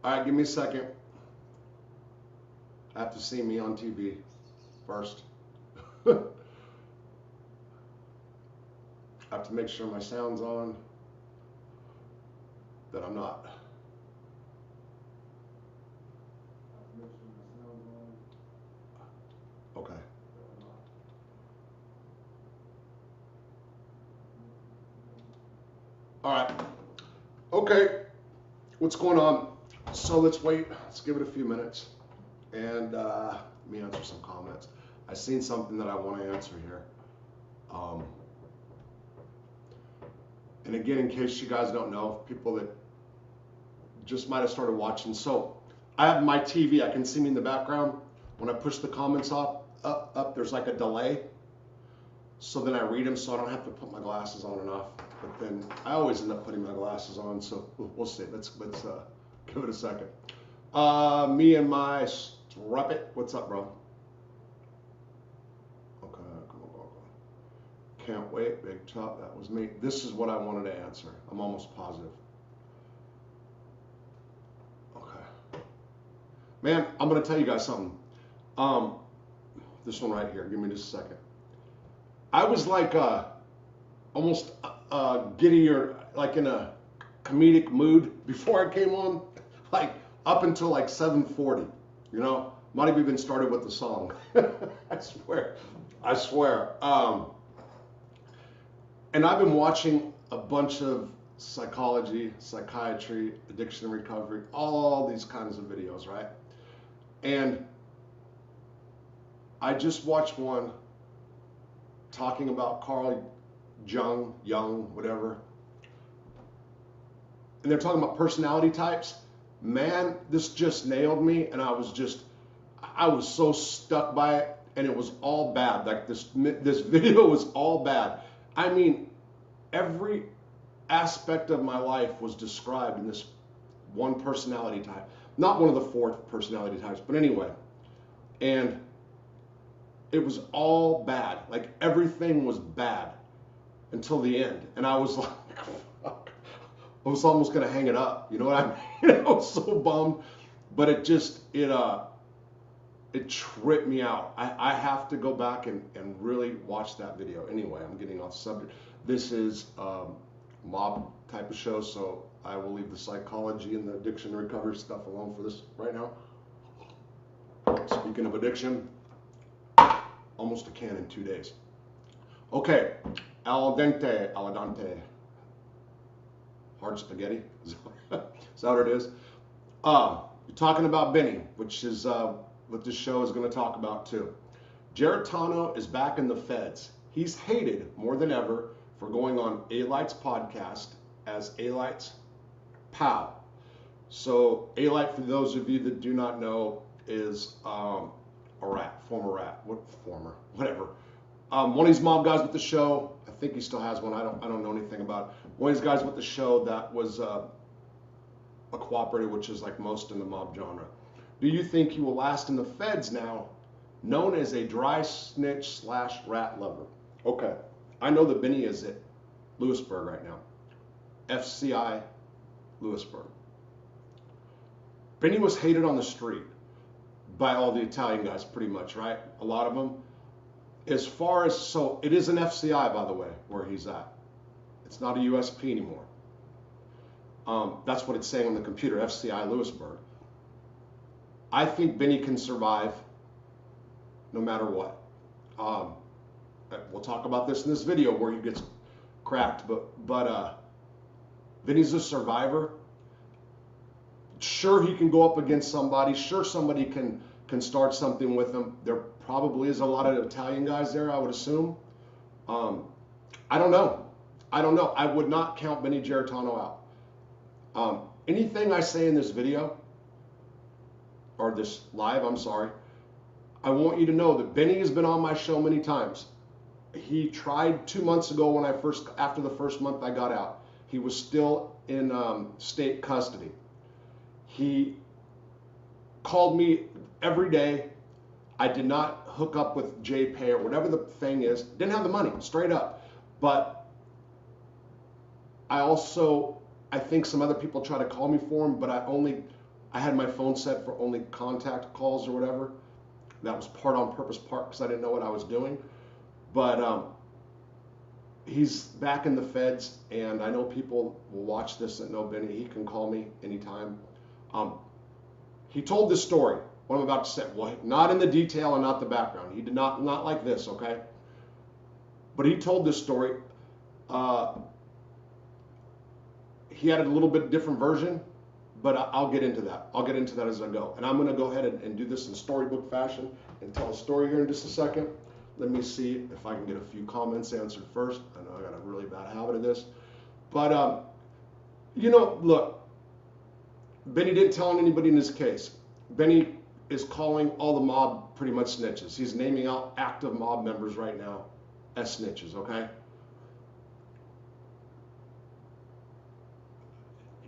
All right, give me a second. I have to see me on TV first. I have to make sure my sound's on, that I'm not. Okay. All right. Okay. What's going on? So let's wait. Let's give it a few minutes. And let me answer some comments. I seen something that I want to answer here. And again, in case you guys don't know, people that just might have started watching. So I have my TV. I can see me in the background. When I push the comments up, there's like a delay. So then I read them, so I don't have to put my glasses on and off. But then I always end up putting my glasses on. So we'll see. Let's give it a second. Me and my Struppet. What's up, bro? Okay, come on. Can't wait, Big Top. That was me. This is what I wanted to answer. I'm almost positive. Okay. Man, I'm going to tell you guys something. This one right here. Give me just a second. I was like almost getting like in a comedic mood before I came on, like up until like 7:40. You know, might have even started with the song. I swear. And I've been watching a bunch of psychology, psychiatry, addiction recovery, all these kinds of videos, right? And I just watched one talking about Carl Jung, whatever. And they're talking about personality types. Man, this just nailed me, and I was so stuck by it, and it was all bad. Like this video was all bad. I mean, every aspect of my life was described in this one personality type. Not one of the 4 personality types, but anyway. And it was all bad. Like everything was bad until the end. And I was like, fuck. I was almost gonna hang it up. You know what I mean? I was so bummed. But it tripped me out. I have to go back and really watch that video. Anyway, I'm getting off subject. This is mob type of show, so I will leave the psychology and the addiction recovery stuff alone for this right now. Speaking of addiction, almost a can in 2 days. Okay, al dente. Hard spaghetti. Is that what it is? You're talking about Benny, which is what this show is going to talk about too. Geritano is back in the feds. He's hated more than ever for going on A-Light's podcast as A-Light's pal. So A-Light, for those of you that do not know, is a rat, whatever. One of these mob guys with the show, I think he still has one. I don't know anything about it. One of these guys with the show that was a cooperator, which is like most in the mob genre. Do you think he will last in the feds now, known as a dry snitch / rat lover? Okay, I know that Benny is at Lewisburg right now. FCI Lewisburg. Benny was hated on the street by all the Italian guys, pretty much, right? A lot of them. As far as, so it is an FCI, by the way, where he's at. It's not a USP anymore. That's what it's saying on the computer, FCI Lewisburg. I think Benny can survive no matter what. We'll talk about this in this video where he gets cracked, but Benny's a survivor. Sure, he can go up against somebody. Sure, somebody can start something with him. There probably is a lot of Italian guys there, I would assume. I don't know. I would not count Benny Geritano out. Anything I say in this video, or this live, I'm sorry, I want you to know that Benny has been on my show many times. He tried 2 months ago when after the first month I got out. He was still in state custody. He called me every day. I did not hook up with JPay or whatever the thing is. Didn't have the money, straight up. But I think some other people try to call me for him, but I only I had my phone set for only contact calls or whatever. That was part on purpose, part because I didn't know what I was doing. But he's back in the feds, and I know people will watch this that know Benny. He can call me anytime. He told this story, what I'm about to say. Well, not in the detail and not the background. He did not like this, okay? But he told this story. He had a little bit different version, but I'll get into that. I'll get into that as I go. And I'm going to go ahead and do this in storybook fashion and tell a story here in just a second. Let me see if I can get a few comments answered first. I know I got a really bad habit of this. But, you know, look, Benny didn't tell on anybody in this case. Benny is calling all the mob pretty much snitches. He's naming out active mob members right now as snitches, okay?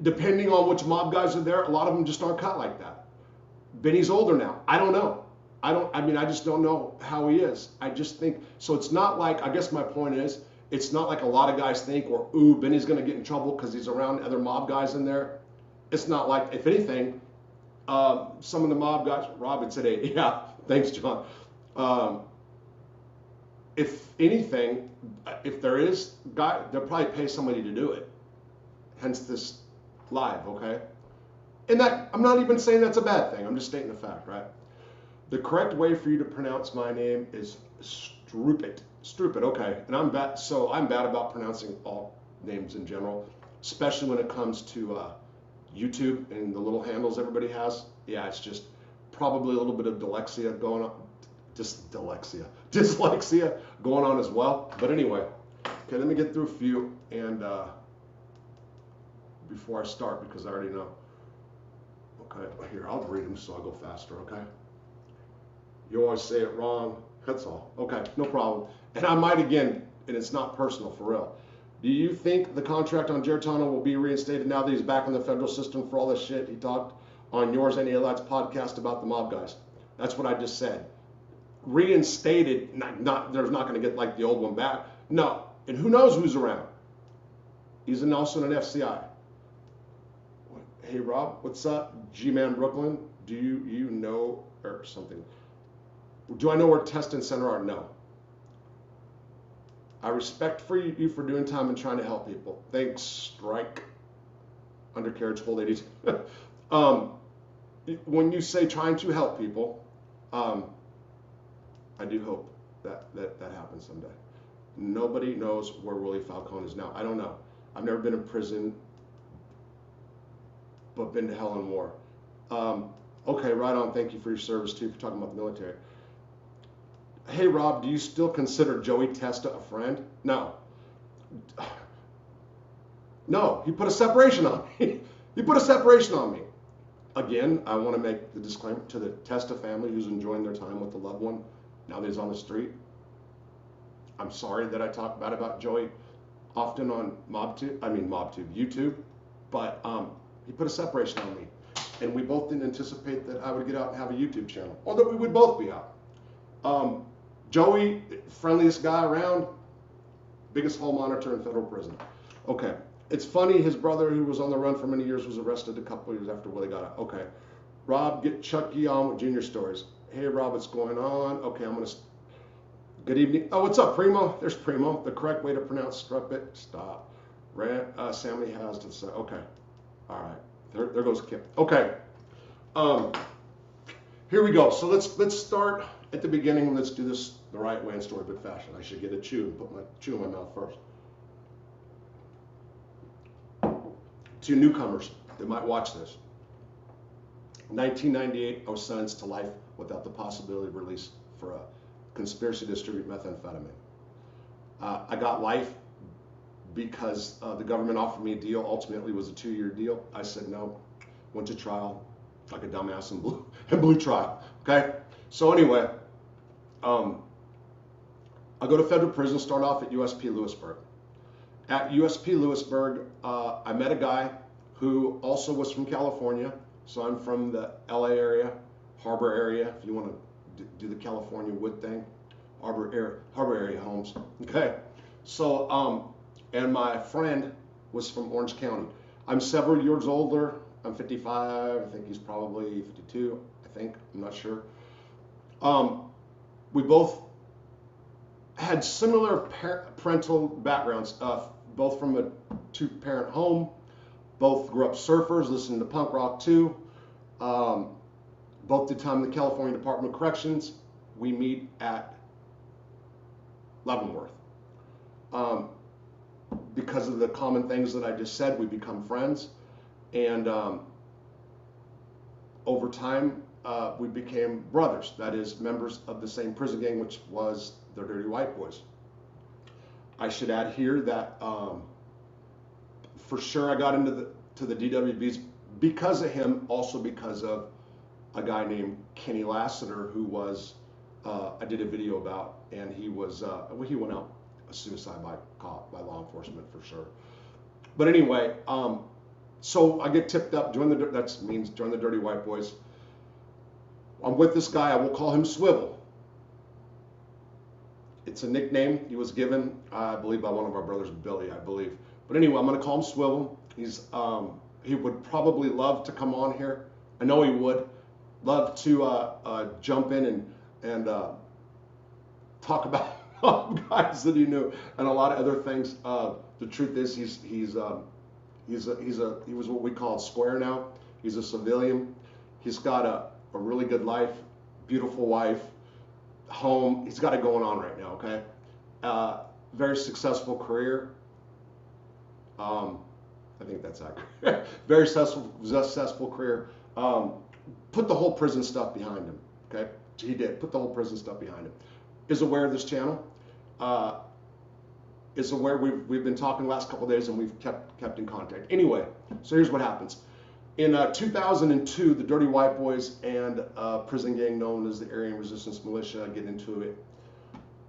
Depending on which mob guys are there, a lot of them just aren't cut like that. Benny's older now. I don't know. I just don't know how he is. I just think, so it's not like, I guess my point is, it's not like a lot of guys think, or, ooh, Benny's going to get in trouble because he's around other mob guys in there. It's not like, if anything, some of the mob guys, Rob had said, hey, yeah, thanks, John. If anything, if there is, they'll probably pay somebody to do it. Hence this live, okay? And that, I'm not even saying that's a bad thing. I'm just stating the fact, right? The correct way for you to pronounce my name is Strupit. Strupit, okay. And I'm bad about pronouncing all names in general, especially when it comes to YouTube and the little handles everybody has. Yeah, it's just probably a little bit of dyslexia going on. Dyslexia going on as well. But anyway, okay, let me get through a few and before I start, because I already know. Okay, here, I'll read them so I'll go faster, okay? You always say it wrong, that's all. Okay, no problem. And I might again, and it's not personal, for real. Do you think the contract on Geritano will be reinstated now that he's back in the federal system for all this shit he talked on yours and Eli's podcast about the mob guys? That's what I just said. Reinstated, there's not going to get like the old one back. No, and who knows who's around? He's also an FCI. Hey Rob, what's up? G-Man Brooklyn, do you know, or something? Do I know where test and center are? No. I respect for you for doing time and trying to help people. Thanks, Strike. Undercarriage, hold 82. When you say trying to help people, I do hope that happens someday. Nobody knows where Willie Falcone is now. I don't know. I've never been in prison, but been to hell and war. Okay, right on. Thank you for your service too, for talking about the military. Hey Rob, do you still consider Joey Testa a friend? No. No, he put a separation on me. He put a separation on me. Again, I want to make the disclaimer to the Testa family who's enjoying their time with the loved one now that he's on the street. I'm sorry that I talk bad about Joey often on YouTube, but he put a separation on me. And we both didn't anticipate that I would get out and have a YouTube channel, or that we would both be out. Joey, friendliest guy around, biggest hall monitor in federal prison. Okay, it's funny, his brother, who was on the run for many years, was arrested a couple of years after Willie got out. Okay, Rob, get Chucky on with Junior Stories. Hey Rob, what's going on? Okay, I'm gonna, good evening. Oh, what's up, Primo? There's Primo. The correct way to pronounce Strupit. Stop. Sammy has to say, okay. All right, there goes Kip. Okay, here we go. So let's start at the beginning. Let's do this the right way in storybook fashion. I should get a chew and put my chew in my mouth first. To newcomers that might watch this. 1998, I was sentenced to life without the possibility of release for a conspiracy to distribute methamphetamine. I got life because the government offered me a deal. Ultimately, it was a 2-year deal. I said no. Went to trial like a dumbass and blew trial. Okay. So anyway, I go to federal prison. Start off at USP Lewisburg. At USP Lewisburg, I met a guy who also was from California. So I'm from the LA area, Harbor area, if you want to do the California wood thing, Harbor area homes. Okay. So, and my friend was from Orange County. I'm several years older I'm 55. I think he's probably 52. I think. I'm not sure. We both had similar parental backgrounds, both from a two-parent home. Both grew up surfers, listening to punk rock too. Both did time in the California Department of Corrections. We meet at Leavenworth. Because of the common things that I just said, we become friends. And over time, we became brothers. That is, members of the same prison gang, which was the Dirty White Boys. I should add here that for sure I got into the DWBs because of him, also because of a guy named Kenny Lassiter, who was I did a video about, and he went out a suicide by law enforcement for sure. But anyway, so I get tipped up, join the Dirty White Boys. I'm with this guy, I will call him Swivel. It's a nickname he was given, I believe, by one of our brothers, Billy, I believe. But anyway, I'm going to call him Swivel. He would probably love to come on here. I know he would love to jump in and talk about guys that he knew and a lot of other things. The truth is, he was what we call square now. He's a civilian. He's got a really good life, beautiful wife, home. He's got it going on right now. Okay, very successful career. I think that's accurate. Very successful career. Put the whole prison stuff behind him. Okay, he did. Put the whole prison stuff behind him. Is aware of this channel. Is aware we've been talking the last couple of days, and we've kept in contact. Anyway, so here's what happens. In 2002, the Dirty White Boys and a prison gang known as the Aryan Resistance Militia get into it.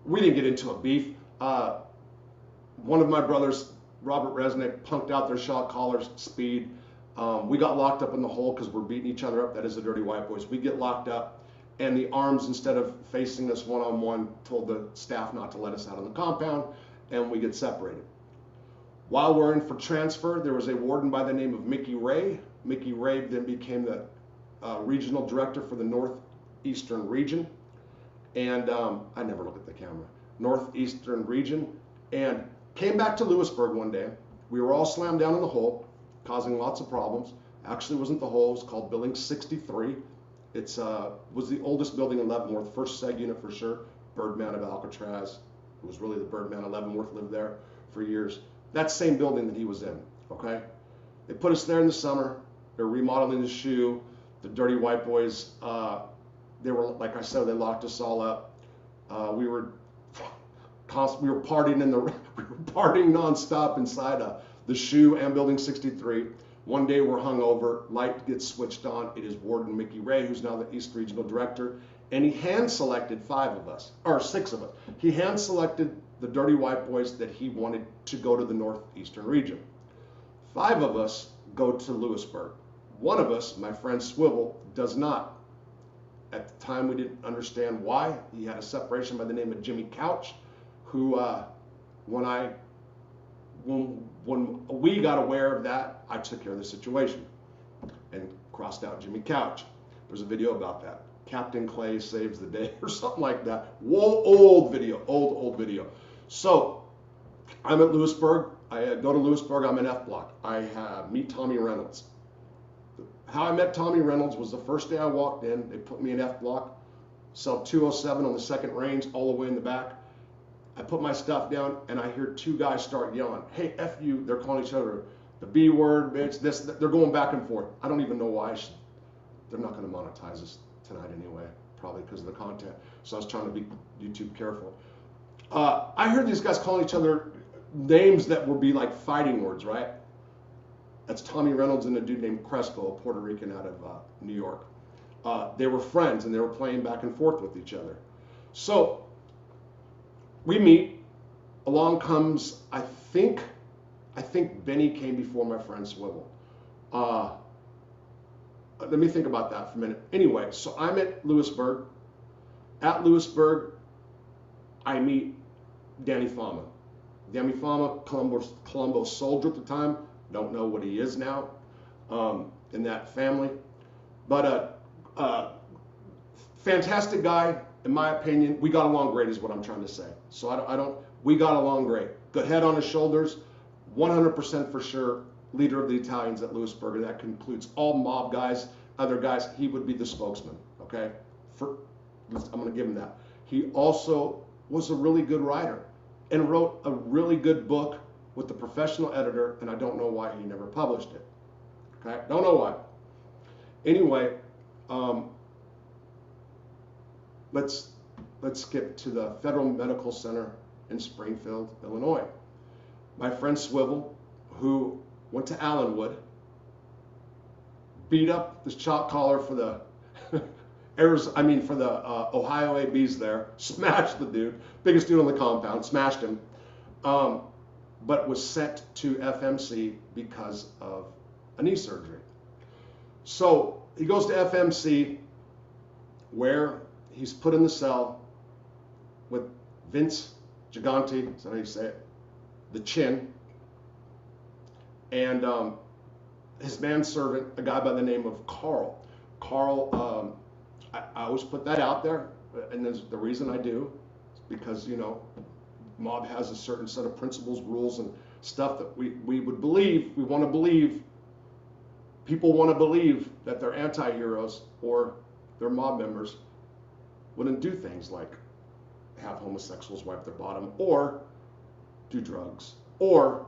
We didn't get into a beef. One of my brothers, Robert Resnick, punked out their shot callers, speed. We got locked up in the hole because we're beating each other up. That is the Dirty White Boys. We get locked up, and the arms, instead of facing us one-on-one, told the staff not to let us out on the compound, and we get separated. While we're in for transfer, there was a warden by the name of Mickey Ray. Mickey Ray then became the regional director for the Northeastern region. And I never look at the camera. Northeastern region. And came back to Lewisburg one day. We were all slammed down in the hole, causing lots of problems. Actually, it wasn't the hole. It was called Building 63. It was the oldest building in Leavenworth, first seg unit for sure. Birdman of Alcatraz. It was really the Birdman of Leavenworth, lived there for years. That same building that he was in, okay? They put us there in the summer. They're remodeling the shoe. The Dirty White Boys, they were, like I said, they locked us all up. We were partying we were partying nonstop inside the shoe and Building 63. One day we're hungover, light gets switched on. It is Warden Mickey Ray, who's now the East Regional Director, and he hand-selected 5 of us, or 6 of us. He hand-selected the Dirty White Boys that he wanted to go to the Northeastern region. 5 of us go to Lewisburg. One of us, my friend Swivel, does not. At the time, we didn't understand why. He had a separation by the name of Jimmy Couch, who, when we got aware of that, I took care of the situation and crossed out Jimmy Couch. There's a video about that. Captain Clay saves the day or something like that. Whoa, old video, old video. So I'm at Lewisburg. I go to Lewisburg. I'm in F Block. I meet Tommy Reynolds. How I met Tommy Reynolds was the first day I walked in. They put me in F Block, cell 207 on the second range, all the way in the back. I put my stuff down, and I hear 2 guys start yelling, "Hey, F you." They're calling each other the B word, bitch, this. They're going back and forth. I don't even know why. They're not going to monetize this tonight anyway, probably because of the content. So I was trying to be YouTube careful. I heard these guys calling each other names that would be like fighting words, right? That's Tommy Reynolds and a dude named Crespo, a Puerto Rican out of New York. They were friends, and they were playing back and forth with each other. So we meet. Along comes, I think Benny came before my friend Swivel. Let me think about that for a minute. Anyway, so I'm at Lewisburg. At Lewisburg, I meet Danny Fama. Danny Fama, Colombo's soldier at the time. Don't know what he is now. in that family. But fantastic guy, in my opinion. We got along great is what I'm trying to say. So we got along great. Good head on his shoulders, 100% for sure, leader of the Italians at Lewisburg. And that includes all mob guys, other guys. He would be the spokesman, okay? I'm going to give him that. He also was a really good writer and wrote a really good book with the professional editor, and I don't know why he never published it. Okay, don't know why. Anyway, let's skip to the Federal Medical Center in Springfield, Illinois. My friend Swivel, who went to Allenwood, beat up the shot caller for the Ohio ABs there, smashed the dude, biggest dude on the compound, smashed him, but was sent to FMC because of a knee surgery. So he goes to FMC, where he's put in the cell with Vince Gigante, is that how you say it? The Chin, and his manservant, a guy by the name of Carl. Carl, I always put that out there, and the reason I do is because, you know, mob has a certain set of principles, rules, and stuff that we would believe, we want to believe, people want to believe that their anti-heroes or their mob members wouldn't do things like have homosexuals wipe their bottom or do drugs or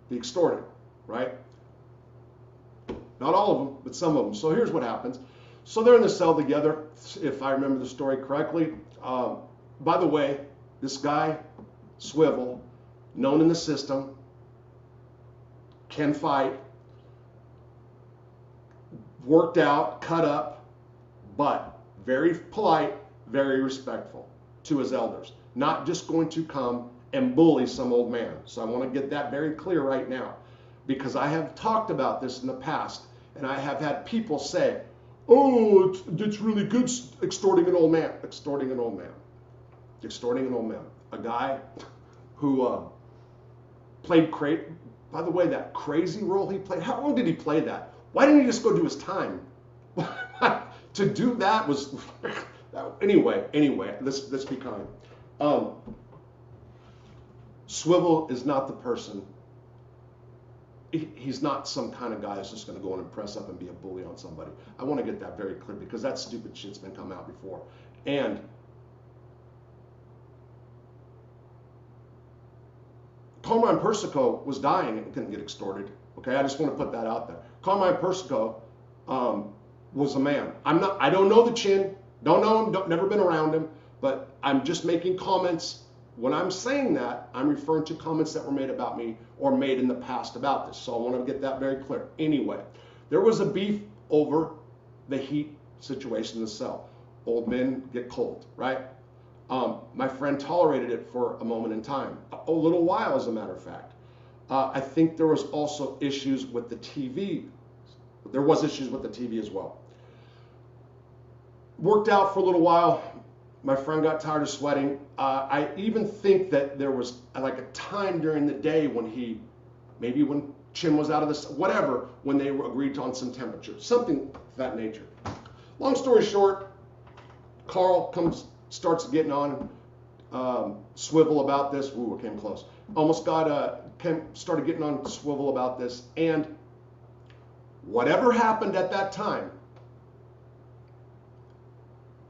be extorted, right? Not all of them, but some of them. So here's what happens. So they're in the cell together, if I remember the story correctly. By the way, this guy, Swivel, known in the system, can fight, worked out, cut up, but very polite, very respectful to his elders. Not just going to come and bully some old man. So I want to get that very clear right now, because I have talked about this in the past, and I have had people say, oh, it's really good extorting an old man. Extorting an old man. Extorting an old man. A guy who played by the way, that crazy role he played, how long did he play that? Why didn't he just go do his time? To do that was, anyway, let's be kind. Swivel is not the person. He's not some kind of guy that's just going to go in and press up and be a bully on somebody. I want to get that very clear, because that stupid shit's been come out before. And Carmine Persico was dying and couldn't get extorted. Okay, I just want to put that out there. Carmine Persico was a man. I don't know the Chin, don't know him, never been around him, but I'm just making comments. When I'm saying that, I'm referring to comments that were made about me or made in the past about this. So I want to get that very clear. Anyway, there was a beef over the heat situation in the cell. Old men get cold, right? My friend tolerated it for a moment in time, a little while, as a matter of fact. I think there was also issues with the TV. There was issues with the TV as well. Worked out for a little while. My friend got tired of sweating. I even think that there was like a time during the day when maybe when Chin was out of this, whatever, when they agreed on some temperature, something of that nature. Long story short, Carl starts getting on Swivel about this. Ooh, I came close. Almost started getting on Swivel about this, and whatever happened at that time,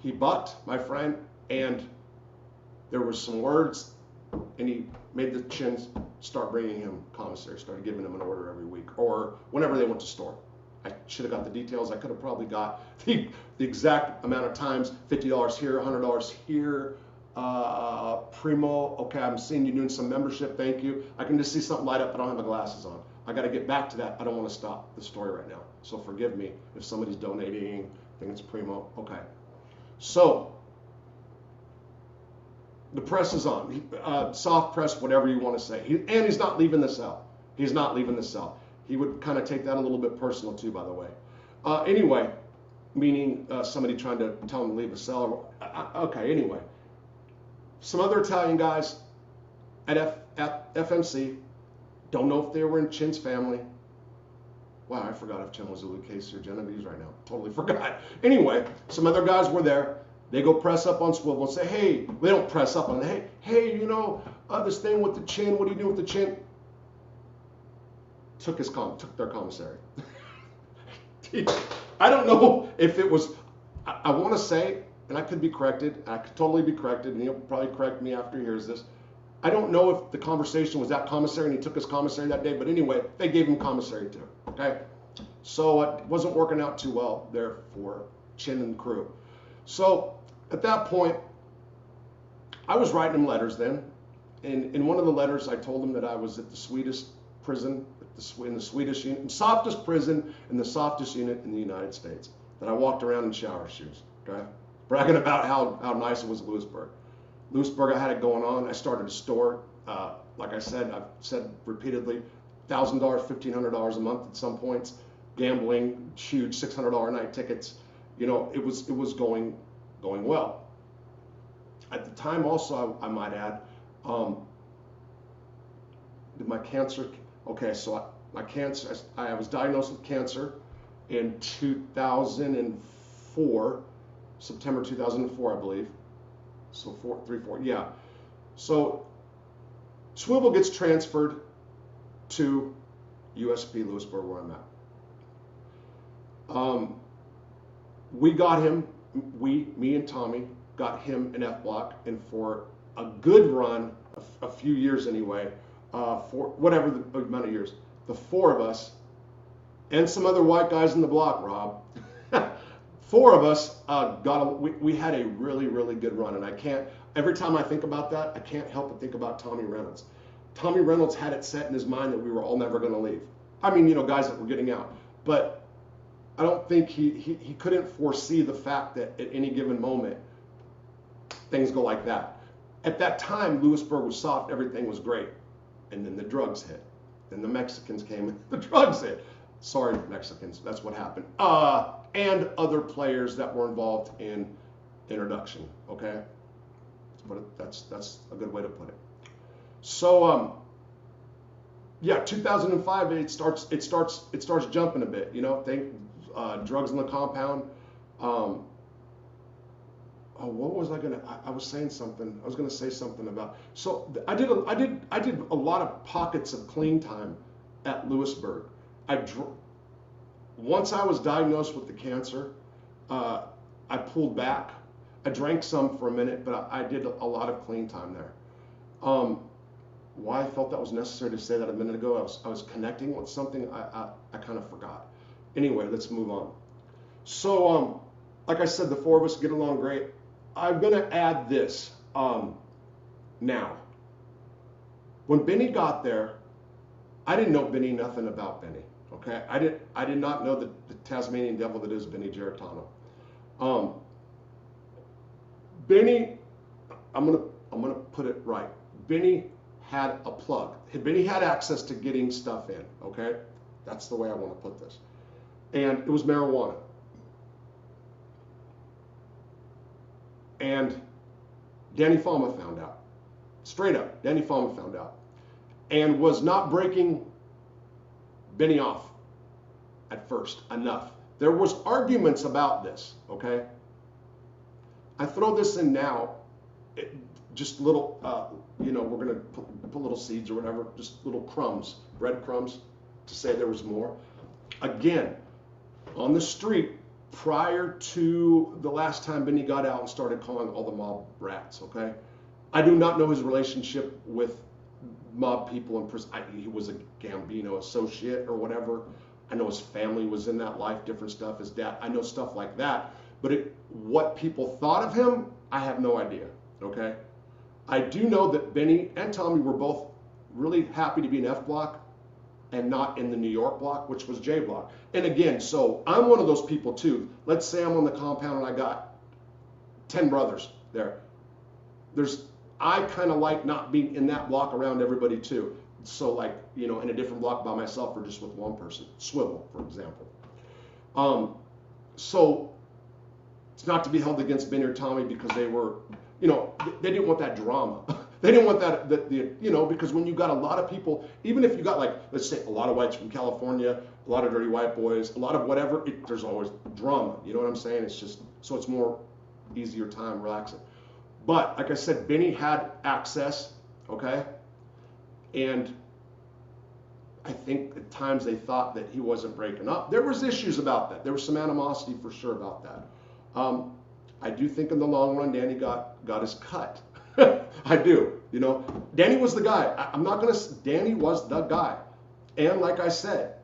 he bucked my friend, and there was some words, and he made the Chins start bringing him commissary, started giving him an order every week, or whenever they went to store. I should have got the details. I could have probably got the exact amount of times, $50 here, $100 here, Primo, okay, I'm seeing you doing some membership, thank you. I can just see something light up, I don't have my glasses on. I got to get back to that. I don't want to stop the story right now. So forgive me if somebody's donating, I think it's Primo, okay. So, the press is on, soft press, whatever you want to say. And he's not leaving the cell. He's not leaving the cell. He would kind of take that a little bit personal too, by the way. Anyway, meaning somebody trying to tell him to leave the cell. Okay, anyway. Some other Italian guys at FMC, don't know if they were in Chin's family, Wow, I forgot if Tim was a Lucchese or Genovese right now. Totally forgot. Anyway, some other guys were there. They go press up on Swivel and say, hey, they don't press up on it. Hey, you know, this thing with the chin, what do you do with the chin? Took their commissary. I don't know if it was, I want to say, and I could be corrected, I could totally be corrected, and he'll probably correct me after he hears this. I don't know if the conversation was that commissary and he took his commissary that day, but anyway, they gave him commissary too, okay? So it wasn't working out too well there for Chin and the crew. So at that point, I was writing him letters then. And in one of the letters, I told him that I was at the sweetest prison, in the Swedish unit, softest prison in the softest unit in the United States. That I walked around in shower shoes, okay? Bragging about how nice it was at Lewisburg. Lewisburg, I had it going on. I started a store. Like I said, I've said repeatedly, $1,000, $1,500 a month at some points. Gambling, huge $600 a night tickets. You know, it was going well. At the time, also, I might add, did my cancer? Okay, so my cancer. I was diagnosed with cancer in 2004, September 2004, I believe. So 4, yeah. So Swivel gets transferred to USP Lewisburg, where I'm at. We got him, me and Tommy, got him an F block, and for a good run, a few years anyway, for whatever the amount of years, the four of us, and some other white guys in the block, Rob, four of us we had a really, really good run, and every time I think about that, I can't help but think about Tommy Reynolds. Tommy Reynolds had it set in his mind that we were all never going to leave. I mean, you know, guys that were getting out, but I don't think he couldn't foresee the fact that at any given moment, things go like that. At that time, Lewisburg was soft, everything was great. And then the drugs hit. Then the Mexicans came and the drugs hit. Sorry, Mexicans, that's what happened. And other players that were involved in introduction, okay? But that's a good way to put it. So, yeah, 2005, it starts jumping a bit, you know, drugs in the compound. What was I was saying something. I was gonna say something about. So I did a lot of pockets of clean time at Lewisburg. Once I was diagnosed with the cancer, I pulled back. I drank some for a minute, but I did a lot of clean time there. Why I felt that was necessary to say that a minute ago, I was connecting with something I kind of forgot. Anyway, let's move on. So, like I said, the four of us get along great. I'm going to add this now. When Benny got there, I didn't know Benny nothing about Benny. Okay, I did not know the Tasmanian devil that is Benny Geritano. Benny, I'm gonna put it right. Benny had a plug. Benny had access to getting stuff in. Okay, that's the way I want to put this. And it was marijuana. And Danny Fama found out. Straight up, Danny Fama found out. And was not breaking Benny off at first enough. There was arguments about this, okay? I throw this in now, just little, you know, we're going to put little seeds or whatever, just little crumbs, breadcrumbs, to say there was more. Again, on the street, prior to the last time Benny got out and started calling all the mob rats, okay? I do not know his relationship with mob people in prison. He was a Gambino Associate or whatever. I know his family was in that life, different stuff, his dad. I know stuff like that. But what people thought of him, I have no idea, okay? I do know that Benny and Tommy were both really happy to be in F block and not in the New York block, which was J block. And again, so I'm one of those people too. Let's say I'm on the compound and I got 10 brothers there. I kind of like not being in that block around everybody too. So like, you know, in a different block by myself or just with one person. Swivel, for example. So it's not to be held against Benny or Tommy because they were, you know, they didn't want that drama. They didn't want you know, because when you got a lot of people, even if you got like, let's say a lot of whites from California, a lot of dirty white boys, a lot of whatever, there's always drama. You know what I'm saying? It's just, so it's more easier time, relaxing. But like I said, Benny had access, okay? And I think at times they thought that he wasn't breaking up. There was issues about that. There was some animosity for sure about that. I do think in the long run, Danny got his cut. I do. You know, Danny was the guy. Danny was the guy. And like I said,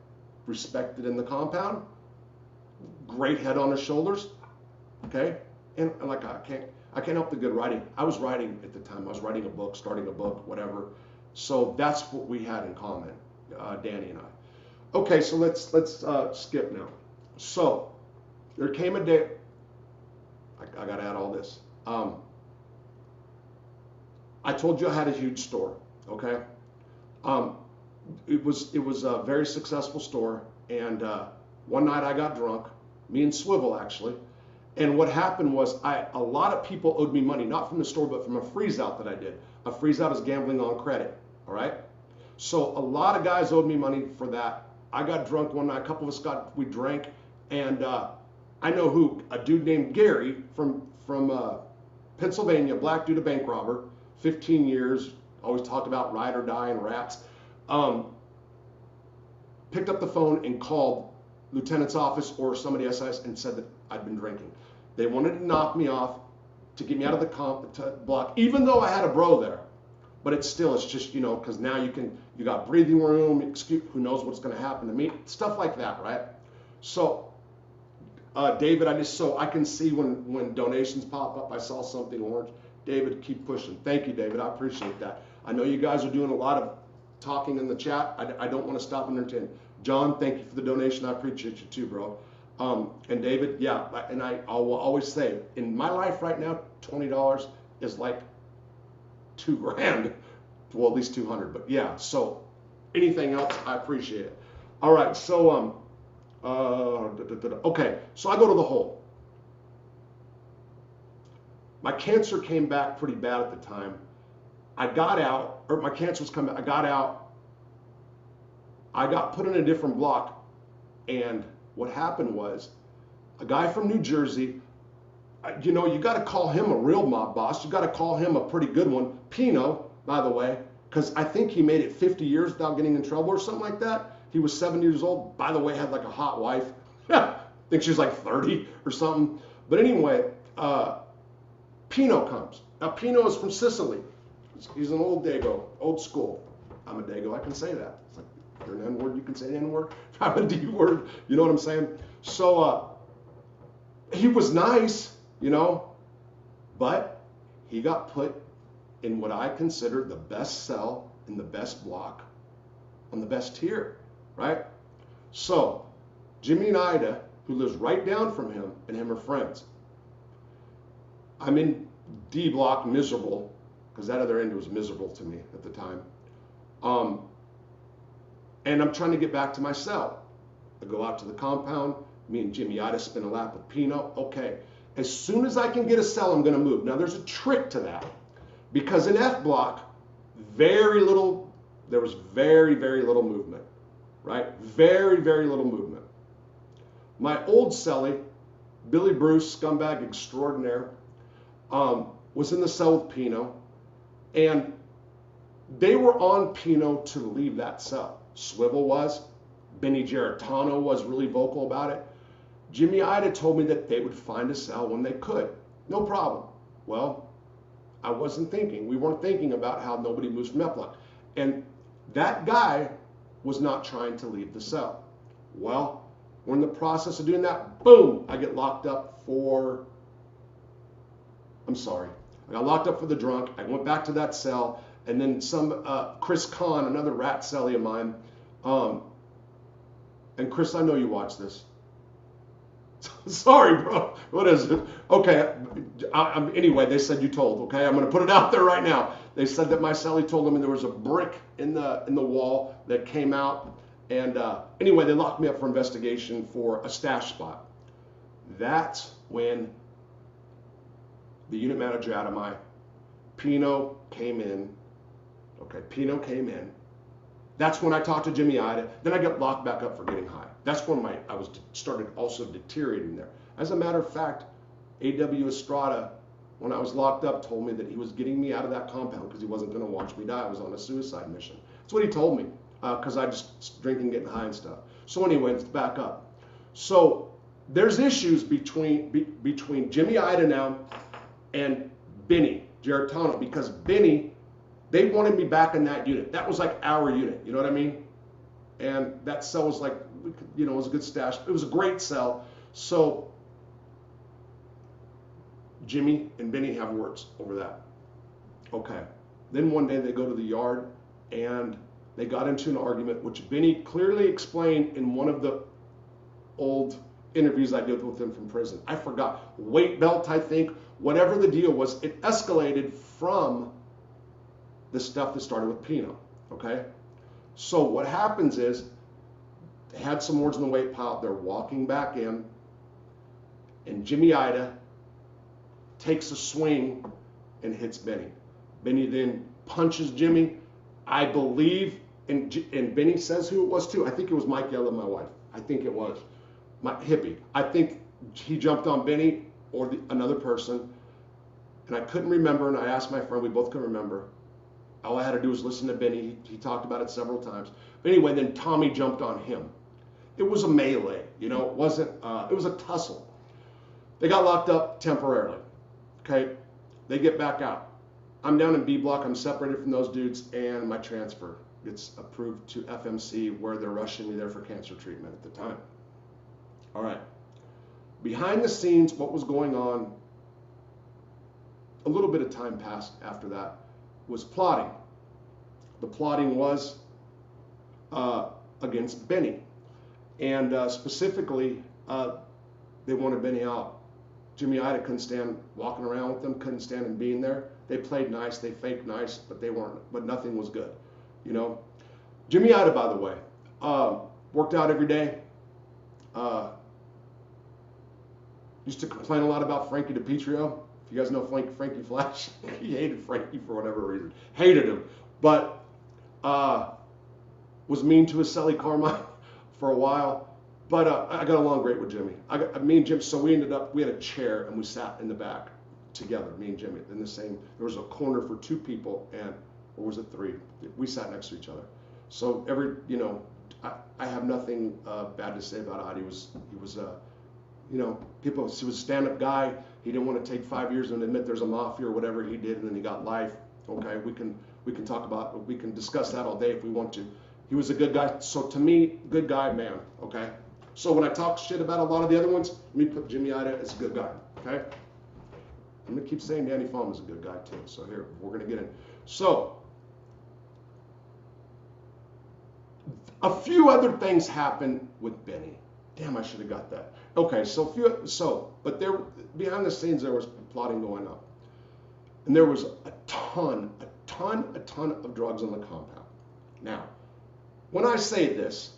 respected in the compound, great head on his shoulders, okay? And like I can't help the good writing. I was writing at the time. I was writing a book, starting a book, whatever. So that's what we had in common, Danny and I. Okay, so let's skip now. So there came a day. I got to add all this. I told you I had a huge store. Okay. It was a very successful store, and one night I got drunk, me and Swivel actually, and what happened was a lot of people owed me money, not from the store, but from a freeze out that I did. A freeze out is gambling on credit, all right? So a lot of guys owed me money for that. I got drunk one night, a couple of us we drank, and I know who, a dude named Gary from Pennsylvania, black dude, a bank robber, 15 years, always talked about ride or die and rats. Picked up the phone and called lieutenant's office or somebody SIS and said that I'd been drinking. They wanted to knock me off to get me out of the block, even though I had a bro there. But it's just, you know, because now you got breathing room, who knows what's going to happen to me, stuff like that, right? So, David, so I can see when donations pop up, I saw something orange. David, keep pushing. Thank you, David. I appreciate that. I know you guys are doing a lot of talking in the chat. I don't want to stop and entertain. John, thank you for the donation. I appreciate you too, bro. And David, yeah, and I will always say, in my life right now, $20 is like $2,000. Well, at least 200, but yeah, so anything else, I appreciate it. All right, so, okay, so I go to the hole. My cancer came back pretty bad at the time. I got out, or my cancer was coming, I got out, I got put in a different block, and what happened was, a guy from New Jersey, you know, you got to call him a real mob boss, you got to call him a pretty good one, Pino, by the way, because I think he made it 50 years without getting in trouble or something like that. He was 70 years old, by the way, had like a hot wife, I think she was like 30 or something, but anyway, Pino comes. Now Pino is from Sicily. He's an old Dago, old school. I'm a Dago, I can say that. It's like, if you're an N-word, you can say an N-word. If I'm a D-word, you know what I'm saying? So he was nice, you know, but he got put in what I consider the best cell in the best block on the best tier, right? So Jimmy and Ida, who lives right down from him, and him are friends. I'm in D block, miserable, because that other end was miserable to me at the time. And I'm trying to get back to my cell. I go out to the compound. Me and Jimmy Ida spin a lap with Pino. Okay, as soon as I can get a cell, I'm going to move. Now, there's a trick to that, because in F block, there was very, very little movement, right? Very, very little movement. My old cellie, Billy Bruce, scumbag extraordinaire, was in the cell with Pino, and they were on Pino to leave that cell. Swivel was, Benny Geritano was really vocal about it. Jimmy Ida told me that they would find a cell when they could. No problem. Well, I wasn't thinking. We weren't thinking about how nobody moves from F block. And that guy was not trying to leave the cell. Well, we're in the process of doing that. Boom, I get locked up for, I got locked up for the drunk. I went back to that cell, and then some Chris Kahn, another rat cellie of mine, and Chris, I know you watch this. Sorry, bro. What is it? Okay. Anyway, they said you told. Okay, I'm going to put it out there right now. They said that my cellie told them, and there was a brick in the wall that came out. And anyway, they locked me up for investigation for a stash spot. That's when the unit manager out of my Pino came in. Okay, Pino came in. That's when I talked to Jimmy Ida. Then I got locked back up for getting high. That's when I was started also deteriorating there. As a matter of fact, A.W. Estrada, when I was locked up, told me that he was getting me out of that compound because he wasn't going to watch me die. I was on a suicide mission. That's what he told me because I just drinking, getting high and stuff. So anyway, let's back up. So there's issues between Jimmy Ida now and Benny Geritano because Benny, they wanted me back in that unit. That was like our unit, you know what I mean? And that cell was like, you know, it was a good stash. It was a great cell. So Jimmy and Benny have words over that. Okay. Then one day they go to the yard and they got into an argument, which Benny clearly explained in one of the old interviews I did with him from prison. I forgot. Weight belt, I think. Whatever the deal was, it escalated from the stuff that started with Pino. Okay? So what happens is they had some words in the weight pile. They're walking back in, and Jimmy Ida takes a swing and hits Benny. Benny then punches Jimmy. I believe, and Benny says who it was too. I think it was Mike Yella, my wife. I think it was my hippie. I think he jumped on Benny or another person, and I couldn't remember. And I asked my friend. We both couldn't remember. All I had to do was listen to Benny. He talked about it several times. But anyway, then Tommy jumped on him. It was a melee. You know, it wasn't. It was a tussle. They got locked up temporarily. Okay, they get back out. I'm down in B block. I'm separated from those dudes, and my transfer gets approved to FMC, where they're rushing me there for cancer treatment at the time. All right. Behind the scenes, what was going on? A little bit of time passed after that. Was plotting. The plotting was against Benny, and specifically, they wanted Benny out. Jimmy Ida couldn't stand walking around with them, couldn't stand him being there. They played nice, they faked nice, but they weren't. But nothing was good, you know. Jimmy Ida, by the way, worked out every day. Used to complain a lot about Frankie DiPietro. If you guys know Frankie Flash, he hated Frankie for whatever reason. Hated him, but was mean to his Sally Carmine for a while. But I got along great with Jimmy. Me and Jim, so we had a chair and we sat in the back together, me and Jimmy, in the same, there was a corner for two people, and, or was it three? We sat next to each other. So you know, I have nothing bad to say about Adi. He was you know, he was a stand-up guy. He didn't want to take 5 years and admit there's a mafia or whatever he did, and then he got life. Okay, we can talk about, we can discuss that all day if we want to. He was a good guy. So to me, good guy, man. Okay. So when I talk shit about a lot of the other ones, let me put Jimmy Ida as a good guy. Okay. I'm gonna keep saying Danny Fallon is a good guy too. So here we're gonna get in. So a few other things happened with Benny. Damn, I should have got that. Okay, but there behind the scenes there was plotting going on, and there was a ton of drugs on the compound. Now, when I say this,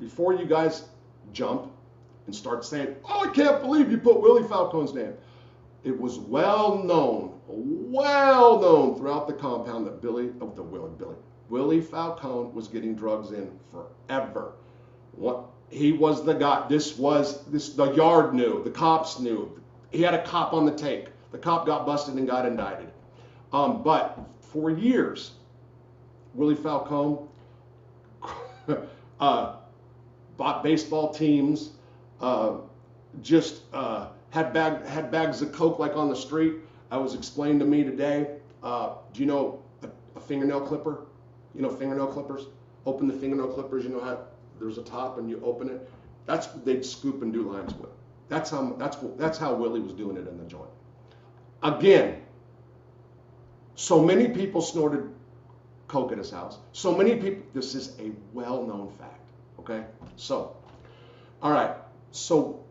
before you guys jump and start saying, "Oh, I can't believe you put Willie Falcone's name," it was well known throughout the compound that Willie Falcone was getting drugs in forever. He was the guy. The yard knew. The cops knew. He had a cop on the take. The cop got busted and got indicted. But for years, Willie Falcone bought baseball teams, had bags of coke like on the street. It was explained to me today. Do you know a fingernail clipper? You know fingernail clippers? Open the fingernail clippers. You know how there's a top and you open it. That's what they'd scoop and do lines with. That's how Willie was doing it in the joint. Again, so many people snorted coke at his house. So many people. This is a well-known fact. Okay. So, all right. So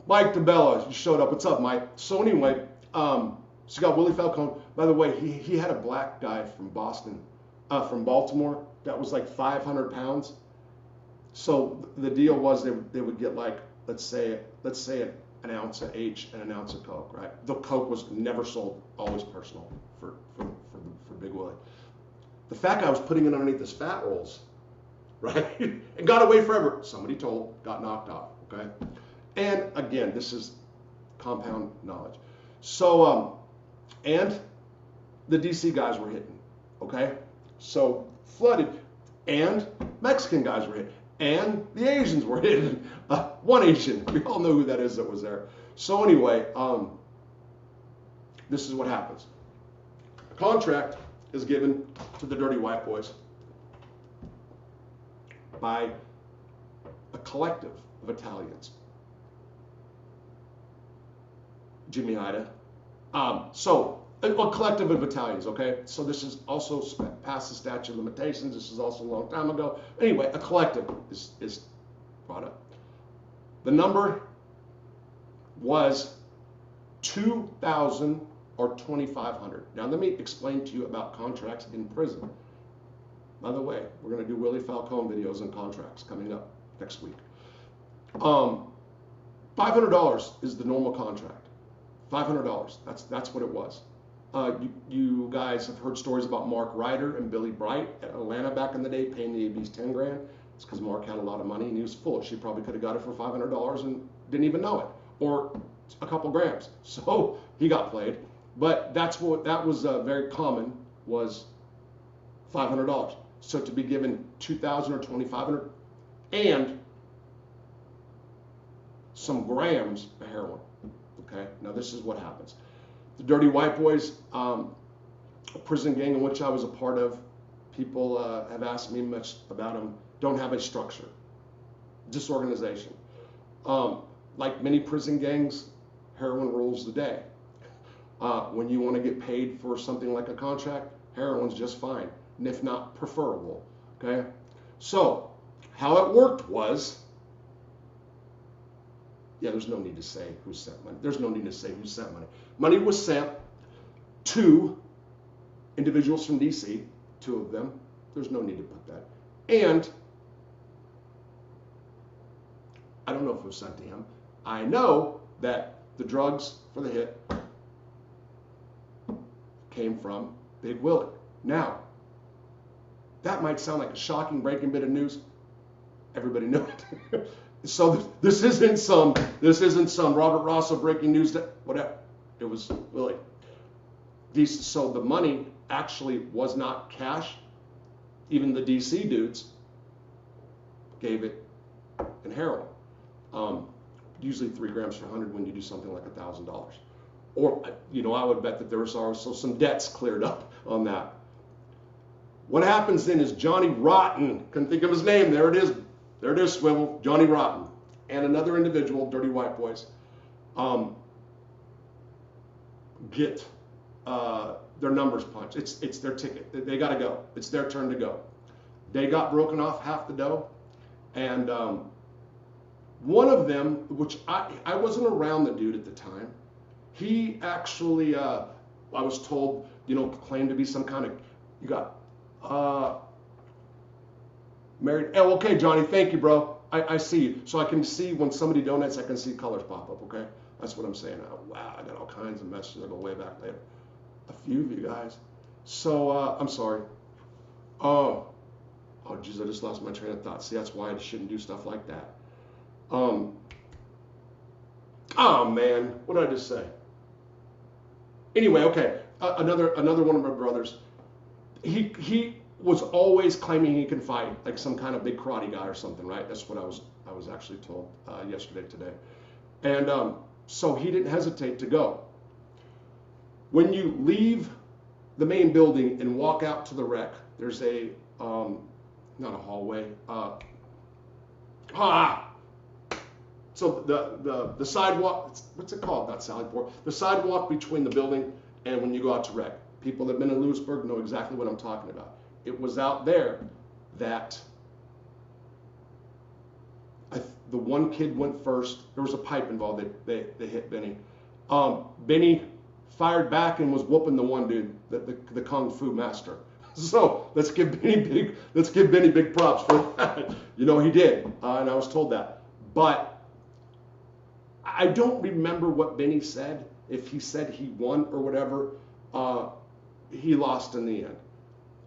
Mike DeBella, you showed up. What's up, Mike? So anyway, so you got Willie Falcone. By the way, he had a black guy from from Baltimore. That was like 500 pounds. So the deal was they would get like, let's say an ounce of H and an ounce of Coke, right? The Coke was never sold, always personal for Big Willie. The fat guy was putting it underneath his fat rolls, right? And got away forever. Somebody told, got knocked off, okay? And again, this is compound knowledge. So, and the DC guys were hitting, okay? So flooded, and Mexican guys were hitting, and the Asians were hitting. One Asian, we all know who that is that was there. So anyway, this is what happens. A contract is given to the dirty white boys by a collective of Italians. Jimmy Ida. So a collective of Italians, okay? So this is also past the statute of limitations. This is also a long time ago. Anyway, a collective is brought up. The number was 2,000 or 2,500. Now let me explain to you about contracts in prison. By the way, we're going to do Willie Falcone videos on contracts coming up next week. $500 is the normal contract. $500. That's what it was. You guys have heard stories about Mark Ryder and Billy Bright at Atlanta back in the day paying the ABs 10 grand. It's because Mark had a lot of money and he was foolish. He probably could have got it for $500 and didn't even know it, or a couple grams. So he got played. But that was very common, was $500. So to be given 2,000 or 2,500 and some grams of heroin. Okay, now this is what happens. The Dirty White Boys, a prison gang in which I was a part of, people have asked me much about them, don't have a structure, disorganization. Like many prison gangs, heroin rules the day. When you want to get paid for something like a contract, heroin's just fine, and if not, preferable, okay? So, how it worked was, yeah, there's no need to say who sent money. There's no need to say who sent money. Money was sent to individuals from DC, 2 of them. There's no need to put that. And I don't know if it was sent to him. I know that the drugs for the hit came from Big Willie. Now, that might sound like a shocking breaking bit of news. Everybody knew it. So this isn't some Robert Rosso breaking news that whatever. It was Willie. So the money actually was not cash. Even the DC dudes gave it in heroin. Usually 3 grams per 100 when you do something like $1,000. Or, I would bet that there was also some debts cleared up on that. What happens then is Johnny Rotten, couldn't think of his name, there it is, Swivel, Johnny Rotten, and another individual, Dirty White Boys, get their numbers punched. It's their ticket. They got to go. It's their turn to go. They got broken off half the dough, and one of them, which I wasn't around the dude at the time, he actually, I was told, claimed to be some kind of, you got married. Oh, okay, Johnny, thank you, bro. I see you. So I can see when somebody donates, I can see colors pop up, okay? That's what I'm saying. Wow, I got all kinds of messages that go way back later. A few of you guys. So, I'm sorry. Oh, geez, I just lost my train of thought. See, that's why I shouldn't do stuff like that. Oh, man, what did I just say? Anyway, okay, another one of my brothers, he was always claiming he can fight, like some kind of big karate guy or something, right? That's what I was actually told today. And so he didn't hesitate to go. When you leave the main building and walk out to the rec, there's a, not a hallway, so the sidewalk, what's it called? Not Sally Port. The sidewalk between the building and when you go out to rec. People that have been in Lewisburg know exactly what I'm talking about. It was out there that the one kid went first. There was a pipe involved. They hit Benny. Benny fired back and was whooping the one dude, the kung fu master. So let's give Benny big props for that. He did, and I was told that. But I don't remember what Benny said, if he said he won or whatever. He lost in the end.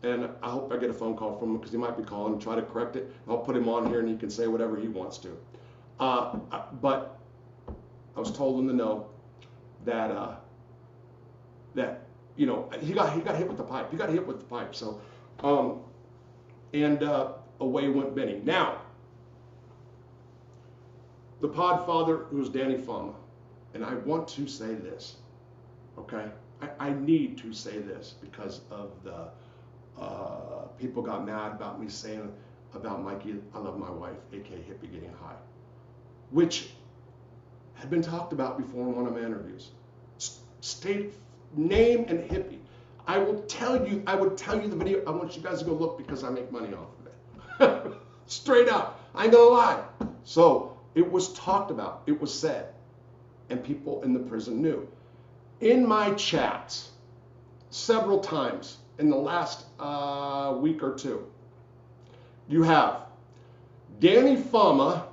And I hope I get a phone call from him, because he might be calling and try to correct it. I'll put him on here and he can say whatever he wants to. But I was told in the know that you know, he got hit with the pipe. He got hit with the pipe. So away went Benny. Now, the podfather, who's Danny Fama, and I want to say this, okay? I need to say this because of the people got mad about me saying about Mikey, I love my wife, aka Hippie getting high, which had been talked about before in one of my interviews. State name and Hippie. I would tell you the video. I want you guys to go look because I make money off of it. Straight up. I ain't gonna lie. So it was talked about. It was said. And people in the prison knew. In my chats, several times in the last week or two, you have Danny Fama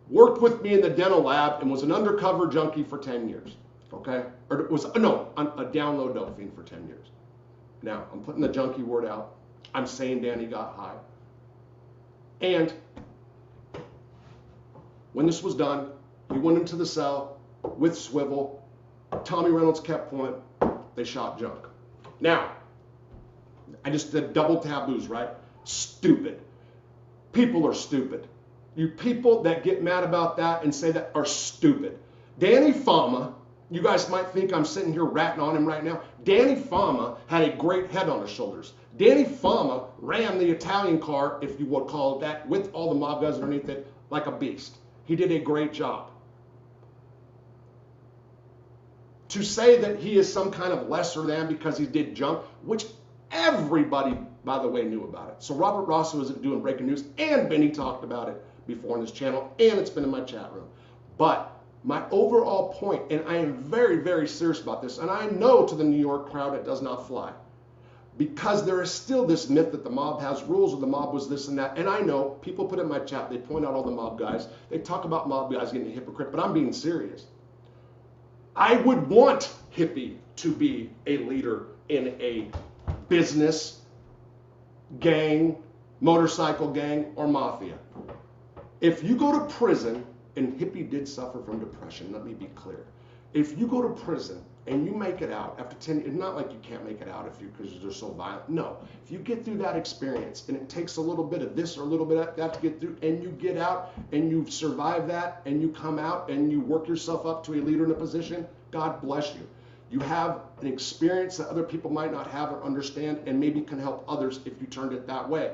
worked with me in the dental lab and was an undercover junkie for 10 years. Okay? Or it was, no, a download dope fiend for 10 years. Now, I'm putting the junkie word out. I'm saying Danny got high. And when this was done, he went into the cell with Swivel. Tommy Reynolds kept point. They shot junk. Now, I just did double taboos, right? Stupid. People are stupid. You people that get mad about that and say that are stupid. Danny Fama, you guys might think I'm sitting here ratting on him right now. Danny Fama had a great head on his shoulders. Danny Fama ran the Italian car, if you would call it that, with all the mob guys underneath it, like a beast. He did a great job. To say that he is some kind of lesser than because he did junk, which everybody, by the way, knew about it. So Robert Rosso isn't doing breaking news, and Benny talked about it before on his channel, and it's been in my chat room. But my overall point, and I am very, very serious about this, and I know to the New York crowd it does not fly, because there is still this myth that the mob has rules or the mob was this and that. And I know people put in my chat, they point out all the mob guys, they talk about mob guys getting a hypocrite, but I'm being serious. I would want Hippie to be a leader in a business, gang, motorcycle gang, or mafia. If you go to prison, and Hippie did suffer from depression, let me be clear. If you go to prison and you make it out after 10 years, it's not like you can't make it out because you're so violent. No, if you get through that experience and it takes a little bit of this or a little bit of that to get through, and you get out and you survive that and you come out and you work yourself up to a leader in a position, God bless you. You have an experience that other people might not have or understand, and maybe can help others if you turned it that way.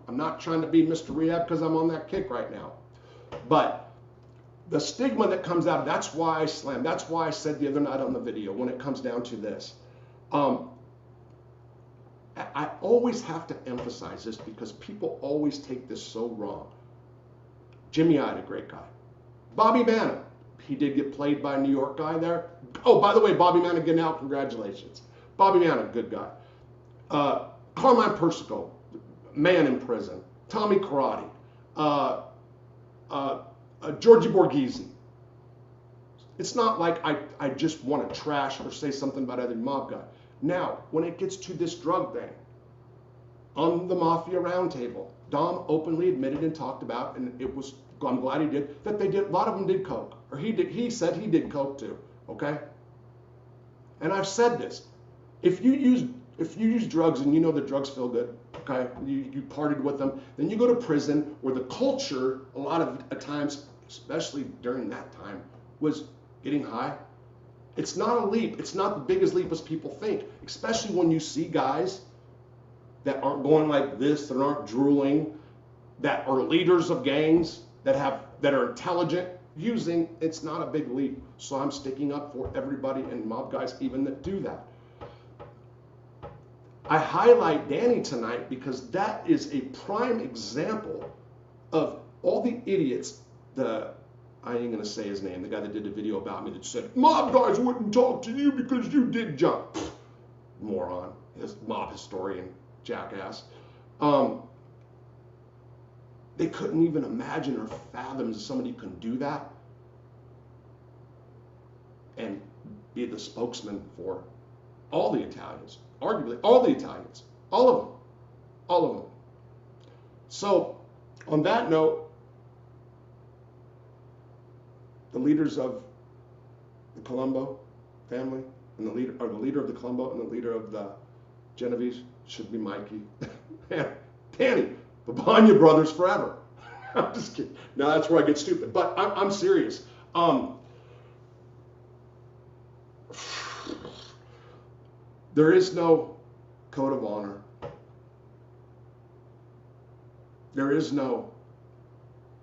I'm not trying to be Mr. Rehab because I'm on that kick right now. But the stigma that comes out, that's why I slammed. That's why I said the other night on the video, when it comes down to this. I always have to emphasize this because people always take this so wrong. Jimmy Ide, a great guy. Bobby Manna, he did get played by a New York guy there. Oh, by the way, Bobby Manna getting out, congratulations. Bobby Manna, good guy. Carmine Persico, man in prison. Tommy Karate. Georgie Borghese. It's not like I just want to trash or say something about other mob guy. Now, when it gets to this drug thing, on the Mafia roundtable, Dom openly admitted and talked about, and it was, I'm glad he did, that they did, a lot of them did coke, or he said he did coke too, okay? And I've said this, if you use drugs and you know the drugs feel good, okay, you partied with them, then you go to prison where the culture, a lot of times, especially during that time, was getting high. It's not a leap. It's not the biggest leap as people think, especially when you see guys that aren't going like this, that aren't drooling, that are leaders of gangs, that are intelligent, using, it's not a big leap. So I'm sticking up for everybody and mob guys even that do that. I highlight Danny tonight because that is a prime example of all the idiots, I ain't gonna say his name, the guy that did a video about me that said, mob guys wouldn't talk to you because you did junk. Moron, his mob historian, jackass. They couldn't even imagine or fathom that somebody can do that. and be the spokesman for all the Italians, arguably all the Italians, all of them, all of them. So on that note, the leaders of the Colombo family and the leader of the Colombo and the leader of the Genovese should be Mikey and Danny, Babanya brothers forever. I'm just kidding. Now that's where I get stupid, but I'm serious. There is no code of honor. There is no,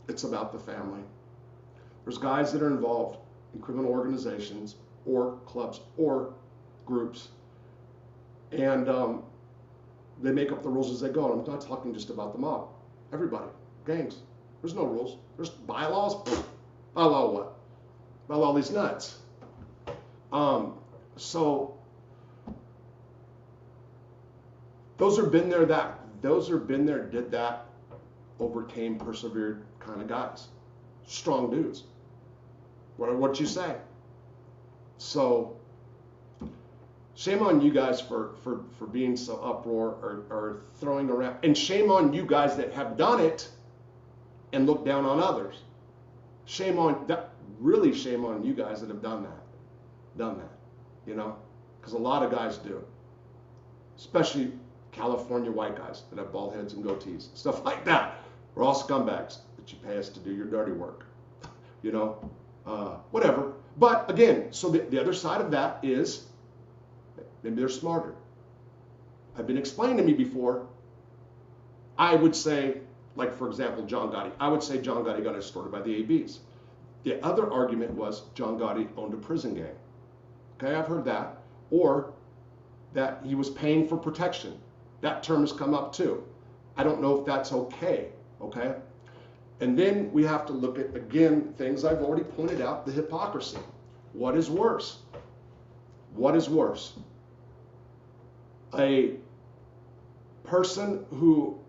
it's about the family. There's guys that are involved in criminal organizations or clubs or groups, and they make up the rules as they go. And I'm not talking just about the mob. Everybody, gangs. There's no rules. There's bylaws. Bylaw what? Bylaw these nuts. So those are been there, did that, overcame, persevered kind of guys. Strong dudes. What'd you say? So shame on you guys for being so uproar or throwing around, and shame on you guys that have done it and look down on others. Shame on that. Really shame on you guys that have done that, you know, because a lot of guys do, especially California white guys that have bald heads and goatees, stuff like that. We're all scumbags, but you pay us to do your dirty work, you know, whatever. But again, so the other side of that is maybe they're smarter. I've been explained to me before. I would say, like for example, John Gotti. I would say John Gotti got extorted by the ABs. The other argument was John Gotti owned a prison gang. Okay, I've heard that. Or that he was paying for protection. That term has come up too. I don't know if that's okay. Okay? And then we have to look at, again, things I've already pointed out, the hypocrisy. What is worse? What is worse? A person who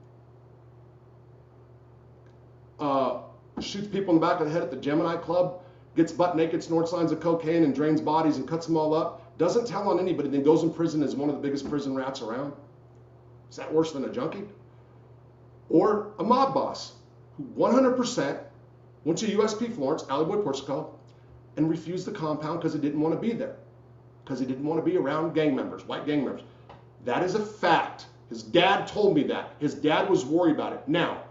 shoots people in the back of the head at the Gemini Club, gets butt naked, snorts lines of cocaine, and drains bodies and cuts them all up, doesn't tell on anybody, then goes in prison as one of the biggest prison rats around? Is that worse than a junkie? Or a mob boss who 100% went to USP Florence, Alleyway, Portugal, and refused the compound because he didn't want to be there, because he didn't want to be around gang members, white gang members. That is a fact. His dad told me that. His dad was worried about it. Now,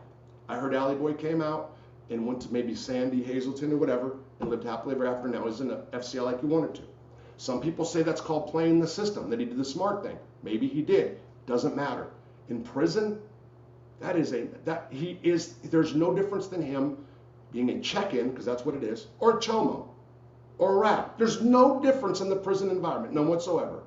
I heard Alleyway came out and went to maybe Sandy, Hazleton, or whatever, and lived happily ever after. Now he's in a FCL like he wanted to. Some people say that's called playing the system, that he did the smart thing. Maybe he did. Doesn't matter. In prison, there's no difference than him being a check-in, because that's what it is, or a chomo, or a rat. There's no difference in the prison environment, none whatsoever.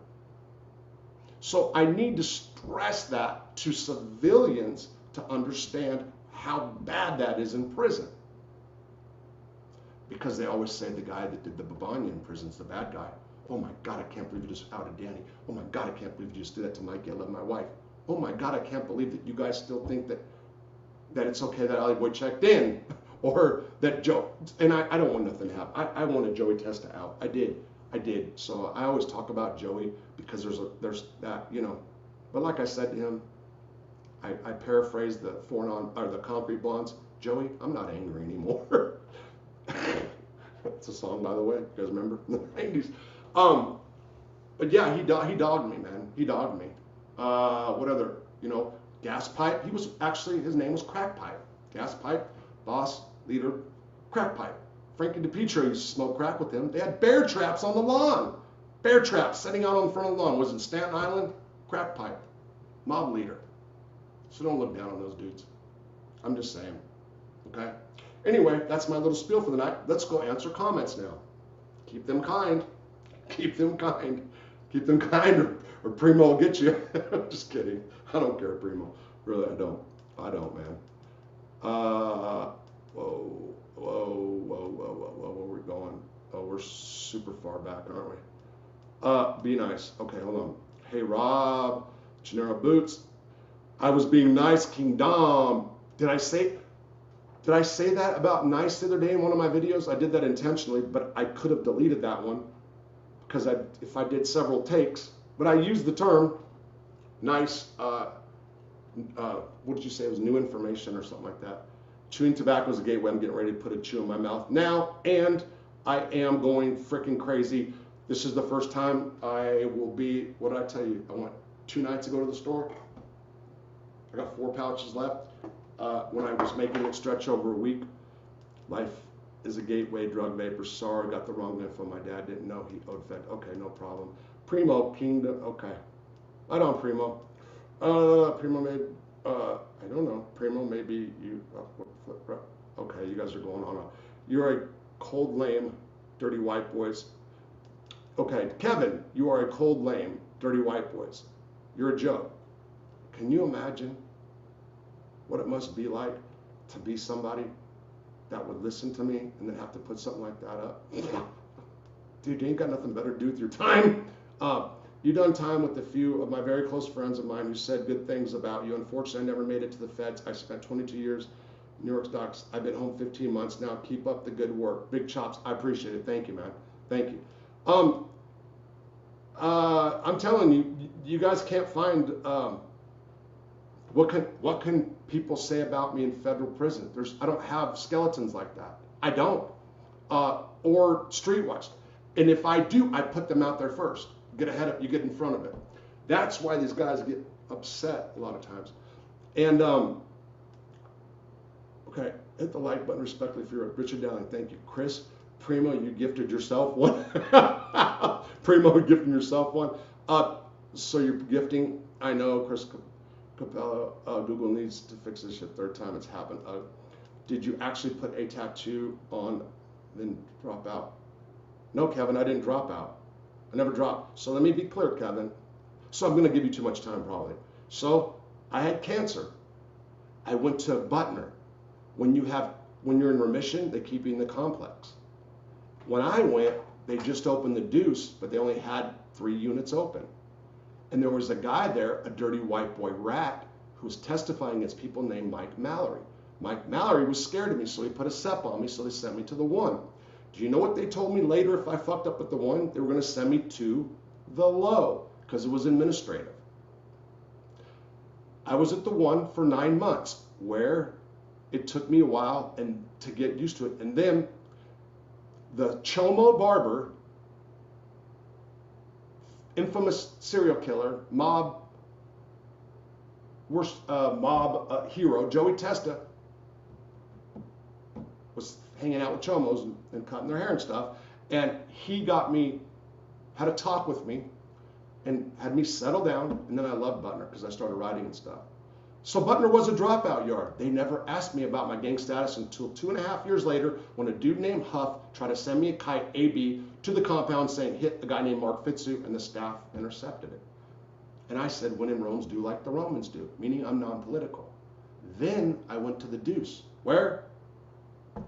So I need to stress that to civilians to understand how bad that is in prison. Because they always say the guy that did the Babanya in prison is the bad guy. Oh my God, I can't believe you just outed Danny. Oh my God, I can't believe you just did that to Mikey. I love my wife. Oh my God, I can't believe that you guys still think that it's okay that Alleyway checked in. Or that Joe, and I don't want nothing to happen. I wanted Joey Testa out. I did. So I always talk about Joey because there's that, you know. But like I said to him, I paraphrased the the Concrete Blondes. Joey, I'm not angry anymore. That's a song, by the way. You guys remember in the 90s? But yeah, he dogged me, man. He dogged me. What other? You know, Gas Pipe. He was actually, his name was Crack Pipe. Gas Pipe, boss, leader, Crack Pipe. Frankie DiPietro used to smoke crack with him. They had bear traps on the lawn. Bear traps setting out on the front of the lawn. Was in Staten Island, Crack Pipe, mob leader. So don't look down on those dudes. I'm just saying. Okay? Anyway, that's my little spiel for the night. Let's go answer comments now. Keep them kind. Keep them kind. Keep them kind or Primo will get you. Just kidding. I don't care, Primo. Really, I don't. I don't, man. Whoa, where are we going? Oh, we're super far back, aren't we? Be nice. Okay, hold on. Hey, Rob, Gennaro Boots. I was being nice, King Dom. Did I say that about nice the other day in one of my videos? I did that intentionally, but I could have deleted that one. because if I did several takes, but I used the term nice, what did you say? It was new information or something like that. Chewing tobacco is a gateway. I'm getting ready to put a chew in my mouth now, and I am going freaking crazy. This is the first time I will be, what did I tell you? I went 2 nights to go to the store. I got 4 pouches left. When I was making it stretch over a week, life is a gateway, drug vapor. Sorry, got the wrong info. My dad didn't know he owed Fed. Okay, no problem. Primo, Kingdom, okay. Right on, Primo. Primo made, I don't know. Primo, maybe you, okay, you guys are going on. You're a cold, lame, dirty white boys. Okay, Kevin, you are a cold, lame, dirty white boys. You're a joke. Can you imagine what it must be like to be somebody that would listen to me and then have to put something like that up? Dude, you ain't got nothing better to do with your time. You done time with a few of my very close friends of mine who said good things about you. Unfortunately, I never made it to the feds. I spent 22 years in New York stocks. I've been home 15 months now. Keep up the good work. Big chops. I appreciate it. Thank you, man. Thank you. I'm telling you, you guys can't find what can people say about me in federal prison? I don't have skeletons like that. I don't. Or streetwise. And if I do, I put them out there first. Get ahead of, you get in front of it. That's why these guys get upset a lot of times. And okay, hit the like button respectfully for Richard Dowling. Thank you. Chris, Primo, you gifted yourself one. Primo, gifting yourself one. So you're gifting, I know, Chris Capella, Google needs to fix this shit. 3rd time it's happened. Did you actually put a tattoo on, then drop out? No, Kevin, I didn't drop out. I never dropped. So let me be clear, Kevin. So I'm going to give you too much time probably. So I had cancer. I went to Butner. When you're in remission, they keep you in the complex. When I went, they just opened the deuce, but they only had 3 units open. And there was a guy there, a dirty white boy rat, who was testifying against people named Mike Mallory. Mike Mallory was scared of me, so he put a SEP on me, so they sent me to the 1. Do you know what they told me later if I fucked up at the 1? They were going to send me to the low, because it was administrative. I was at the 1 for 9 months, where it took me a while and to get used to it. And then the Chomo barber, infamous serial killer, mob hero, Joey Testa, was hanging out with Chomos and cutting their hair and stuff. And he had a talk with me and had me settle down. And then I loved Butner because I started writing and stuff. So Butner was a dropout yard. They never asked me about my gang status until 2.5 years later when a dude named Huff tried to send me a kite, AB, to the compound saying hit a guy named Mark Fitzu, and the staff intercepted it. And I said, when in Rome, do like the Romans do, meaning I'm non-political. Then I went to the deuce, where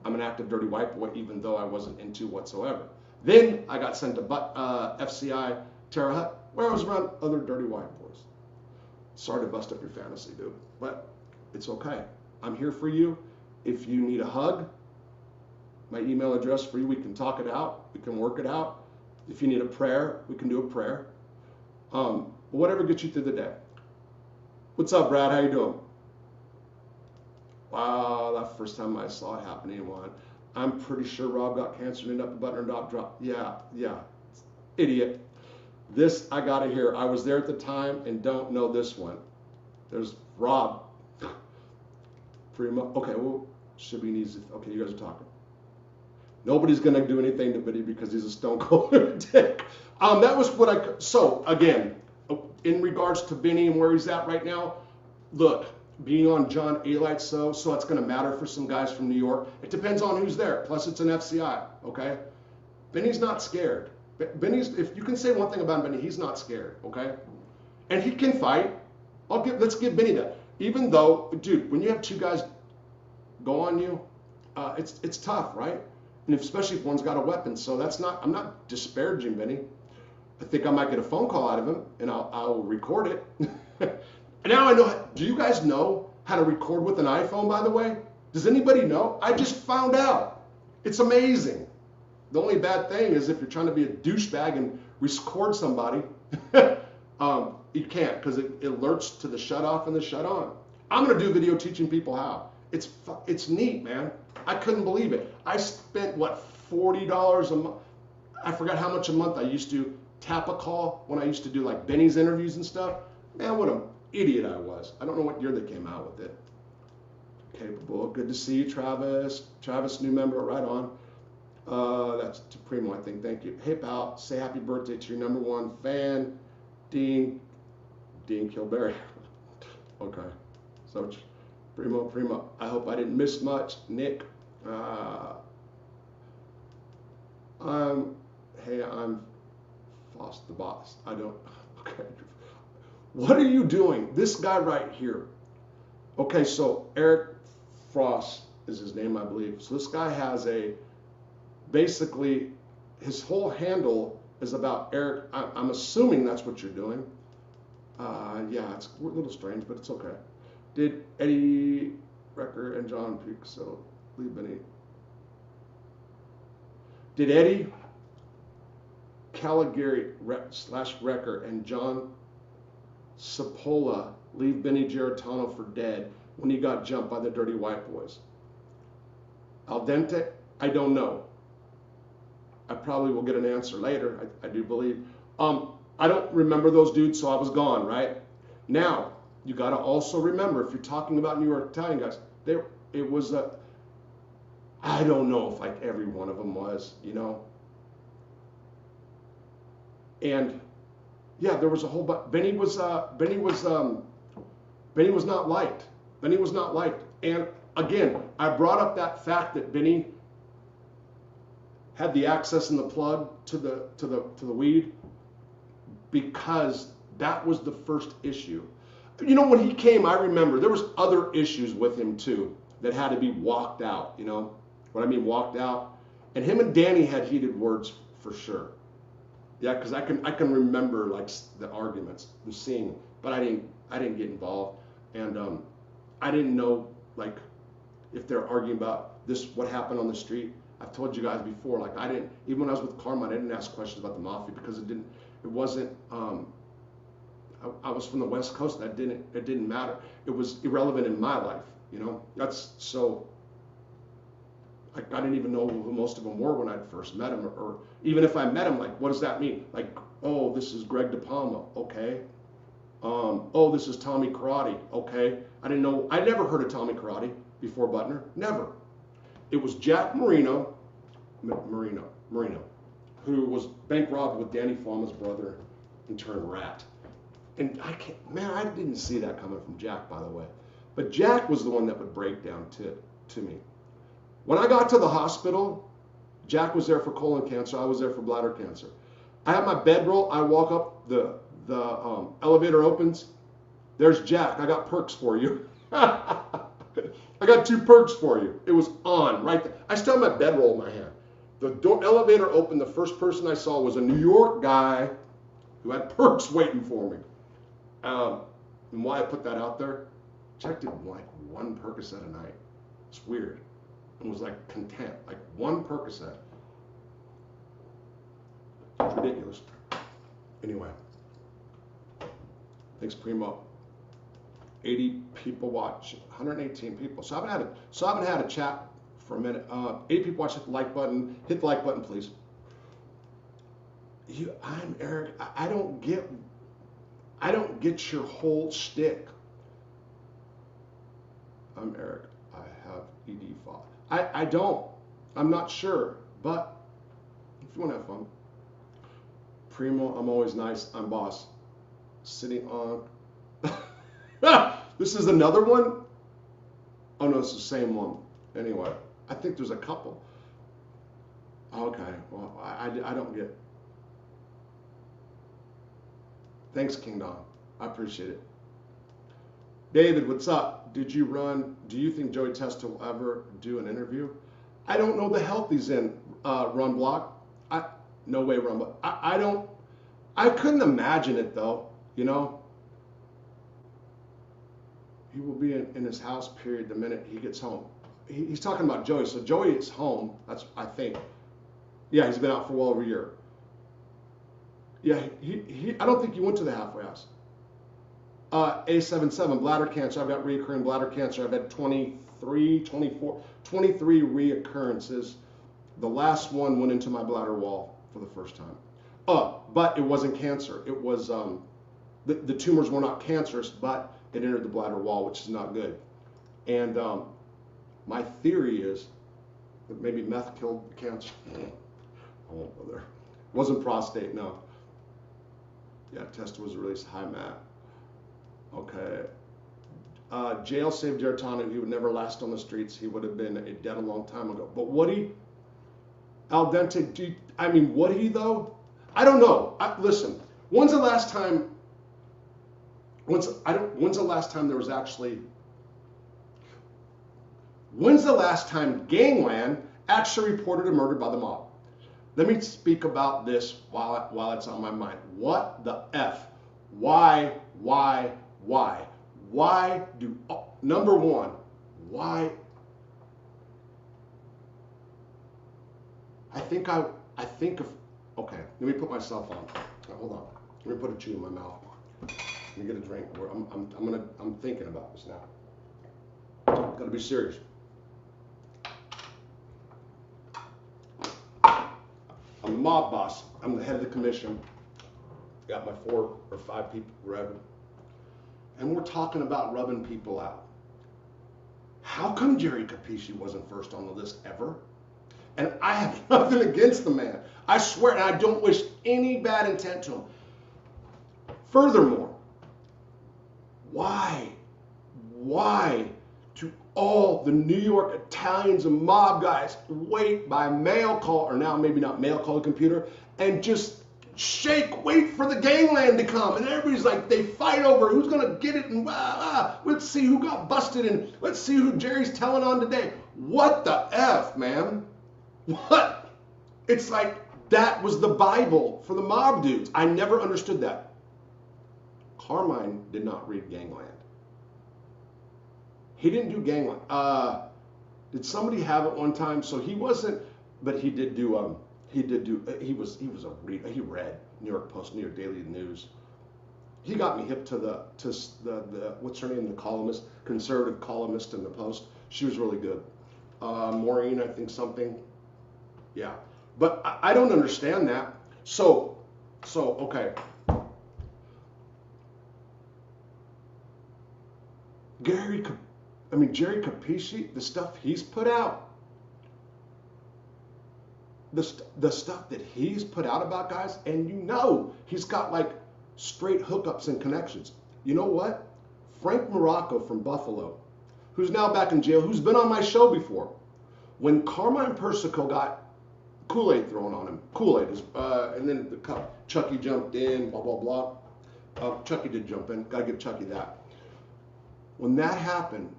I'm an active dirty white boy, even though I wasn't into whatsoever. Then I got sent to FCI Terre Haute, where I was around other dirty white boys. Sorry to bust up your fantasy, dude, but it's okay. I'm here for you. If you need a hug, my email address for you, we can talk it out. We can work it out. If you need a prayer, we can do a prayer. Whatever gets you through the day. What's up, Brad? How you doing? Wow, that's the first time I saw it happen. Anyone? I'm pretty sure Rob got cancer and ended up a Butner and drop. Yeah. Idiot. This I gotta hear. I was there at the time and don't know this one. There's Rob. Okay, well, should be easy. Okay, you guys are talking. Nobody's gonna do anything to Biddy because he's a stone cold dick. That was what so again, in regards to Benny and where he's at right now, look, being on John A. so it's gonna matter for some guys from New York. It depends on who's there. Plus it's an FCI, okay? Benny's not scared. If you can say one thing about Benny, he's not scared, okay? And he can fight. Let's give Benny that. Even though, dude, when you have 2 guys go on you, it's tough, right? And especially if one's got a weapon. So I'm not disparaging Benny. I think I might get a phone call out of him, and I'll record it. And now I know. Do you guys know how to record with an iPhone, by the way? Does anybody know? I just found out. It's amazing. The only bad thing is if you're trying to be a douchebag and record somebody, you can't because it alerts to the shut off and the shut on. I'm gonna do video teaching people how. It's neat, man. I couldn't believe it. I spent what, $40 a month. I forgot how much a month I used to tap a call when I used to do like Benny's interviews and stuff. Man, what an idiot I was. I don't know what year they came out with it. Capable. Good to see you, Travis. Travis, new member, right on. That's to Primo, I think. Thank you. Hey, pal. Say happy birthday to your #1 fan, Dean Kilberry. Okay. So, Primo. I hope I didn't miss much. Nick. I'm Foss the boss. I don't. Okay. What are you doing? This guy right here. Okay, so Eric Frost is his name, I believe. So this guy has basically, his whole handle is about Eric. I'm assuming that's what you're doing. Yeah, it's a little strange, but it's okay. Did Eddie Recker and John Peak, so leave Benny. Did Eddie Caligari / Recker and John Sapola leave Benny Geritano for dead when he got jumped by the Dirty White Boys? Al dente? I don't know. I probably will get an answer later. I do believe. I don't remember those dudes, so I was gone, right? Now, you got to also remember, if you're talking about New York Italian guys, it was I don't know if like every one of them was, you know. And yeah, there was a whole bunch. Benny was not liked. Benny was not liked. And again, I brought up that fact that Benny had the access and the plug to the weed because that was the first issue. You know, when he came, I remember there was other issues with him too that had to be walked out. You know what I mean? Walked out. And him and Danny had heated words for sure. Yeah, because I can remember like the arguments and seeing, but I didn't get involved, and I didn't know like if they're arguing about this, what happened on the street. I've told you guys before, like I didn't, even when I was with Karma, I didn't ask questions about the Mafia because it wasn't. I was from the West Coast. It didn't matter. It was irrelevant in my life. You know, that's so. I didn't even know who most of them were when I first met them, or even if I met them, like, what does that mean? Like, oh, this is Greg DePalma, okay. Oh, this is Tommy Karate, okay. I didn't know, I never heard of Tommy Karate before Butner, never. It was Jack Marino, who was bank robbed with Danny Fama's brother and turned rat. And I didn't see that coming from Jack, by the way. But Jack was the one that would break down to me. When I got to the hospital, Jack was there for colon cancer. I was there for bladder cancer. I have my bedroll. I walk up, the elevator opens. There's Jack. I got perks for you. I got 2 perks for you. It was on right there. I still have my bedroll in my hand. The elevator opened. The first person I saw was a New York guy who had perks waiting for me. And why I put that out there, Jack did like 1 Percocet a night. It's weird. And was like content, like 1 Percocet. It's ridiculous. Anyway, thanks Primo. 80 people watch, 118 people. So I haven't had a chat for a minute. 8 people watch. Hit the like button. Hit the like button, please. I'm Eric. I don't get your whole shtick. I'm Eric. I have ED file. I don't. I'm not sure. But if you want to have fun. Primo, I'm always nice. I'm boss. Sitting on. This is another one? Oh no, it's the same one. Anyway, I think there's a couple. Okay, well, I don't get. Thanks, King Don. I appreciate it. David, what's up? Do you think Joey Testa will ever do an interview? I don't know the health he's in, Run Block. No way, Run Block. I couldn't imagine it though, you know? He will be in his house, period, the minute he gets home. He's talking about Joey, so Joey is home, that's, I think. Yeah, he's been out for well over a year. Yeah, I don't think he went to the halfway house. A77, bladder cancer. I've got reoccurring bladder cancer. I've had 23 reoccurrences. The last one went into my bladder wall for the first time. But it wasn't cancer. It was, the tumors were not cancerous, but it entered the bladder wall, which is not good. And my theory is that maybe meth killed the cancer. I won't go there. It wasn't prostate, no. Yeah, test was released, high mat. Okay. Jail saved Geritano. He would never last on the streets. He would have been dead a long time ago. But would he? Al dente, would he though? I don't know. Listen, when's the last time Gangland actually reported a murder by the mob? Let me speak about this while it's on my mind. What the F? Why do, number one, why? Okay, let me put myself on. Hold on. Let me put a chew in my mouth. Let me get a drink. I'm thinking about this now. Gotta be serious. I'm the mob boss. I'm the head of the commission. Got my 4 or 5 people, whatever. And we're talking about rubbing people out. How come Jerry Capisci wasn't first on the list ever? And I have nothing against the man. I swear, and I don't wish any bad intent to him. Furthermore, why do all the New York Italians and mob guys wait by mail call, or now maybe not mail call, a computer, and just wait for the gangland to come, and everybody's like, they fight over who's gonna get it, and let's see who got busted, and let's see who Jerry's telling on today. What the F, man? What? It's like that was the Bible for the mob dudes. I never understood that. Carmine did not read Gangland. He didn't do Gangland. Did somebody have it one time? So he wasn't, but he did do. He was a reader. He read New York Post, New York Daily News. He got me hip to the what's her name, the columnist, conservative columnist in the Post. She was really good. Maureen, I think something. Yeah, but I don't understand that. So okay. Jerry Capisci, the stuff he's put out, the stuff that he's put out about guys, and he's got like straight hookups and connections. You know what? Frank Morocco from Buffalo, who's now back in jail, who's been on my show before, when Carmine Persico got Kool-Aid thrown on him, Kool-Aid is, and then the cup, Chucky jumped in, blah, blah, blah. Chucky did jump in, gotta give Chucky that. When that happened,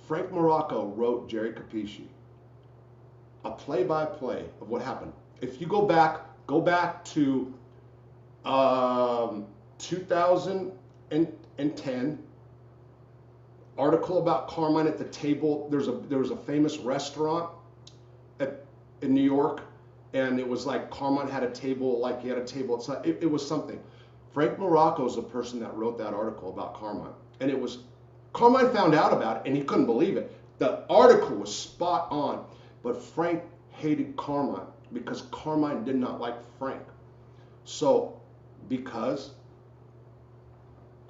Frank Morocco wrote Jerry Capisci a play-by-play of what happened. If you go back to 2010, article about Carmine at the table. There was a famous restaurant in New York, and it was like Carmine had a table, like he had a table outside. It was something. Frank Morocco is the person that wrote that article about Carmine, and it was Carmine found out about it, and he couldn't believe it. The article was spot on, but Frank hated Carmine because Carmine did not like Frank. So, because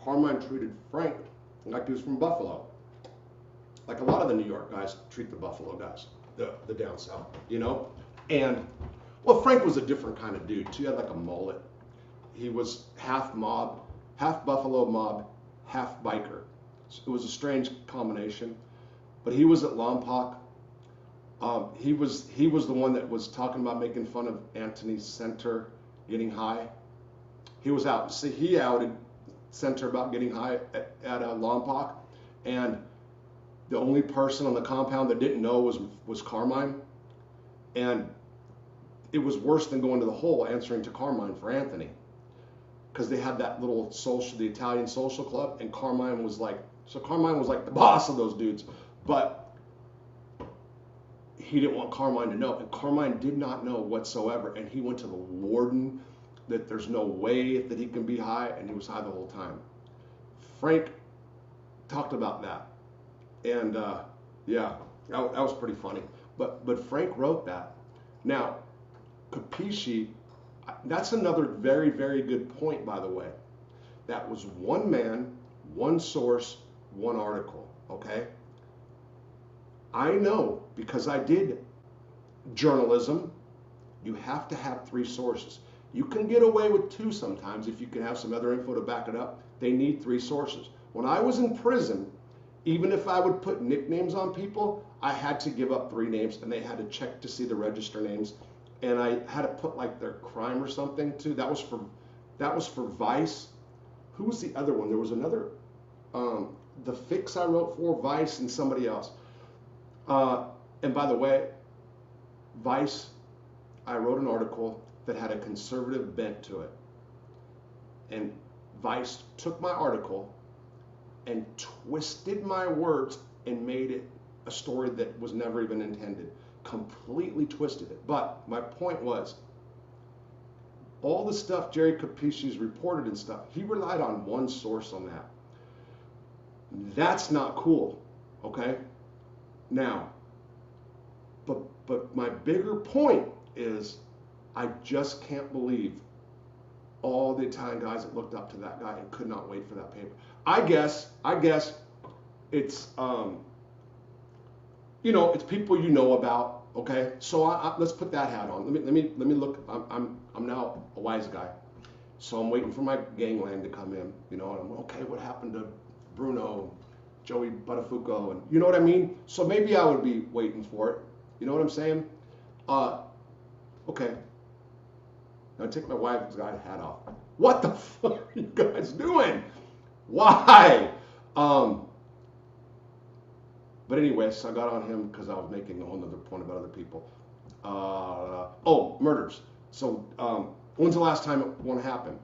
Carmine treated Frank like he was from Buffalo, like a lot of the New York guys treat the Buffalo guys, the down south, And, well, Frank was a different kind of dude too. He had like a mullet. He was half mob, half Buffalo mob, half biker. So it was a strange combination. But he was at Lompoc. He was the one that was talking about making fun of Anthony Center getting high. He was out. See, he outed Center about getting high at Lompoc, and the only person on the compound that didn't know was Carmine, and it was worse than going to the hole answering to Carmine for Anthony, because they had that little the Italian social club, and Carmine was like the boss of those dudes, but he didn't want Carmine to know, and Carmine did not know whatsoever, and he went to the warden that there's no way that he can be high, and he was high the whole time. Frank talked about that, and yeah, that was pretty funny. But Frank wrote that. Now, Capisci, that's another very, very good point, by the way. That was one man, one source, one article, okay? I know, because I did journalism, you have to have 3 sources. You can get away with 2 sometimes if you can have some other info to back it up. They need 3 sources. When I was in prison, even if I would put nicknames on people, I had to give up 3 names, and they had to check to see the register names. And I had to put like their crime or something too. That was for Vice. Who was the other one? There was another, the Fix I wrote for, Vice, and somebody else. And by the way, Vice, I wrote an article that had a conservative bent to it. And Vice took my article and twisted my words and made it a story that was never even intended. Completely twisted it. But my point was, all the stuff Jerry Capisci's reported and stuff, he relied on one source on that. That's not cool, okay? Now, but my bigger point is, I just can't believe all the Italian guys that looked up to that guy and could not wait for that paper. I guess it's it's people you know about, okay? So let's put that hat on. Let me look. I'm now a wise guy, so I'm waiting for my gangland to come in. And I'm okay. What happened to Bruno, Joey Buttafuoco, and you know what I mean? So maybe I would be waiting for it. You know what I'm saying? Okay. Now take my wife's guy hat off. What the fuck are you guys doing? Why? But anyway, so I got on him because I was making a whole other point about other people. Murders. So when's the last time it want to happen?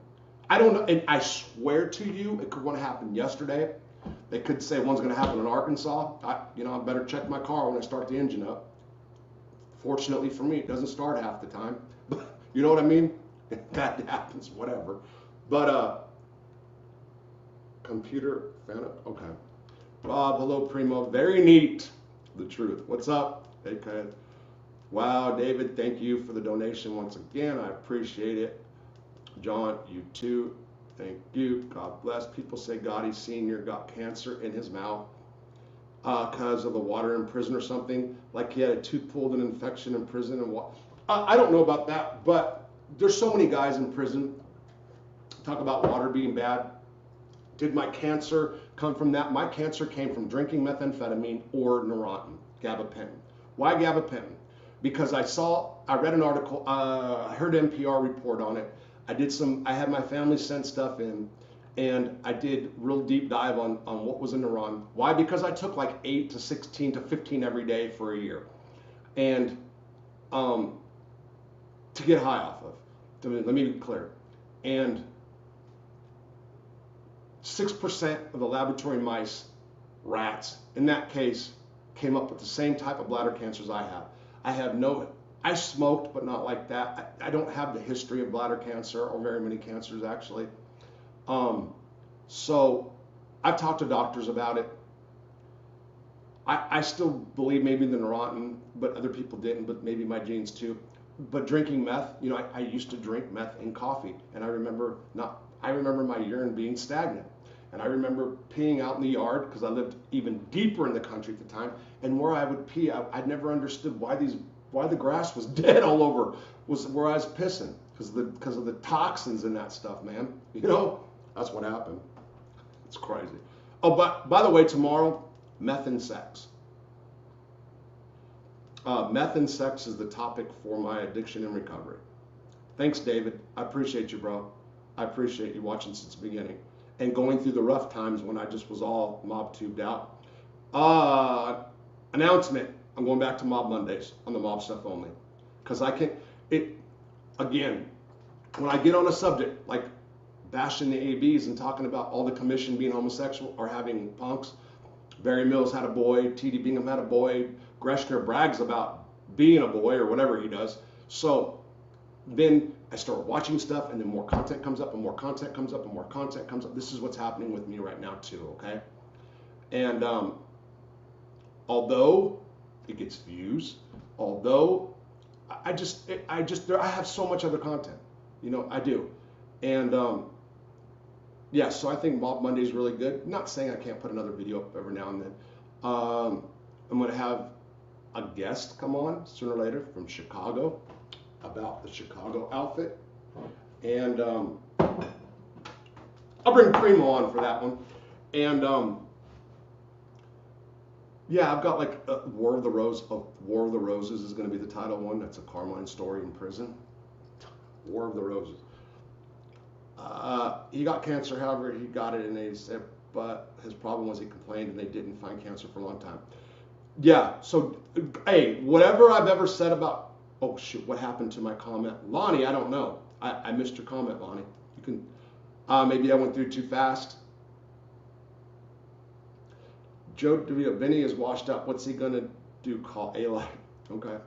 I don't know, and I swear to you, it could want to happen yesterday. They could say one's going to happen in Arkansas. I better check my car when I start the engine up. Fortunately for me, it doesn't start half the time. You know what I mean? That happens, whatever. But computer fan up. Okay. Bob, hello, Primo. Very neat. The truth. What's up? Hey, Kyle. Wow, David, thank you for the donation once again. I appreciate it. John, you too. Thank you. God bless. People say Gotti Sr. got cancer in his mouth because of the water in prison or something. Like he had a tooth pulled, an infection in prison. And I don't know about that, but there's so many guys in prison. Talk about water being bad. Did my cancer come from that? My cancer came from drinking methamphetamine or Neurontin, gabapentin. Why gabapentin? Because I read an article, I heard NPR report on it. I had my family send stuff in, and I did real deep dive on what was in Neurontin. Why? Because I took like 8 to 16 to 15 every day for a year. And to get high off of. Let me be clear. And 6% of the laboratory mice, rats, in that case, came up with the same type of bladder cancers I have. I smoked, but not like that. I don't have the history of bladder cancer or very many cancers, actually. So I've talked to doctors about it. I still believe maybe the Neurontin, but other people didn't, but maybe my genes too. But drinking meth, I used to drink meth in coffee, and I remember my urine being stagnant. And I remember peeing out in the yard because I lived even deeper in the country at the time. And where I would pee, I'd never understood why the grass was dead all over, was where I was pissing because of the toxins in that stuff, man. That's what happened. It's crazy. Oh, but by the way, tomorrow, meth and sex. Meth and sex is the topic for my addiction and recovery. Thanks, David. I appreciate you, bro. I appreciate you watching since the beginning and going through the rough times when I just was all mob tubed out. Announcement. I'm going back to Mob Mondays on the mob stuff only. Because again, when I get on a subject like bashing the ABs and talking about all the commission being homosexual or having punks, Barry Mills had a boy, T.D. Bingham had a boy, Greshner brags about being a boy or whatever he does. So then I start watching stuff, and then more content comes up, and more content comes up, and more content comes up. This is what's happening with me right now too, okay? And although it gets views, although I have so much other content, you know, I do. And yeah, so I think Mob Monday is really good. Not saying I can't put another video up every now and then. I'm going to have a guest come on sooner or later from Chicago about the Chicago outfit. And I'll bring Primo on for that one. And yeah, I've got like War of the Roses is going to be the title one. That's a Carmine story in prison. War of the Roses. He got cancer, however, he got it, and they said, but his problem was he complained and they didn't find cancer for a long time. Yeah, so, hey, whatever I've ever said about, oh shoot, what happened to my comment? Lonnie, I don't know. I missed your comment, Lonnie. You can, maybe I went through too fast. Joe DeVito, Benny is washed up. What's he gonna do? Call Eli. Okay.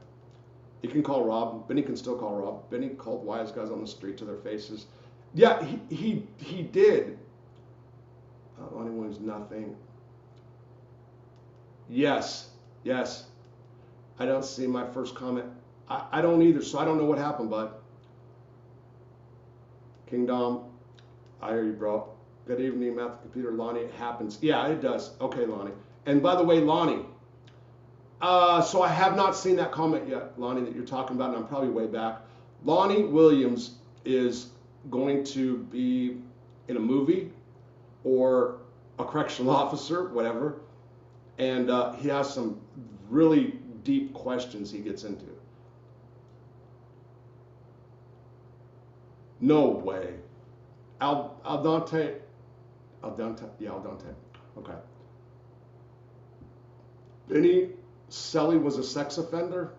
He can call Rob. Benny can still call Rob. Benny called wise guys on the street to their faces. Yeah, he did. Lonnie Williams, nothing. Yes. I don't see my first comment. I don't either, so I don't know what happened, bud. Kingdom, I hear you, bro. Good evening, Math Computer. Lonnie, it happens. Yeah, it does. Okay, Lonnie. And by the way, Lonnie, so I have not seen that comment yet, Lonnie, that you're talking about, and I'm probably way back. Lonnie Williams is going to be in a movie or a correctional officer, whatever, and he has some really deep questions he gets into. No way. Al Dante. Yeah, Al Dante. Okay. Benny Selly was a sex offender?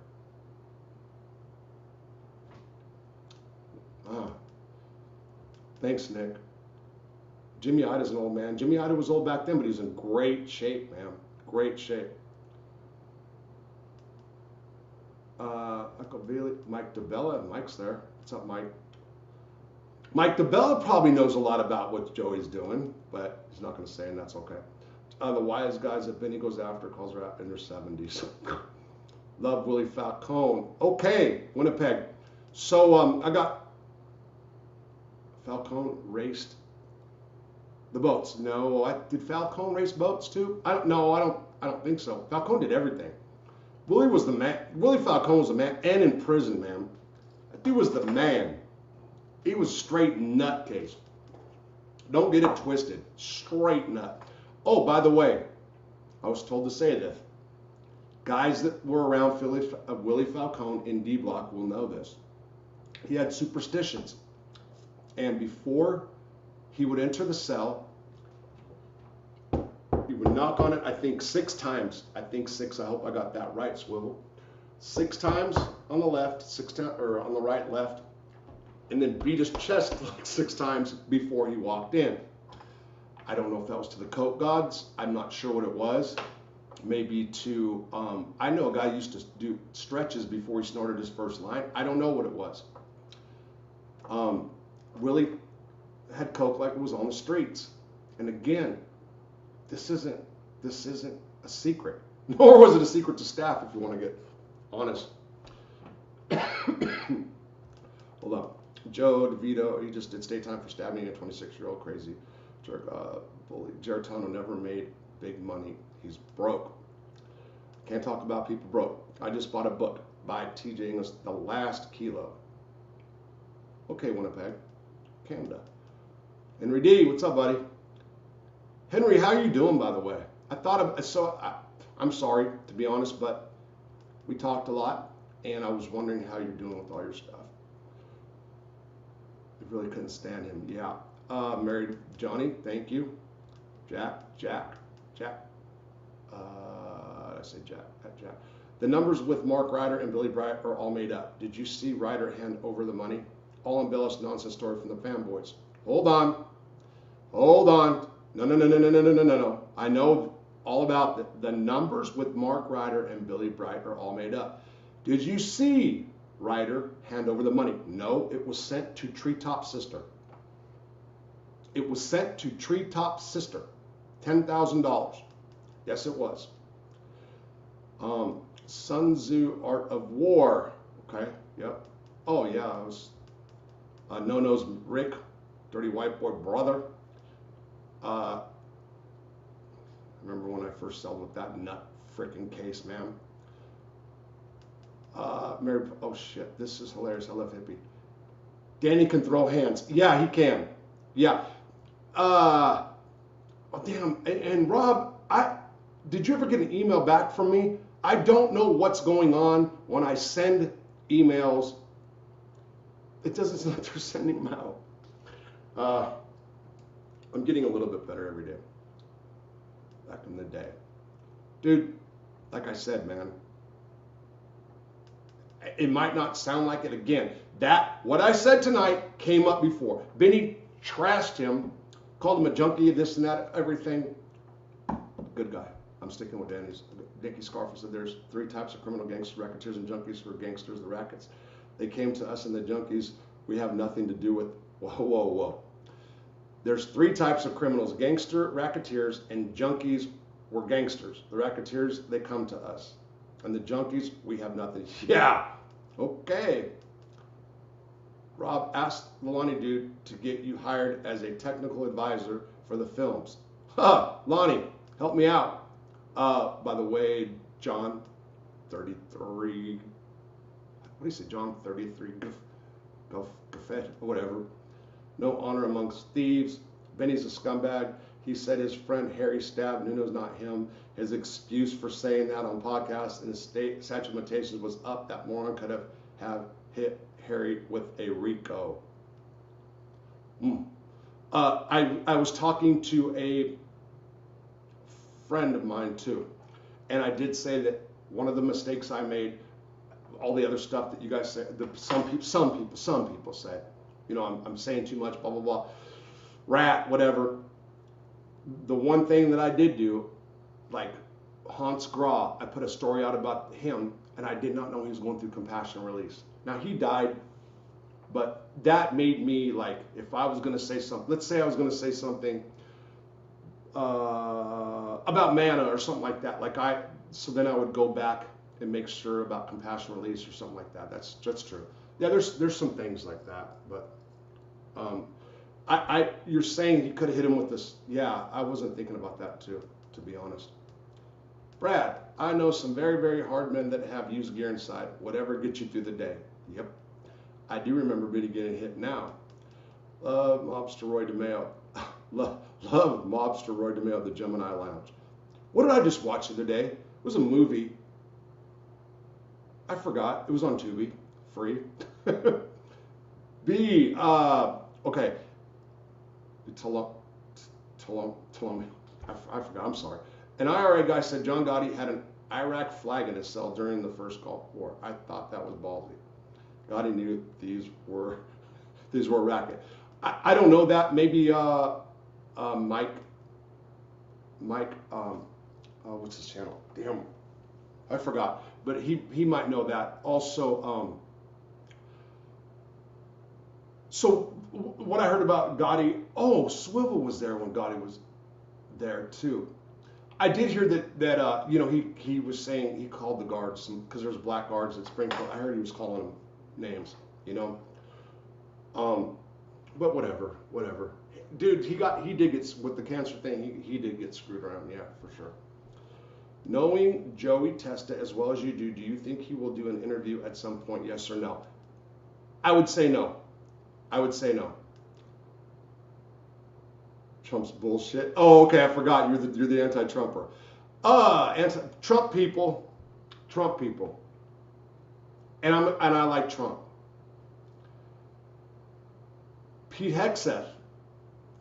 Thanks, Nick. Jimmy Ida's an old man. Jimmy Ida was old back then, but he was in great shape, man. Great shape. Uncle Billy, Mike DeBella. Mike's there. What's up, Mike? Mike DeBella probably knows a lot about what Joey's doing, but he's not going to say, and that's okay. The wise guys that Benny goes after calls her out in their 70s. Love Willie Falcone. Okay, Winnipeg. So I got Falcone raced the boats. No, did Falcone race boats too? I don't think so. Falcone did everything. Willie was the man. Willie Falcone was the man, and in prison, man. That dude was the man. He was straight nutcase. Don't get it twisted. Straight nut. Oh, by the way, I was told to say this. Guys that were around Willie Falcone in D Block will know this. He had superstitions. And before he would enter the cell, he would knock on it, I think 6 times. I think 6. I hope I got that right, Swivel. 6 times on the left, 6 times, or on the right, left, and then beat his chest like 6 times before he walked in. I don't know if that was to the coke gods. I'm not sure what it was. Maybe to, I know a guy used to do stretches before he snorted his first line. I don't know what it was. Willie had coke like it was on the streets. And again, this isn't a secret. Nor was it a secret to staff, if you want to get honest. Hold on. Joe DeVito, he just did state time for stabbing a 26-year-old crazy bully. Geritano never made big money. He's broke. Can't talk about people broke. I just bought a book by T.J. English, The Last Kilo. Okay, Winnipeg, Canada. Henry D, what's up, buddy? Henry, how are you doing, by the way? I'm sorry, to be honest, but we talked a lot, and I was wondering how you're doing with all your stuff. I really couldn't stand him. Yeah. Married Johnny, thank you. Jack. I say Jack. The numbers with Mark Ryder and Billy Bright are all made up. Did you see Ryder hand over the money? All embellished nonsense story from the fanboys. Hold on. No. I know all about the numbers with Mark Ryder and Billy Bright are all made up. Did you see Ryder hand over the money? No, it was sent to Treetop Sister. It was sent to Treetop Sister. $10,000. Yes, it was. Sun Tzu, Art of War. Okay, yep. Oh, yeah, it was No-No's Rick, Dirty White Boy Brother. Remember when I first settled with that nut freaking case, man? Mary, oh shit, this is hilarious. I love Hippie. Danny can throw hands. Yeah, he can. Yeah. Oh, damn. And Rob, did you ever get an email back from me? I don't know what's going on when I send emails. It doesn't sound like they're sending them out. I'm getting a little bit better every day. Back in the day. Dude, like I said, man, it might not sound like it again. What I said tonight came up before. Benny trashed him, called him a junkie, this and that, everything. Good guy. I'm sticking with Danny's. Nicky Scarfa said there's 3 types of criminal gangsters, racketeers and junkies. For gangsters, the rackets. They came to us and the junkies we have nothing to do with. Whoa, whoa, whoa. There's 3 types of criminals: gangster, racketeers, and junkies were gangsters. The racketeers, they come to us. And the junkies, we have nothing. Yeah, okay. Rob asked Lonnie dude to get you hired as a technical advisor for the films. Huh, Lonnie, help me out. By the way, John 33, what do you say, John 33, Gaffet, or whatever. No honor amongst thieves. Benny's a scumbag. He said his friend Harry stabbed Nuno's, not him. His excuse for saying that on podcasts and his statute of limitations was up. That moron could have hit Harry with a Rico. I was talking to a friend of mine too, and I did say that one of the mistakes I made, all the other stuff that you guys say, some people say, you know, I'm saying too much, blah blah blah, rat, whatever. The one thing that I did do, like Hans Grau, I put a story out about him, and I did not know he was going through compassion release. Now he died, but that made me, like, if I was going to say something, let's say I was going to say something about manna or something like that, so then I would go back and make sure about compassion release or something like that. That's true. Yeah, there's some things like that, but you're saying he could have hit him with this. Yeah, I wasn't thinking about that too, to be honest. Brad, I know some very, very hard men that have used gear inside. Whatever gets you through the day. Yep. I do remember Biddy getting hit now. Love Mobster Roy DeMeo. Love Mobster Roy DeMeo, the Gemini Lounge. What did I just watch the other day? It was a movie. I forgot. It was on Tubi. Free. B. Okay. I forgot. I'm sorry. An IRA guy said John Gotti had an Iraq flag in his cell during the first Gulf War. I thought that was ballsy. Gotti knew these were racket. I don't know that. Maybe Mike. What's his channel? Damn, I forgot. But he might know that. Also, so what I heard about Gotti. Oh, Swivel was there when Gotti was there too. I did hear that you know, he was saying he called the guards because there's black guards at Springfield. I heard he was calling them names, you know. But whatever. Dude, he did get with the cancer thing. He did get screwed around, yeah, for sure. Knowing Joey Testa as well as you do you think he will do an interview at some point? Yes or no? I would say no. Trump's bullshit. Oh, okay, I forgot. You're the anti-Trumper. Trump people. And I like Trump. Pete Hegseth,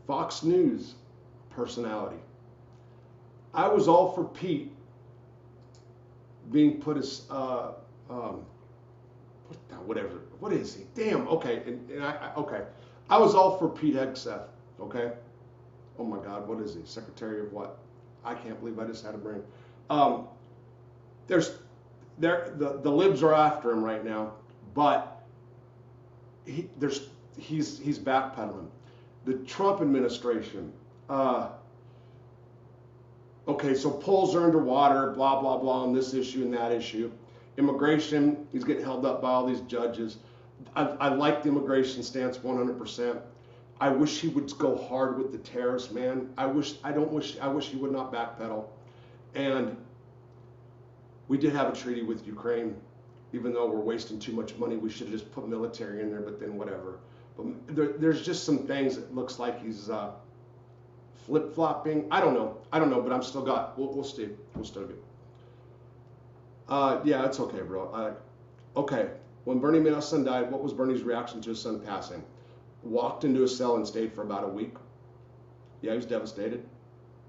Fox News personality. I was all for Pete being put as whatever. What is he? Damn. Okay. Okay. I was all for Pete Hegseth. Okay. Oh my God, what is he? Secretary of what? I can't believe I just had a brain. the libs are after him right now, but he's backpedaling. The Trump administration, okay, so polls are underwater, blah, blah, blah, on this issue and that issue. Immigration, he's getting held up by all these judges. I like the immigration stance 100%. I wish he would go hard with the tariffs, man. I wish he would not backpedal. And we did have a treaty with Ukraine. Even though we're wasting too much money, we should have just put military in there, but then whatever. But there's just some things that looks like he's flip-flopping. I don't know, but I'm still we'll see. We'll still get. Yeah, it's okay, bro. Okay, when Bernie Madoff's son died, what was Bernie's reaction to his son passing? Walked into a cell and stayed for about a week. Yeah, he was devastated.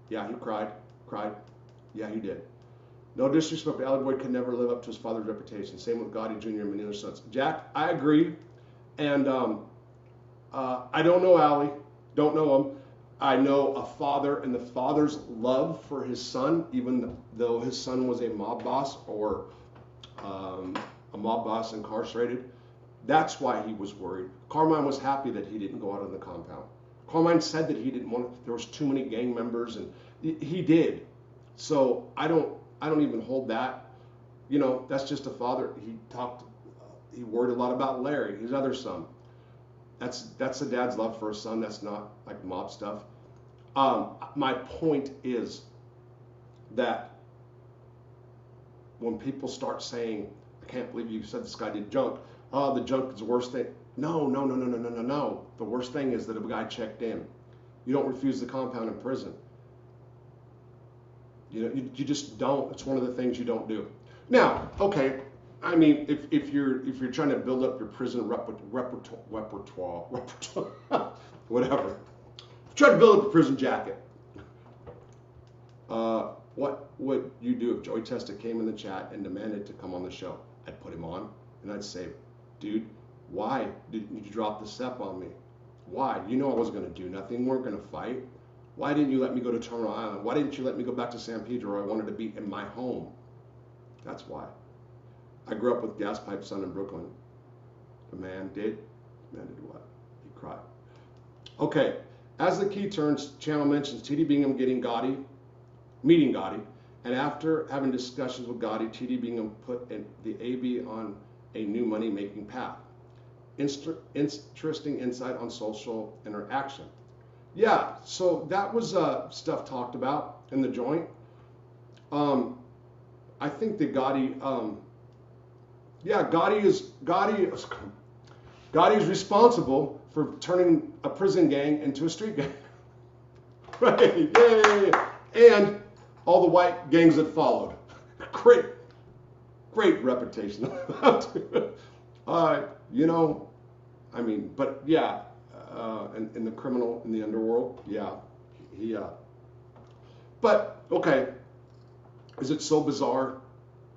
Yeah, he cried. Yeah, he did. No disrespect, but Allie Boyd could never live up to his father's reputation. Same with Gotti Jr. and many other sons. Jack, I agree. And I don't know Allie. Don't know him. I know a father and the father's love for his son, even though his son was a mob boss or a mob boss incarcerated. That's why he was worried. Carmine was happy that he didn't go out on the compound. Carmine said that he didn't want. There was too many gang members, and he did. So I don't even hold that. You know, that's just a father. He worried a lot about Larry, his other son. That's a dad's love for a son. That's not like mob stuff. My point is that when people start saying, I can't believe you said this guy did junk. Oh, the junk is the worst thing. No. The worst thing is that if a guy checked in, you don't refuse the compound in prison. You know, you just don't. It's one of the things you don't do. Now, okay, I mean, if you're trying to build up your prison repertoire, whatever. Try to build up a prison jacket. What would you do if Joey Testa came in the chat and demanded to come on the show? I'd put him on and I'd say, dude, why did you drop the step on me? Why? You know I wasn't going to do nothing. We weren't going to fight. Why didn't you let me go to Terminal Island? Why didn't you let me go back to San Pedro? I wanted to be in my home. That's why. I grew up with gas pipe son in Brooklyn. The man did what? He cried. Okay. As the key turns, channel mentions T.D. Bingham meeting Gotti, and after having discussions with Gotti, T.D. Bingham put the AB on a new money-making path. Interesting insight on social interaction. Yeah, so that was stuff talked about in the joint. I think that Gotti is responsible for turning a prison gang into a street gang. Right, yay! And all the white gangs that followed. Great reputation. You know, I mean, but yeah, in the criminal, in the underworld, yeah, but okay, is it so bizarre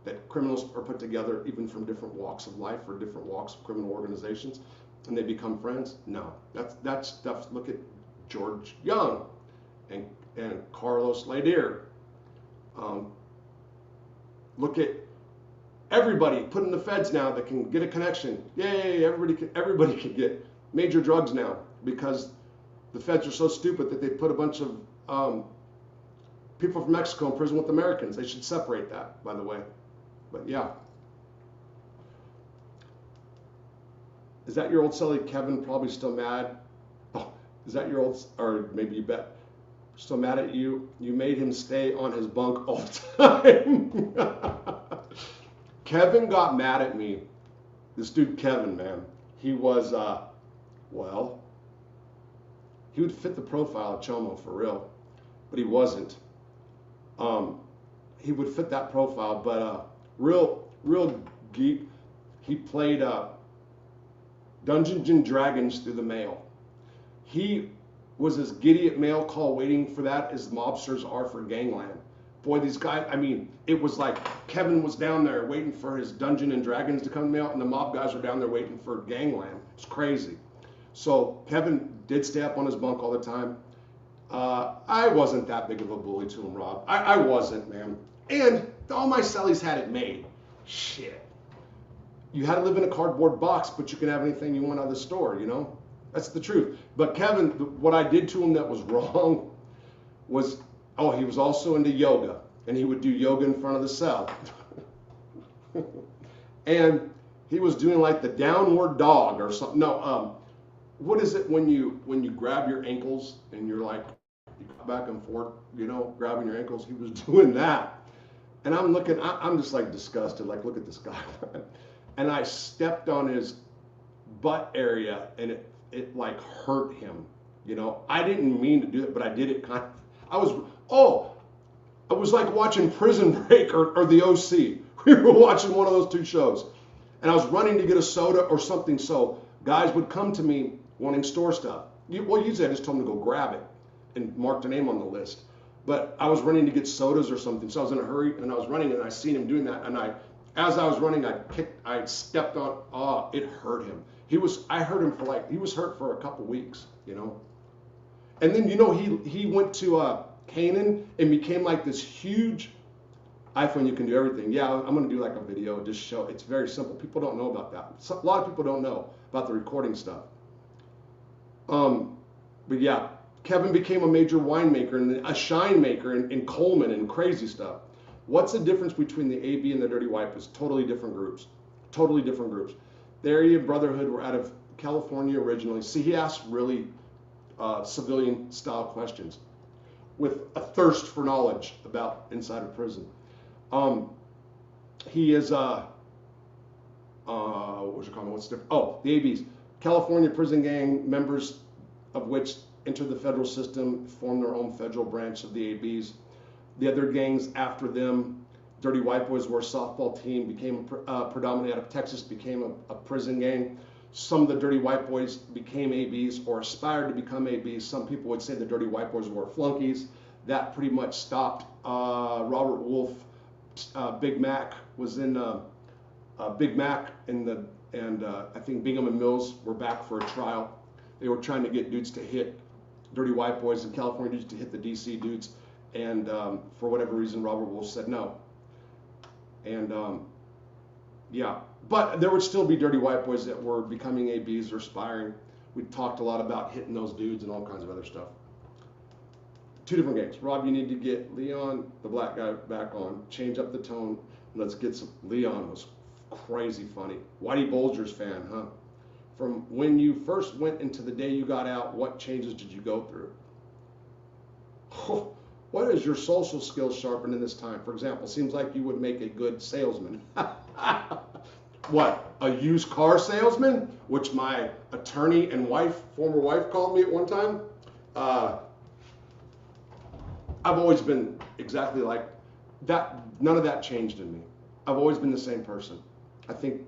that criminals are put together even from different walks of life or different walks of criminal organizations and they become friends? No, that's stuff. Look at George Young and Carlos Ladier. Look at everybody put in the feds now that can get a connection. Yay, everybody can get major drugs now because the feds are so stupid that they put a bunch of people from Mexico in prison with Americans. They should separate that, by the way. But yeah. Is that your old celly Kevin probably still mad? Oh, is that your old, or maybe you bet, still mad at you? You made him stay on his bunk all the time. Kevin got mad at me. This dude Kevin, man, he was, well, he would fit the profile of Chomo for real, but he wasn't. He would fit that profile, but real geek. He played Dungeons and Dragons through the mail. He was as giddy at mail call waiting for that as mobsters are for gangland. Boy, these guys, I mean, it was like Kevin was down there waiting for his Dungeons and Dragons to come in the mail, and the mob guys were down there waiting for gangland. It's crazy. So Kevin did stay up on his bunk all the time. I wasn't that big of a bully to him, Rob. I wasn't, man. And all my cellies had it made. Shit. You had to live in a cardboard box, but you can have anything you want out of the store, you know? That's the truth. But Kevin, what I did to him that was wrong was, oh, he was also into yoga, and he would do yoga in front of the cell. And he was doing like the downward dog or something. No, what is it when you grab your ankles and you're like, you go back and forth, you know, grabbing your ankles? He was doing that. And I'm looking, I'm just like disgusted, like, look at this guy. And I stepped on his butt area, and it like hurt him, you know. I didn't mean to do it, but I did it kind of. I was like watching Prison Break or the OC. We were watching one of those two shows. And I was running to get a soda or something, so guys would come to me wanting store stuff. Usually I just told them to go grab it and mark their name on the list. But I was running to get sodas or something, so I was in a hurry, and I was running, and I seen him doing that, and as I was running, I stepped on, it hurt him. I heard him he was hurt for a couple weeks, you know. And then, you know, he went to Canaan and became like this huge iPhone. You can do everything. Yeah, I'm going to do like a video, just show. It's very simple. People don't know about that. A lot of people don't know about the recording stuff. But yeah, Kevin became a major winemaker and a shine maker in Coleman and crazy stuff. What's the difference between the AB and the Dirty Wipers? Totally different groups. Totally different groups. The Area Brotherhood were out of California originally. See, he asked really civilian style questions with a thirst for knowledge about inside of prison. He is, what was your comment? What's different? Oh, the ABs. California prison gang members of which entered the federal system, formed their own federal branch of the ABs. The other gangs after them, Dirty White Boys were a softball team, became predominantly out of Texas, became a prison gang. Some of the Dirty White Boys became ABs or aspired to become ABs. Some people would say the Dirty White Boys were flunkies. That pretty much stopped. Robert Wolf, Big Mac was in Big Mac and I think Bingham and Mills were back for a trial. They were trying to get dudes to hit Dirty White Boys in California, dudes to hit the DC dudes. And for whatever reason, Robert Wolf said no. And yeah, but there would still be Dirty White Boys that were becoming ABs or aspiring. We talked a lot about hitting those dudes and all kinds of other stuff. Two different games. Rob, you need to get Leon, the black guy, back on. Change up the tone. Let's get some. Leon was crazy funny. Whitey Bulger's fan, huh? From when you first went into the day you got out, what changes did you go through? What is your social skills sharpened in this time? For example, seems like you would make a good salesman. What, a used car salesman? Which my attorney and former wife called me at one time. I've always been exactly like that. None of that changed in me. I've always been the same person. I think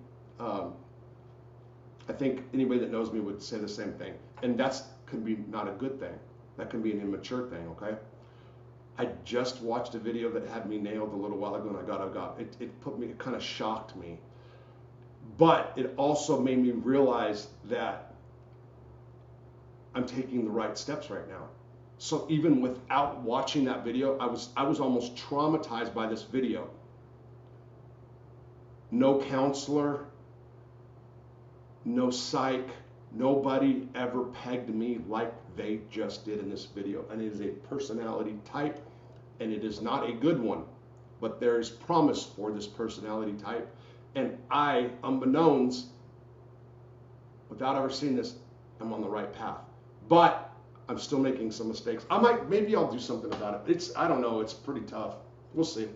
anybody that knows me would say the same thing. And could be not a good thing. That can be an immature thing, okay? I just watched a video that had me nailed a little while ago, and it kind of shocked me. But it also made me realize that I'm taking the right steps right now. So even without watching that video, I was almost traumatized by this video. No counselor, no psych, nobody ever pegged me like they just did in this video. And it is a personality type, and it is not a good one, but there is promise for this personality type. And I, unbeknownst, without ever seeing this, I'm on the right path. But I'm still making some mistakes. Maybe I'll do something about it. I don't know, it's pretty tough. We'll see.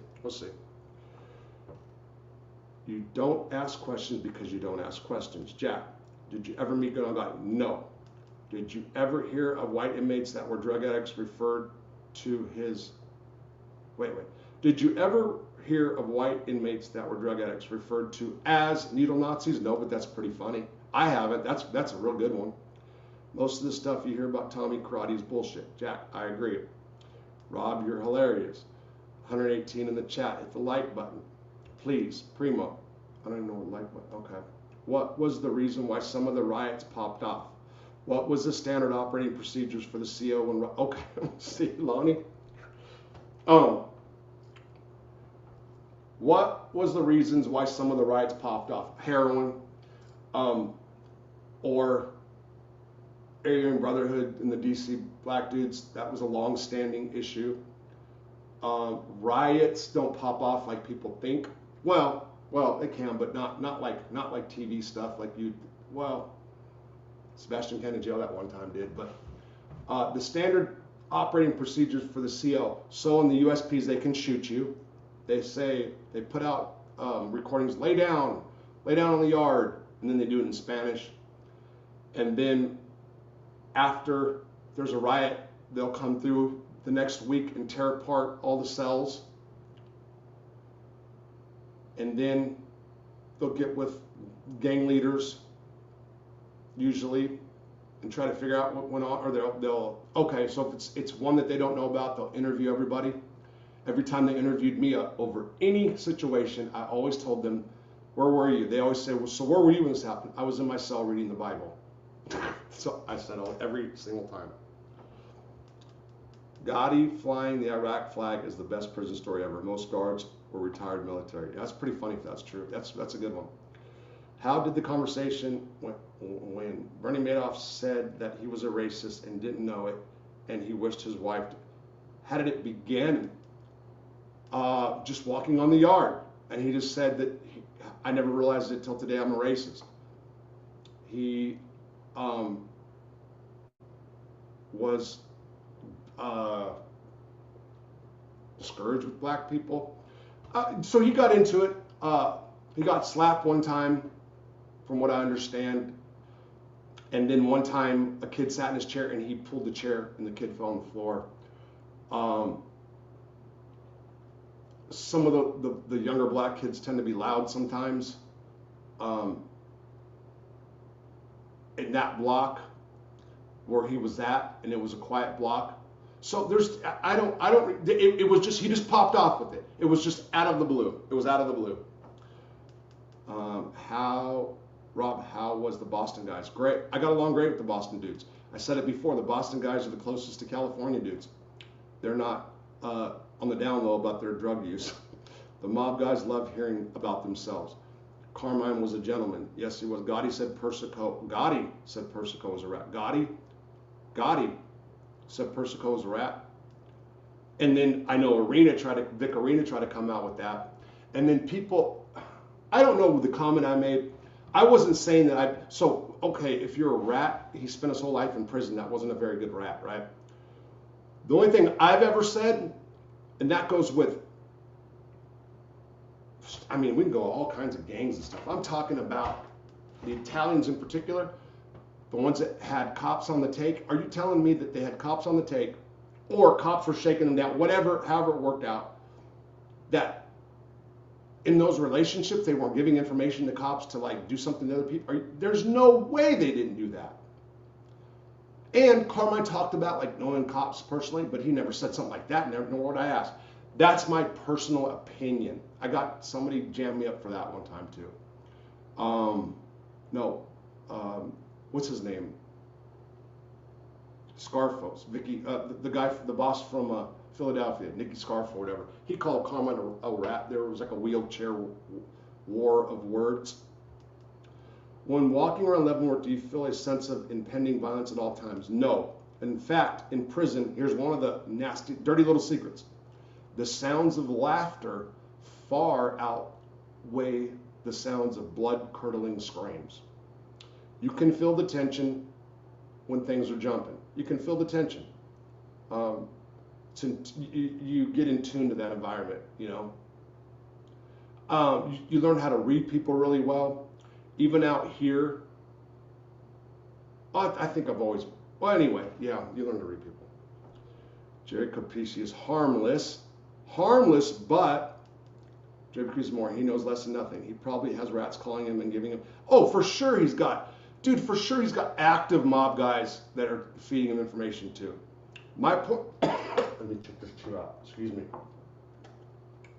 You don't ask questions because you don't ask questions. Jack, did you ever meet a guy? No. Did you ever hear of white inmates that were drug addicts referred to his... Did you ever hear of white inmates that were drug addicts referred to as needle Nazis? No, but that's pretty funny. I haven't. That's a real good one. Most of the stuff you hear about Tommy Karate is bullshit. Jack, I agree. Rob, you're hilarious. 118 in the chat. Hit the like button. Please. Primo. I don't even know what like button. Okay. What was the reason why some of the riots popped off? What was the standard operating procedures for the CO when... Okay. See, Lonnie. What What was the reasons why some of the riots popped off? Heroin, or Aryan Brotherhood and the DC black dudes. That was a long-standing issue. Riots don't pop off like people think. Well, it can, but not like TV stuff like you. Well, Sebastian Ken in jail that one time did, but the standard operating procedures for the CO. So in the USPs, they can shoot you. They say, they put out recordings, lay down on the yard, and then they do it in Spanish. And then after there's a riot, they'll come through the next week and tear apart all the cells. And then they'll get with gang leaders, usually, and try to figure out what went on. Or they'll okay, so if it's one that they don't know about, they'll interview everybody. Every time they interviewed me over any situation, I always told them, where were you? They always say, well, so where were you when this happened? I was in my cell reading the Bible. So I said every single time. Gotti flying the Iraq flag is the best prison story ever. Most guards were retired military. That's pretty funny if that's true. That's a good one. How did the conversation when Bernie Madoff said that he was a racist and didn't know it, and he wished his wife, how did it begin? Just walking on the yard, and he just said that I never realized it till today I'm a racist. He was discouraged with black people. So he got into it. He got slapped one time, from what I understand. And then one time a kid sat in his chair and he pulled the chair and the kid fell on the floor. Some of the younger black kids tend to be loud sometimes. In that block where he was at, and it was a quiet block. So there's, it was just, he just popped off with it. It was just out of the blue. It was out of the blue. Rob, how was the Boston guys? Great. I got along great with the Boston dudes. I said it before, the Boston guys are the closest to California dudes. They're not on the down low about their drug use. The mob guys love hearing about themselves. Carmine was a gentleman. Yes, he was. Gotti said Persico was a rat. Gotti said Persico was a rat. And then I know Vic Arena tried to come out with that. And then people, I don't know the comment I made. I wasn't saying that okay, if you're a rat, he spent his whole life in prison. That wasn't a very good rat, right? The only thing I've ever said, and that goes with, I mean, we can go all kinds of gangs and stuff. I'm talking about the Italians in particular, the ones that had cops on the take. Are you telling me that they had cops on the take, or cops were shaking them down, however it worked out, that in those relationships they weren't giving information to cops to like do something to other people? There's no way they didn't do that. And Carmine talked about like knowing cops personally, but he never said something like that, nor would I ask. That's my personal opinion. I got somebody jammed me up for that one time too. What's his name? Scarfo, Vicky, the guy, the boss from Philadelphia, Nicky Scarfo or whatever. He called Carmine a rat. There was like a wheelchair war of words. When walking around Leavenworth, do you feel a sense of impending violence at all times? No. In fact, in prison, here's one of the nasty, dirty little secrets. The sounds of laughter far outweigh the sounds of blood-curdling screams. You can feel the tension when things are jumping. You can feel the tension. You get in tune to that environment, you know. You learn how to read people really well. Even out here, I think I've always, well, anyway, yeah, you learn to read people. Jerry Capici is harmless, but Jerry Capici is more, he knows less than nothing. He probably has rats calling him and giving him, for sure he's got active mob guys that are feeding him information too. My point, let me check this chew out, excuse me.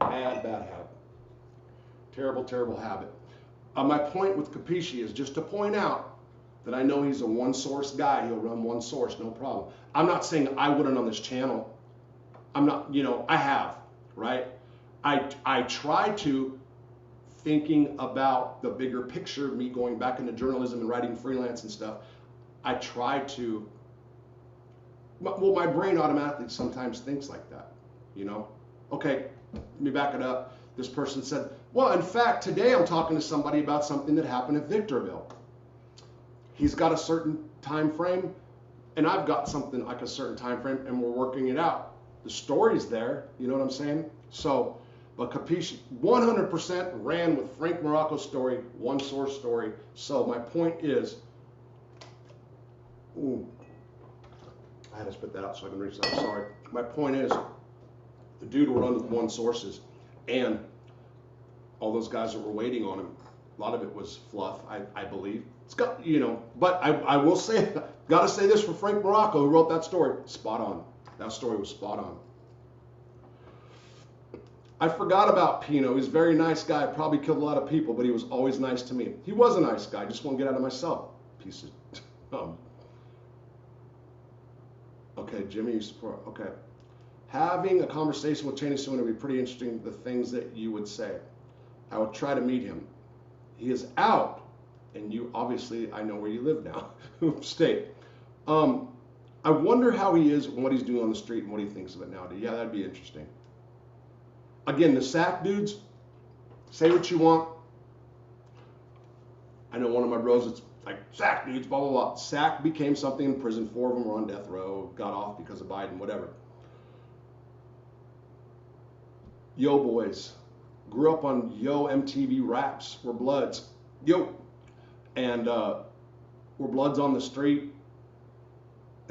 Bad habit. Terrible habit. My point with Capici is just to point out that I know he's a one source guy. He'll run one source, no problem. I'm not saying I wouldn't on this channel. I'm not, I have, right? I try to, thinking about the bigger picture, me going back into journalism and writing freelance and stuff, I try to, well, my brain automatically sometimes thinks like that, you know? Okay, let me back it up. This person said, well, in fact, today I'm talking to somebody about something that happened at Victorville. He's got a certain time frame, and I've got something like a certain time frame, and we're working it out. The story's there, you know what I'm saying? So, but Capiche 100% ran with Frank Morocco's story, one source story. So my point is, I had to spit that out so I can reach that. I'm sorry. My point is, the dude will run with one sources, and all those guys that were waiting on him, a lot of it was fluff, I believe. It's got, you know, but I will say, got to say this for Frank Morocco, who wrote that story, spot on. That story was spot on. I forgot about Pino. He's a very nice guy. Probably killed a lot of people, but he was always nice to me. He was a nice guy. Just won't get out of myself. Piece of. Okay, Jimmy, you support. Okay. Having a conversation with Cheney soon would be pretty interesting. The things that you would say. I would try to meet him. He is out, and you obviously, I know where you live now. State. I wonder how he is and what he's doing on the street and what he thinks of it nowadays. Yeah, that'd be interesting. Again, the SAC dudes, say what you want. I know one of my bros, it's like, SAC dudes, blah, blah, blah. SAC became something in prison. 4 of them were on death row, got off because of Biden, whatever. Yo boys, grew up on Yo MTV Raps, we're Bloods. Yo. And we're Bloods on the street.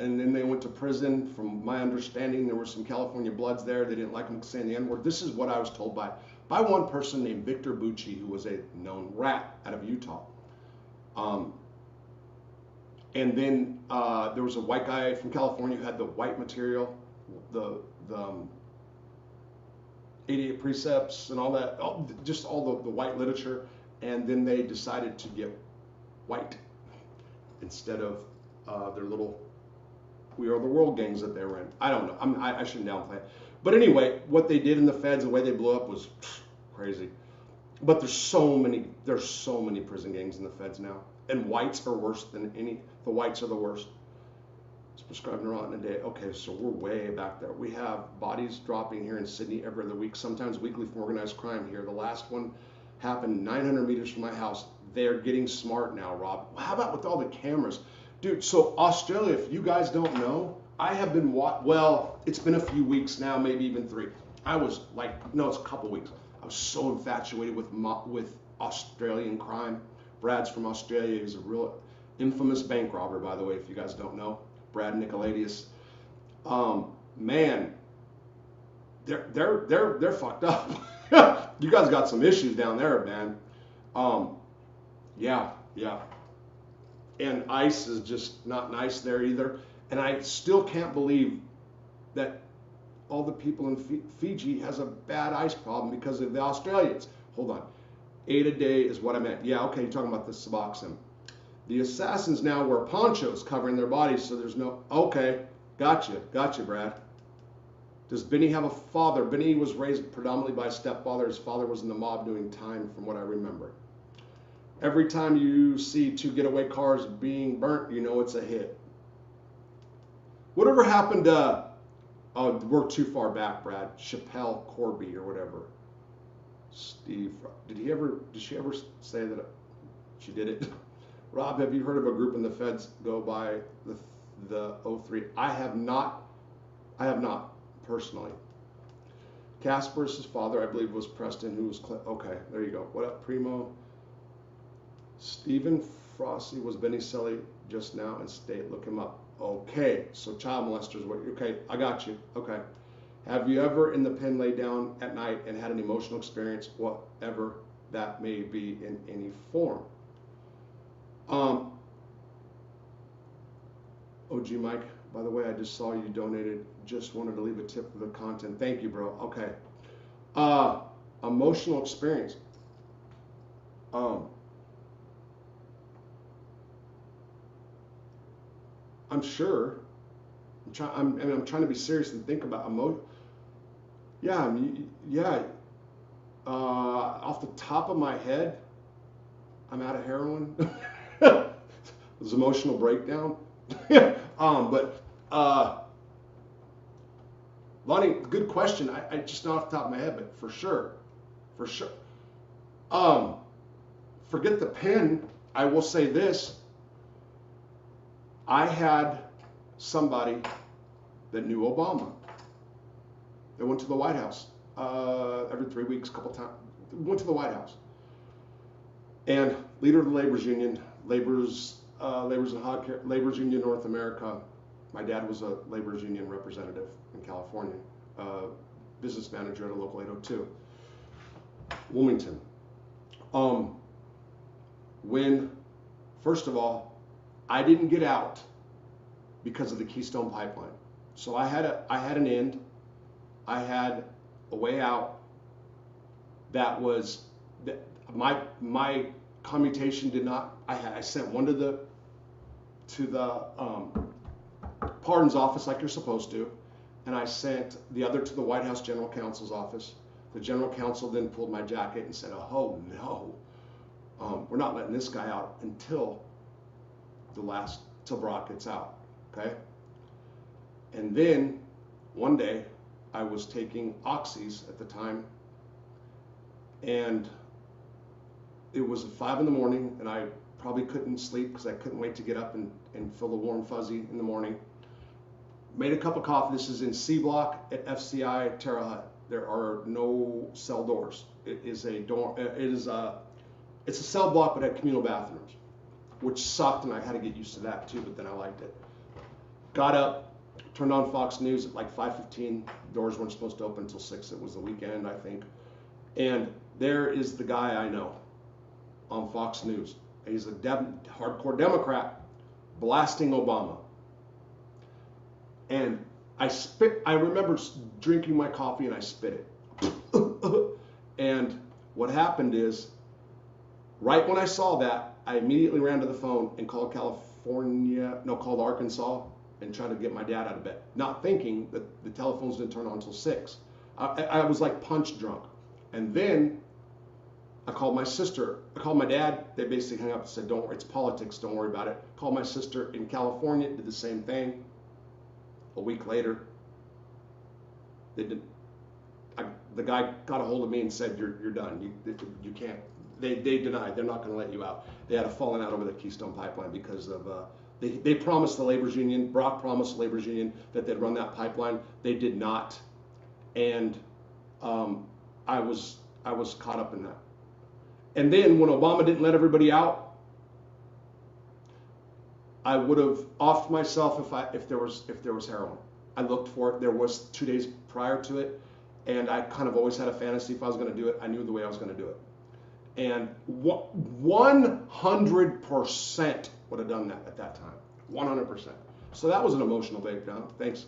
And then they went to prison. From my understanding, there were some California Bloods there. They didn't like them saying the N-word. This is what I was told by one person named Victor Bucci, who was a known rat out of Utah. And then there was a white guy from California who had the white material, the 88 Precepts and all that, just all the white literature. And then they decided to get white instead of their little We Are the World gangs that they were in. I don't know. I shouldn't downplay it. But anyway, what they did in the feds, the way they blew up was crazy. But there's so many prison gangs in the feds now. And whites are worse than any. The whites are the worst. It's prescribed neuron in a day. Okay, so we're way back there. We have bodies dropping here in Sydney every other week, sometimes weekly from organized crime here. The last one happened 900 meters from my house. They're getting smart now, Rob. How about with all the cameras? Dude, so Australia, if you guys don't know, I have been, well, it's been a few weeks now, maybe even 3. I was like, no, it's a couple weeks. I was so infatuated with Australian crime. Brad's from Australia. He's a real infamous bank robber, by the way, if you guys don't know. Brad Nicoladius. Man, they're fucked up. You guys got some issues down there, man. Yeah. And ICE is just not nice there either. And I still can't believe that all the people in Fiji has a bad ICE problem because of the Australians. Hold on. 8 a day is what I meant. Yeah, okay, you're talking about the Suboxone. The assassins now wear ponchos covering their bodies, so there's no... Okay, gotcha, Brad. Does Benny have a father? Benny was raised predominantly by a stepfather. His father was in the mob doing time, from what I remember. Every time you see 2 getaway cars being burnt, you know it's a hit. Whatever happened to... Oh, we're too far back, Brad. Chappelle Corby or whatever. Steve, did she ever say that she did it? Rob, have you heard of a group in the feds go by the 03? I have not personally. Casper's father, I believe, was Preston, who was okay. There you go. What up, Primo? Stephen Frosty was Benny Selly just now in state. Look him up. Okay, so child molesters. Okay, I got you. Okay. Have you ever in the pen laid down at night and had an emotional experience, whatever that may be in any form? OG Mike, by the way, I just saw you donated. Just wanted to leave a tip for the content. Thank you, bro. Okay. Emotional experience. I'm sure. I'm trying to be serious and think about emotion. Yeah, Off the top of my head, I'm out of heroin. It was emotional breakdown. But Lonnie, good question. I just not off the top of my head, but for sure. Forget the pen. I will say this. I had somebody that knew Obama. They went to the White House every 3 weeks, a couple times. Went to the White House. And leader of the Labor's Union, Labor's Union North America. My dad was a Labor's Union representative in California, business manager at a local 802, Wilmington. When, first of all, I didn't get out because of the Keystone Pipeline. So I had an end. I had a way out. That was my commutation did not. I sent one to the pardons office like you're supposed to, and I sent the other to the White House General Counsel's office. The General Counsel then pulled my jacket and said, "Oh no, we're not letting this guy out until Barack gets out." Okay. And then one day I was taking oxys at the time, and it was at 5 in the morning, and I probably couldn't sleep because I couldn't wait to get up and feel the warm fuzzy in the morning. Made a cup of coffee. This is in C Block at FCI Terre Haute. There are no cell doors. It is a dorm. It's a cell block, but had communal bathrooms, which sucked, and I had to get used to that too. But then I liked it. Got up, turned on Fox News at like 5:15. Doors weren't supposed to open until 6. It was the weekend, I think. And there is the guy I know on Fox News. He's a hardcore Democrat blasting Obama. And I remember drinking my coffee and I spit it. And what happened is, right when I saw that, I immediately ran to the phone and called called Arkansas and tried to get my dad out of bed, not thinking that the telephones didn't turn on until 6. I was like punch drunk. And then I called my sister. I called my dad. They basically hung up and said, "Don't worry, it's politics. Don't worry about it." Called my sister in California. Did the same thing. A week later, the guy got a hold of me and said, "You're done. You can't." They denied. They're not going to let you out. They had a falling out over the Keystone Pipeline because of they promised the Labor's Union. Brock promised the Labor's Union that they'd run that pipeline. They did not, and I was caught up in that. And then when Obama didn't let everybody out, I would have offed myself if there was heroin. I looked for it. There was 2 days prior to it, and I kind of always had a fantasy if I was going to do it. I knew the way I was going to do it, and 100% would have done that at that time. 100%. So that was an emotional breakdown. Thanks,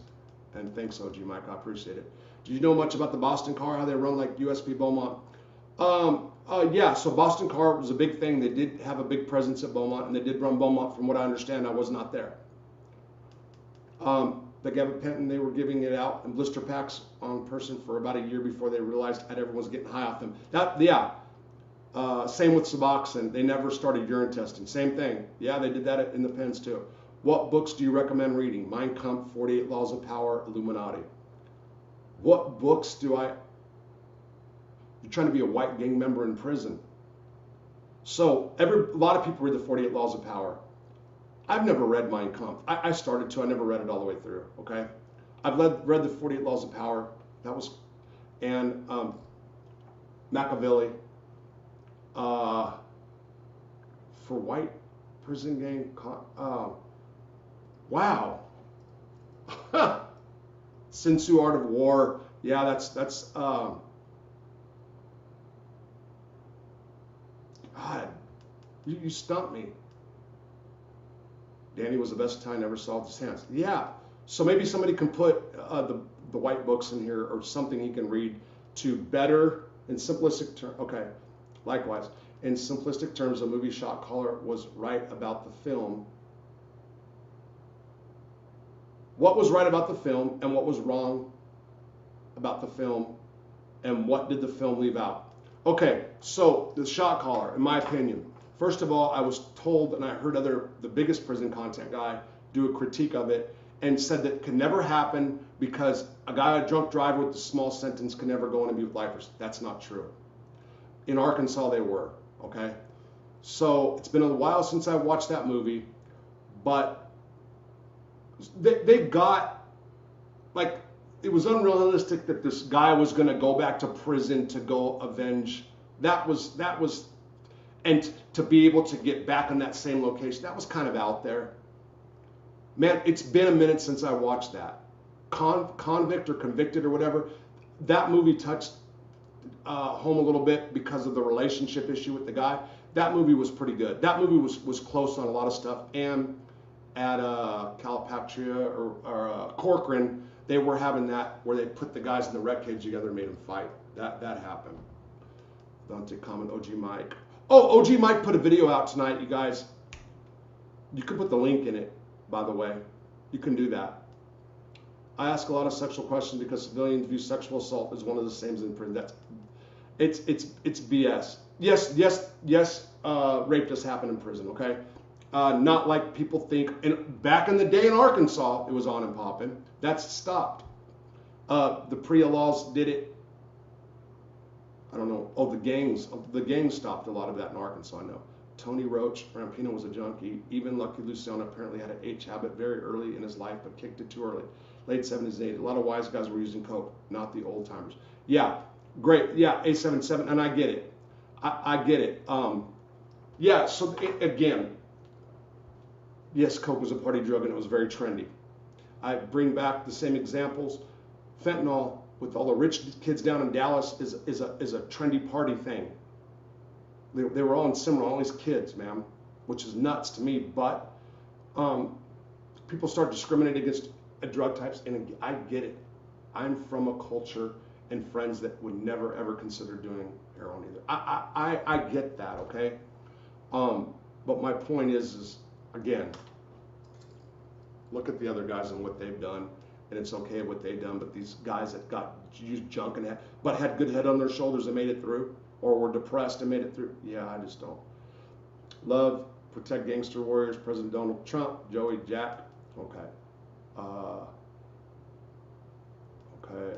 and thanks, OG Mike. I appreciate it. Do you know much about the Boston car? How they run like USP Beaumont? Yeah, so Boston Car was a big thing. They did have a big presence at Beaumont, and they did run Beaumont. From what I understand, I was not there. The gabapentin, they were giving it out in blister packs on person for about a year before they realized that everyone was getting high off them. Same with Suboxone. They never started urine testing. Same thing. Yeah, they did that in the pens too. What books do you recommend reading? Mein Kampf, 48 Laws of Power, Illuminati. What books do I... You're trying to be a white gang member in prison. So a lot of people read the 48 Laws of Power. I've never read Mein Kampf. I started to. I never read it all the way through. Okay, I've read the 48 Laws of Power. That was, and Machiavelli. For white prison gang. Wow. Sun Tzu, Art of War. Yeah, that's. God, you stumped me. Danny was the best Italian ever saw with his hands. Yeah, so maybe somebody can put the white books in here or something he can read to better, in simplistic terms. Okay, likewise, in simplistic terms, the movie Shot Caller was right about the film. What was right about the film and what was wrong about the film, and what did the film leave out? Okay, so the shot caller, in my opinion, first of all, I was told, and I heard the biggest prison content guy do a critique of it, and said that it could never happen because a guy, a drunk driver with a small sentence, can never go in and be with lifers. That's not true. In Arkansas, they were, okay? So it's been a while since I watched that movie, but they got, like, it was unrealistic that this guy was going to go back to prison to go avenge. That was, and to be able to get back in that same location, that was kind of out there. Man, it's been a minute since I watched that. Convict or Convicted or whatever, that movie touched home a little bit because of the relationship issue with the guy. That movie was pretty good. That movie was close on a lot of stuff. And at Calipatria or Corcoran, they were having that where they put the guys in the rec cage together and made them fight. That happened. Dante comment, OG Mike. Oh, OG Mike put a video out tonight, you guys. You can put the link in it, by the way. You can do that. I ask a lot of sexual questions because civilians view sexual assault as one of the same as in prison. It's BS. Yes, rape does happen in prison, okay? Not like people think. And back in the day in Arkansas, it was on and popping. That's stopped. The PREA laws did it. I don't know. Oh, the gangs stopped a lot of that in Arkansas, I know. Tony Roach, Rampino was a junkie. Even Lucky Luciano apparently had an H habit very early in his life, but kicked it too early. Late 70s and 80s. A lot of wise guys were using coke, not the old timers. Yeah, great. Yeah, A77, and I get it. I get it. Yeah, so again, yes, coke was a party drug and it was very trendy. I bring back the same examples. Fentanyl, with all the rich kids down in Dallas, is a trendy party thing. They were all in similar, all these kids, man, which is nuts to me. But people start discriminating against drug types, and I get it. I'm from a culture and friends that would never ever consider doing heroin either. I get that, okay? But my point is again, look at the other guys and what they've done, and it's okay what they've done. But these guys that got used junk and had good head on their shoulders and made it through, or were depressed and made it through. Yeah, I just don't. Love, protect gangster warriors, President Donald Trump, Joey Jack. Okay. Okay.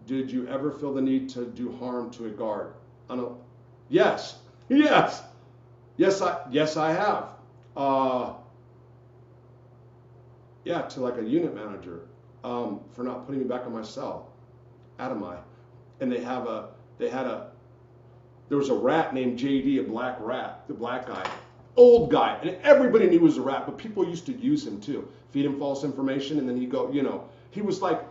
Did you ever feel the need to do harm to a guard? Yes. Yes. Yes, I have. Yeah, to like a unit manager for not putting me back in my cell. Adamai. And there was a rat named JD, a black rat, the black guy, old guy, and everybody knew he was a rat, but people used to use him too, feed him false information, and then he'd go, he was like,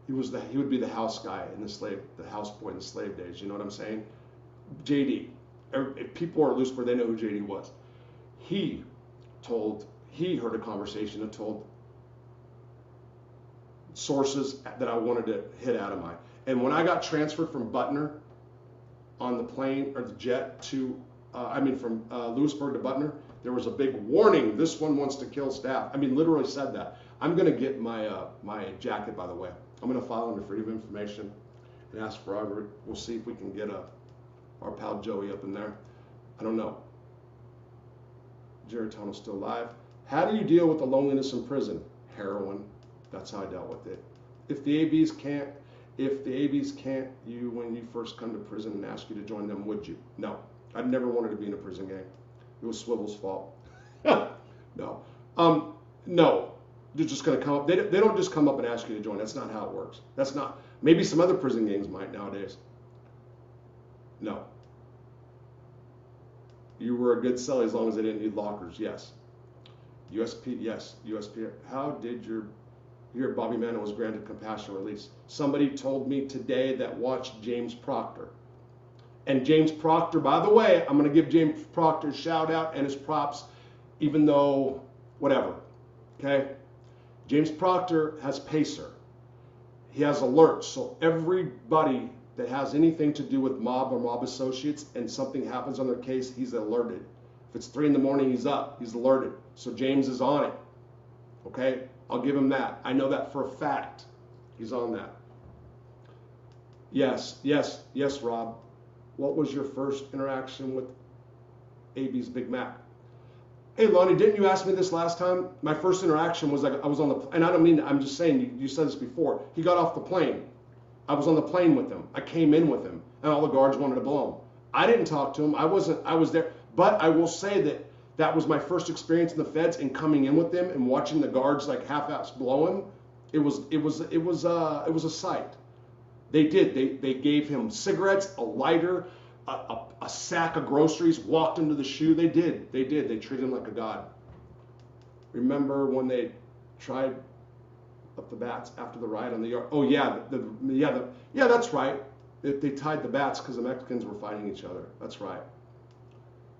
he would be the house guy in the house boy in the slave days, you know what I'm saying? JD. If people are loose, they know who JD was. He heard a conversation and told sources that I wanted to hit Adamai. And when I got transferred from Butner on the plane or the jet to, from Lewisburg to Butner, there was a big warning. This one wants to kill staff. Literally said that. I'm going to get my jacket, by the way. I'm going to file under Freedom of Information and ask for Robert. We'll see if we can get our pal Joey up in there. I don't know. Geritano's still alive. How do you deal with the loneliness in prison? Heroin. That's how I dealt with it. If the ABs can't you when you first come to prison and ask you to join them, would you? No. I'd never wanted to be in a prison gang. It was Swivel's fault. No. No. They're just going to come up. They don't just come up and ask you to join. That's not how it works. That's not. Maybe some other prison gangs might nowadays. No. You were a good cellie as long as they didn't need lockers. Yes. USP. Yes. USP. How did your Bobby Mann was granted compassionate release? Somebody told me today that watched James Proctor. And James Proctor, by the way, I'm going to give James Proctor a shout out and his props, even though whatever. Okay. James Proctor has Pacer. He has alerts. So everybody that has anything to do with mob or mob associates and something happens on their case, he's alerted. If it's 3 a.m, he's up. He's alerted. So James is on it. Okay? I'll give him that. I know that for a fact. He's on that. Yes, Rob. What was your first interaction with AB's Big Mac? Hey, Lonnie, didn't you ask me this last time? My first interaction was like I was on the, and I don't mean, I'm just saying, you said this before. He got off the plane. I was on the plane with him. I came in with him, and all the guards wanted to blow him. I didn't talk to him. I was there. But I will say that that was my first experience in the feds, and coming in with them and watching the guards like half-ass blow him. It was a sight. They did. They gave him cigarettes, a lighter, a sack of groceries, walked into the shoe. They did. They treated him like a god. Remember when they tried up the bats after the riot on the yard? Oh yeah, yeah, that's right. They tied the bats because the Mexicans were fighting each other. That's right.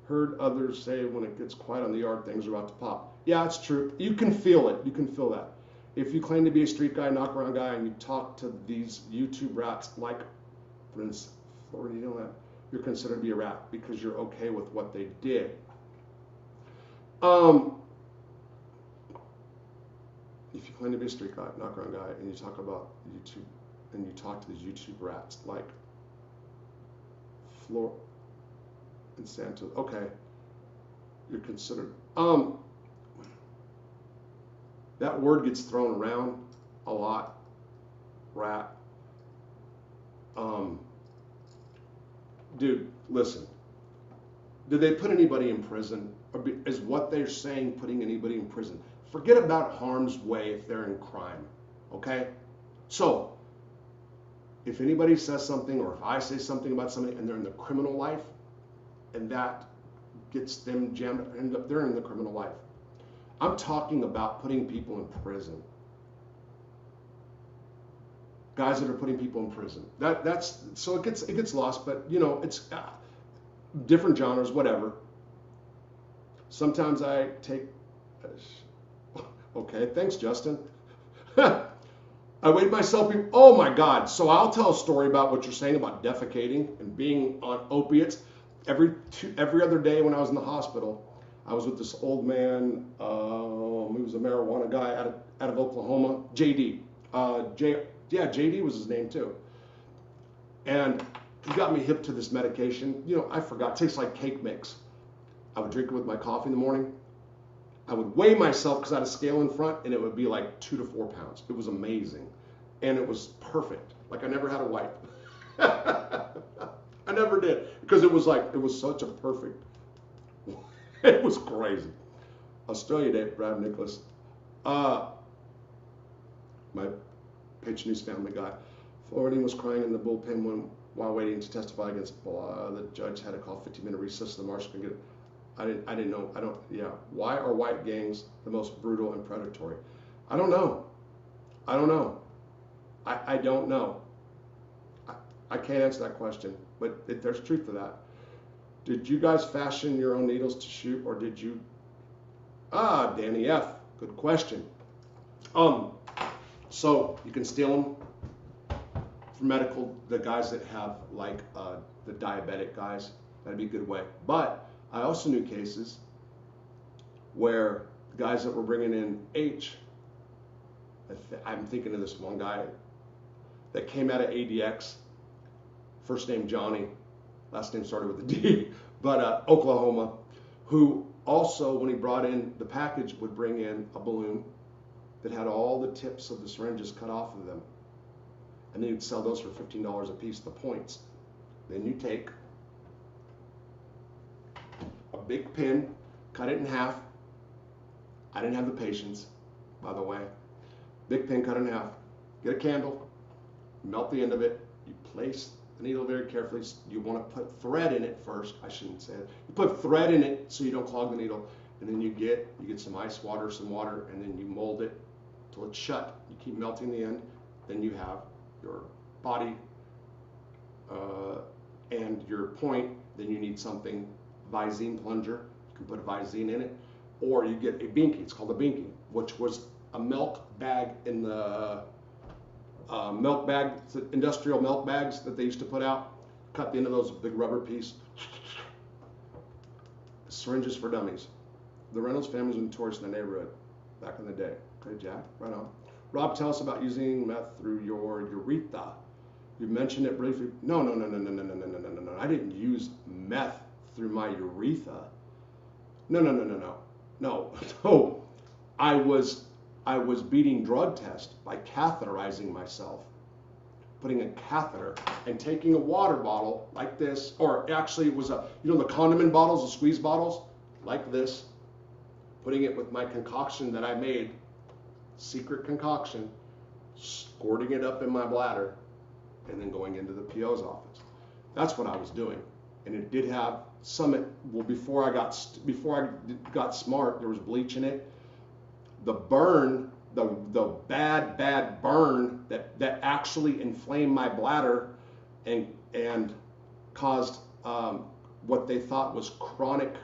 Heard others say when it gets quiet on the yard, things are about to pop. Yeah, it's true. You can feel it. You can feel that. If you claim to be a street guy, knock around guy, and you talk to these YouTube rats like, for instance, Florida, you're considered to be a rat because you're okay with what they did. If you claim to be a street guy, knock around guy, and you talk about YouTube, and you talk to these YouTube rats like Flor and Santos, okay, you're considered. That word gets thrown around a lot, rat. Dude, listen. Did they put anybody in prison? Or is what they're saying putting anybody in prison? Forget about harm's way if they're in crime, okay? So, if anybody says something, or if I say something about somebody and they're in the criminal life, and that gets them jammed up, they're in the criminal life. I'm talking about putting people in prison. Guys that are putting people in prison. That's so it gets lost, but you know, it's different genres, whatever. Sometimes I take. Okay, thanks, Justin. I weighed myself. Oh my God! So I'll tell a story about what you're saying about defecating and being on opiates. Every other day when I was in the hospital, I was with this old man. He was a marijuana guy out of Oklahoma. JD. JD was his name too. And he got me hip to this medication. You know, I forgot. It tastes like cake mix. I would drink it with my coffee in the morning. I would weigh myself because I had a scale in front, and it would be like 2 to 4 pounds. It was amazing, and it was perfect. Like I never had a wipe. I never did because it was such a perfect. It was crazy. Australia Day, Brad Nicholas. My Page News family guy. Floridian was crying in the bullpen while waiting to testify against blah. The judge had to call 15-minute recess. The marshal could get. I didn't know. Yeah. Why are white gangs the most brutal and predatory? I don't know. I don't know. I can't answer that question, but there's truth to that. Did you guys fashion your own needles to shoot, or did you? Danny F. Good question. So you can steal them from the guys that have like the diabetic guys. That'd be a good way. But I also knew cases where guys that were bringing in I'm thinking of this one guy that came out of ADX, first name Johnny, last name started with a D, but Oklahoma, who also, when he brought in the package, would bring in a balloon that had all the tips of the syringes cut off of them. And then you'd sell those for $15 a piece, the points. Then you take a big pin, cut it in half. I didn't have the patience, by the way. Big pin, cut it in half. Get a candle, melt the end of it. You place the needle very carefully. You want to put thread in it first. I shouldn't say it. You put thread in it so you don't clog the needle. And then you get some ice water, some water, and then you mold it till it's shut. You keep melting the end. Then you have your body and your point. Then you need something, Visine plunger. You can put a Visine in it. Or you get a binky. It's called a binky, which was a milk bag in the industrial milk bags that they used to put out. Cut the end of those, big rubber piece. Syringes for dummies. The Reynolds family was notorious in the neighborhood back in the day. Okay, Jack, right on. Rob, tell us about using meth through your urethra. You mentioned it briefly. No, no, no, no, no, no, no, no, no, no, no, no. I didn't use meth through my urethra. No, no, no, no, no, no, no. I was beating drug tests by catheterizing myself, putting a catheter and taking a water bottle like this, or actually it was a, you know, the condiment bottles, the squeeze bottles, like this, putting it with my concoction that I made, secret concoction, squirting it up in my bladder, and then going into the PO's office. That's what I was doing. And it did have some, well, before I got smart, there was bleach in it. The burn, the bad burn that actually inflamed my bladder and caused what they thought was chronic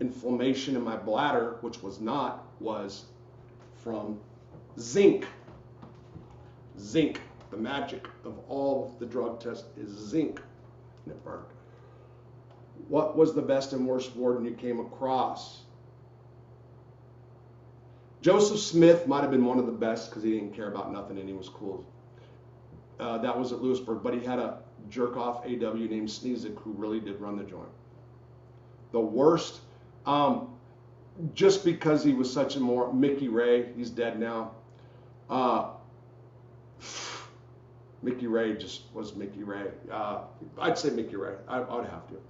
inflammation in my bladder, which was not, was from zinc. Zinc, the magic of all the drug tests is zinc, and it burned. What was the best and worst warden you came across? Joseph Smith might have been one of the best because he didn't care about nothing and he was cool. That was at Lewisburg, but he had a jerk-off AW named Sneezik who really did run the joint. The worst, just because he was such a more, Mickey Ray, he's dead now. Mickey Ray just was Mickey Ray. I'd say Mickey Ray. I would have to.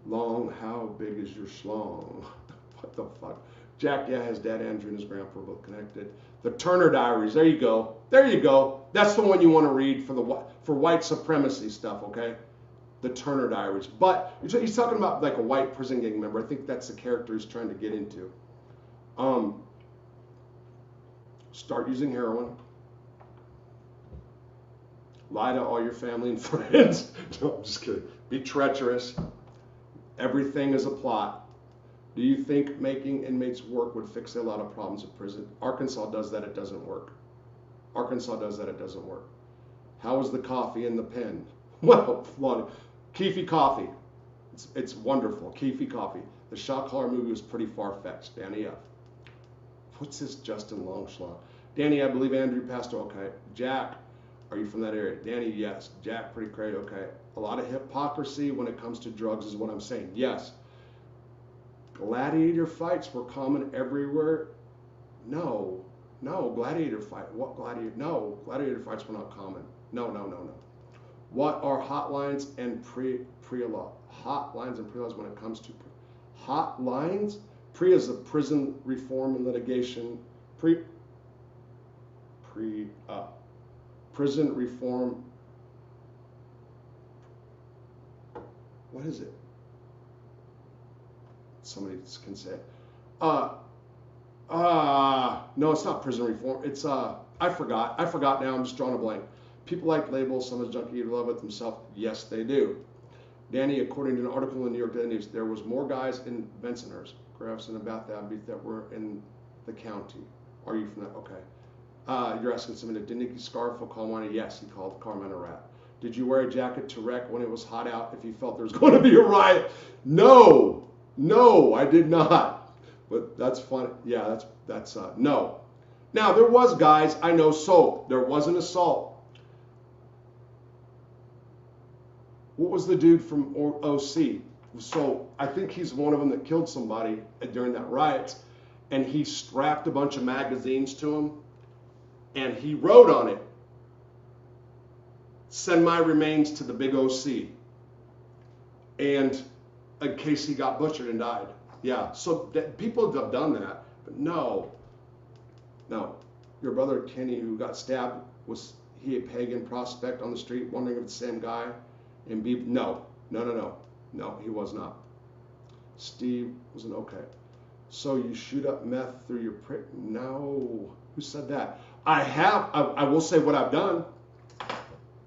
Long, how big is your schlong? What the fuck? Jack, yeah, his dad Andrew and his grandpa were both connected. The Turner Diaries. There you go. There you go. That's the one you want to read for white supremacy stuff. Okay. The Turner Diaries. But he's talking about like a white prison gang member. I think that's the character he's trying to get into. Start using heroin. Lie to all your family and friends. No, I'm just kidding. Be treacherous. Everything is a plot. Do you think making inmates work would fix a lot of problems at prison? Arkansas does that, it doesn't work. Arkansas does that, it doesn't work. How is the coffee in the pen? Well, Keefy coffee. It's wonderful. Keefy coffee. The shot caller movie was pretty far-fetched. Danny F. What's this Justin Longschlaw? Danny, I believe Andrew passed away. Okay. Jack, are you from that area? Danny, yes. Jack, pretty crazy. Okay. A lot of hypocrisy when it comes to drugs is what I'm saying. Yes. Gladiator fights were common everywhere. No. Gladiator fight. What gladiator? No. Gladiator fights were not common. No. What are hotlines and pre-law? Hotlines and pre-laws when it comes to hotlines? Pre is the prison reform and litigation. Prison reform. What is it? Somebody can say it. No, it's not prison reform. It's I forgot now. I'm just drawing a blank. People like labels. Some of the junkie love it themselves. Yes, they do. Danny, according to an article in the New York Daily News, there was more guys in Bensonhurst, graphs in about that beat that were in the county. Are you from that? Okay. You're asking something. Did Nicky Scarfo call one? Yes, he called Carmen a rat. Did you wear a jacket to wreck when it was hot out if you felt there was going to be a riot? No, I did not. But that's funny. Yeah, that's no. Now there was guys I know soap. There was an assault. What was the dude from OC? So I think he's one of them that killed somebody during that riot, and he strapped a bunch of magazines to him, and he wrote on it, "Send my remains to the big OC," and in case he got butchered and died. Yeah, so people have done that, but no. Your brother Kenny, who got stabbed, was he a pagan prospect on the street, wondering if it's the same guy? And no, he was not. Steve was an okay. So you shoot up meth through your prick? No, who said that? I will say what I've done.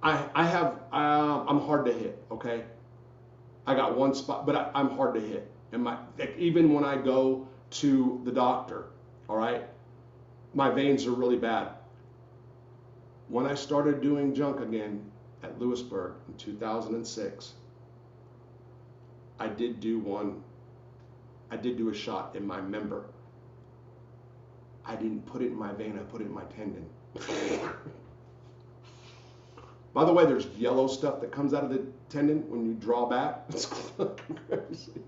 I'm hard to hit, okay? I got one spot, but I'm hard to hit. And even when I go to the doctor, all right, my veins are really bad. When I started doing junk again at Lewisburg in 2006, I did do a shot in my member. I didn't put it in my vein, I put it in my tendon. By the way, there's yellow stuff that comes out of the tendon when you draw back. It's fucking crazy.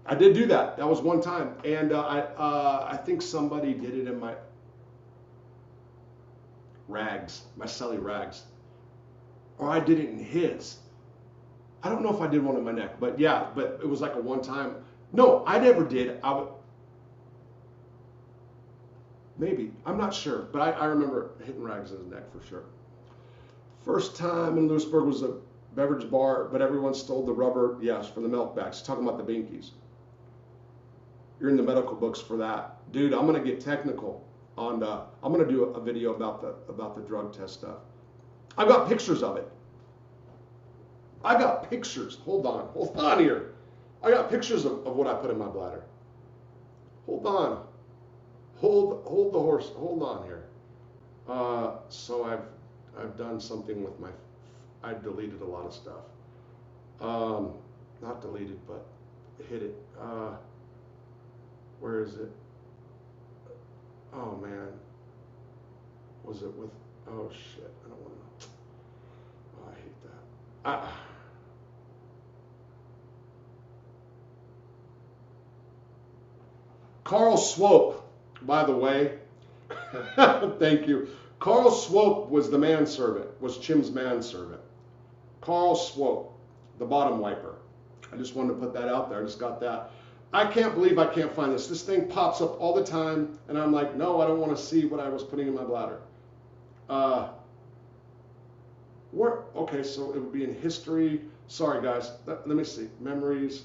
I did do that. That was one time, and I think somebody did it in my rags, my celly rags, or I did it in his. I don't know if I did one in my neck, but yeah, but it was like a one time. No, I never did. Maybe, I'm not sure, but I remember hitting rags in his neck for sure. First time in Lewisburg was a beverage bar, but everyone stole the rubber, yes, for the milk bags. Talking about the binkies. You're in the medical books for that. Dude, I'm gonna get technical on I'm gonna do a video about the drug test stuff. I've got pictures of it. I got pictures. Hold on here. I got pictures of what I put in my bladder. Hold on. Hold the horse. Hold on here. So I've done something with my. I deleted a lot of stuff. Not deleted, but hit it. Where is it? Oh man. Was it with? Oh shit. I don't want to. Oh, I hate that. Carl Swope, by the way. Thank you. Carl Swope was the manservant, was Chim's manservant. Carl Swope, the bottom wiper. I just wanted to put that out there. I just got that. I can't believe I can't find this. This thing pops up all the time, and I'm like, no, I don't want to see what I was putting in my bladder. Where? Okay, so it would be in history. Sorry, guys. Let me see. Memories.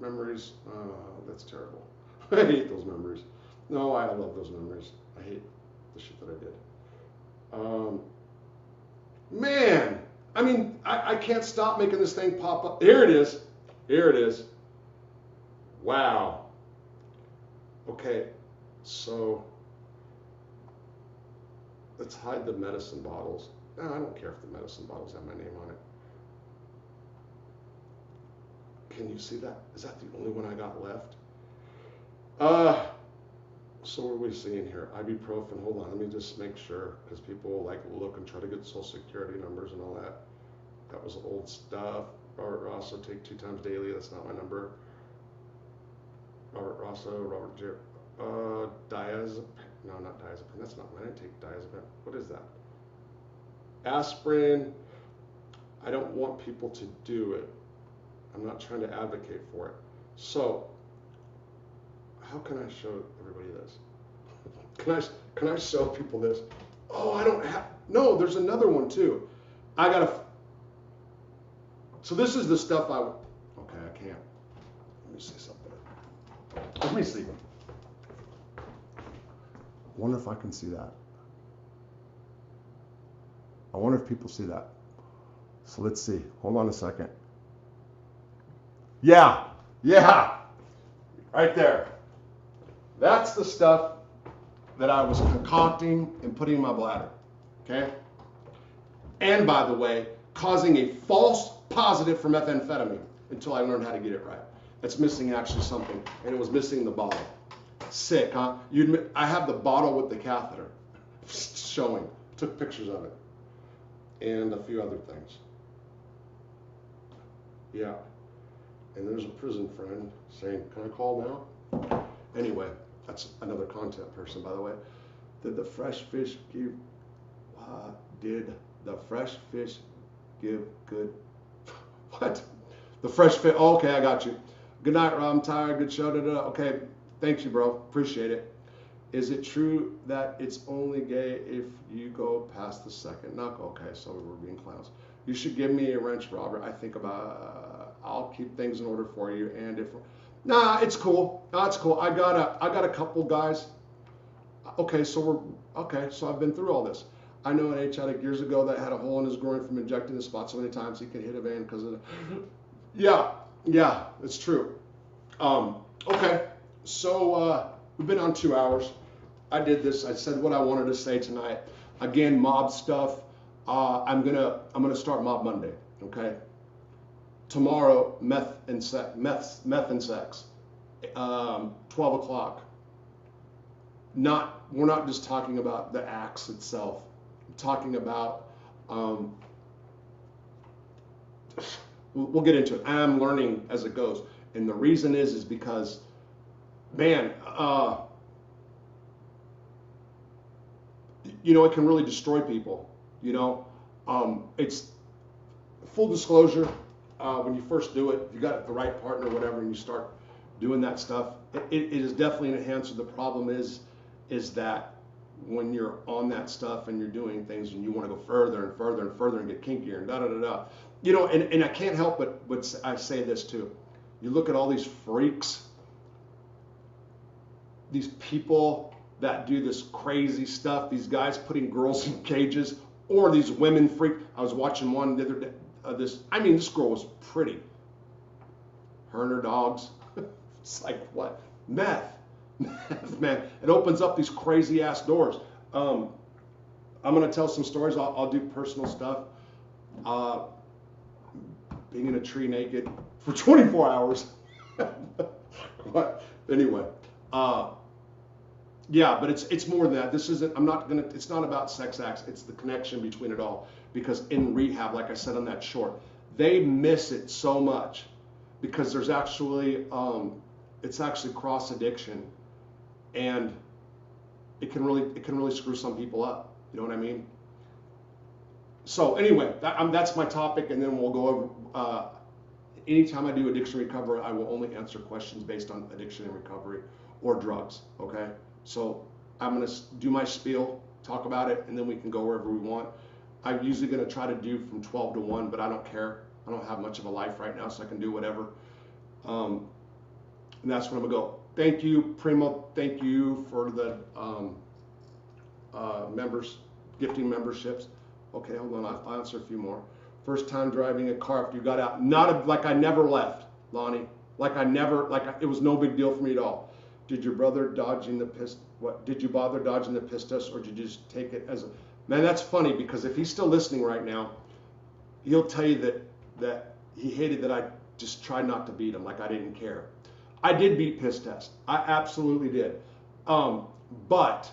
That's terrible. I hate those memories. No, I love those memories. I hate the shit that I did. Man, I mean, I can't stop making this thing pop up. Here it is. Here it is. Wow. Okay, so let's hide the medicine bottles. No, I don't care if the medicine bottles have my name on it. Can you see that? Is that the only one I got left? So what are we seeing here? Ibuprofen. Hold on, let me just make sure, because people like look and try to get social security numbers and all that. That was old stuff. Robert Rosso, take 2 times daily. That's not my number. Robert Rosso, diazepam. No, not diazepam. That's not mine. I take diazepam. What is that? Aspirin. I don't want people to do it. I'm not trying to advocate for it. So, how can I show everybody this? Can I show people this? Oh, I don't have. No, there's another one too. I gotta. So this is the stuff I. Okay, I can't. Let me see something. Let me see. I wonder if I can see that. I wonder if people see that. So let's see. Hold on a second. Yeah. Right there. That's the stuff that I was concocting and putting in my bladder. Okay? And by the way, causing a false positive for methamphetamine until I learned how to get it right. It's missing actually something, and it was missing the bottle. Sick, huh? I have the bottle with the catheter showing. Took pictures of it. And a few other things. Yeah. And there's a prison friend saying, can I call now? Anyway, that's another content person, by the way. Did the fresh fish give good? What? The fresh fish, oh, okay, I got you. Good night, Rob, I'm tired, good show, Okay, thank you, bro, appreciate it. Is it true that it's only gay if you go past the second knuckle? Okay, so we're being clowns. You should give me a wrench, Robert. I think I'll keep things in order for you. And if, nah, it's cool. No, it's cool. I got a couple guys. Okay, so I've been through all this. I know an addict years ago that had a hole in his groin from injecting the spot so many times he could hit a vein because of the, yeah, it's true. Okay, so we've been on 2 hours. I did this. I said what I wanted to say tonight. Again, mob stuff. I'm gonna start Mob Monday. Okay. Tomorrow, meth and sex. 12 o'clock. We're not just talking about the acts itself. I'm talking about we'll get into it. I'm learning as it goes. And the reason is because, man, you know, it can really destroy people. You know, it's full disclosure. When you first do it, you got the right partner, whatever, and you start doing that stuff, it is definitely an enhancer. The problem is that when you're on that stuff and you're doing things and you want to go further and further and further and get kinkier and da da da da, you know, and I can't help but I say this too. You look at all these freaks, these people that do this crazy stuff, these guys putting girls in cages, or these women freak. I was watching one the other day. This girl was pretty. Her and her dogs. It's like, what? Meth. Meth, man. It opens up these crazy ass doors. I'm going to tell some stories. I'll do personal stuff. Being in a tree naked for 24 hours. But anyway. Yeah, but it's more than that. This isn't, it's not about sex acts. It's the connection between it all. Because in rehab, like I said on that short, they miss it so much because there's actually, it's actually cross addiction, and it can really screw some people up. You know what I mean? So anyway, that's my topic, and then we'll go over, anytime I do addiction recovery, I will only answer questions based on addiction and recovery or drugs, okay? So I'm gonna do my spiel, talk about it, and then we can go wherever we want. I'm usually going to try to do from 12 to 1, but I don't care. I don't have much of a life right now, so I can do whatever. And that's where I'm going to go. Thank you, Primo. Thank you for the members, gifting memberships. Okay, hold on. I'll answer a few more. First time driving a car after you got out. Like I never left, Lonnie. It was no big deal for me at all. Did your brother dodging the piss? What? Did you bother dodging the piss test, or did you just take it as a... Man, that's funny because if he's still listening right now, he'll tell you that he hated that I just tried not to beat him, like I didn't care. I did beat piss test. I absolutely did. But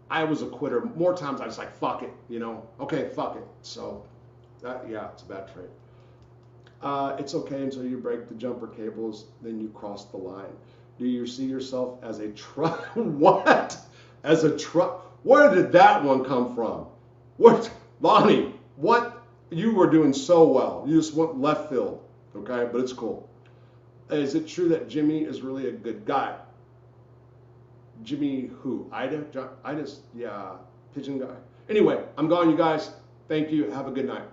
I was a quitter. More times I was like, fuck it, you know? Okay, fuck it. So, yeah, it's a bad trait. It's okay until you break the jumper cables, then you cross the line. Do you see yourself as a truck? What? As a truck? Where did that one come from? What, Lonnie, what? You were doing so well. You just went left field, okay? But it's cool. Is it true that Jimmy is really a good guy? Jimmy who? Ida? Yeah, pigeon guy. Anyway, I'm gone, you guys. Thank you. Have a good night.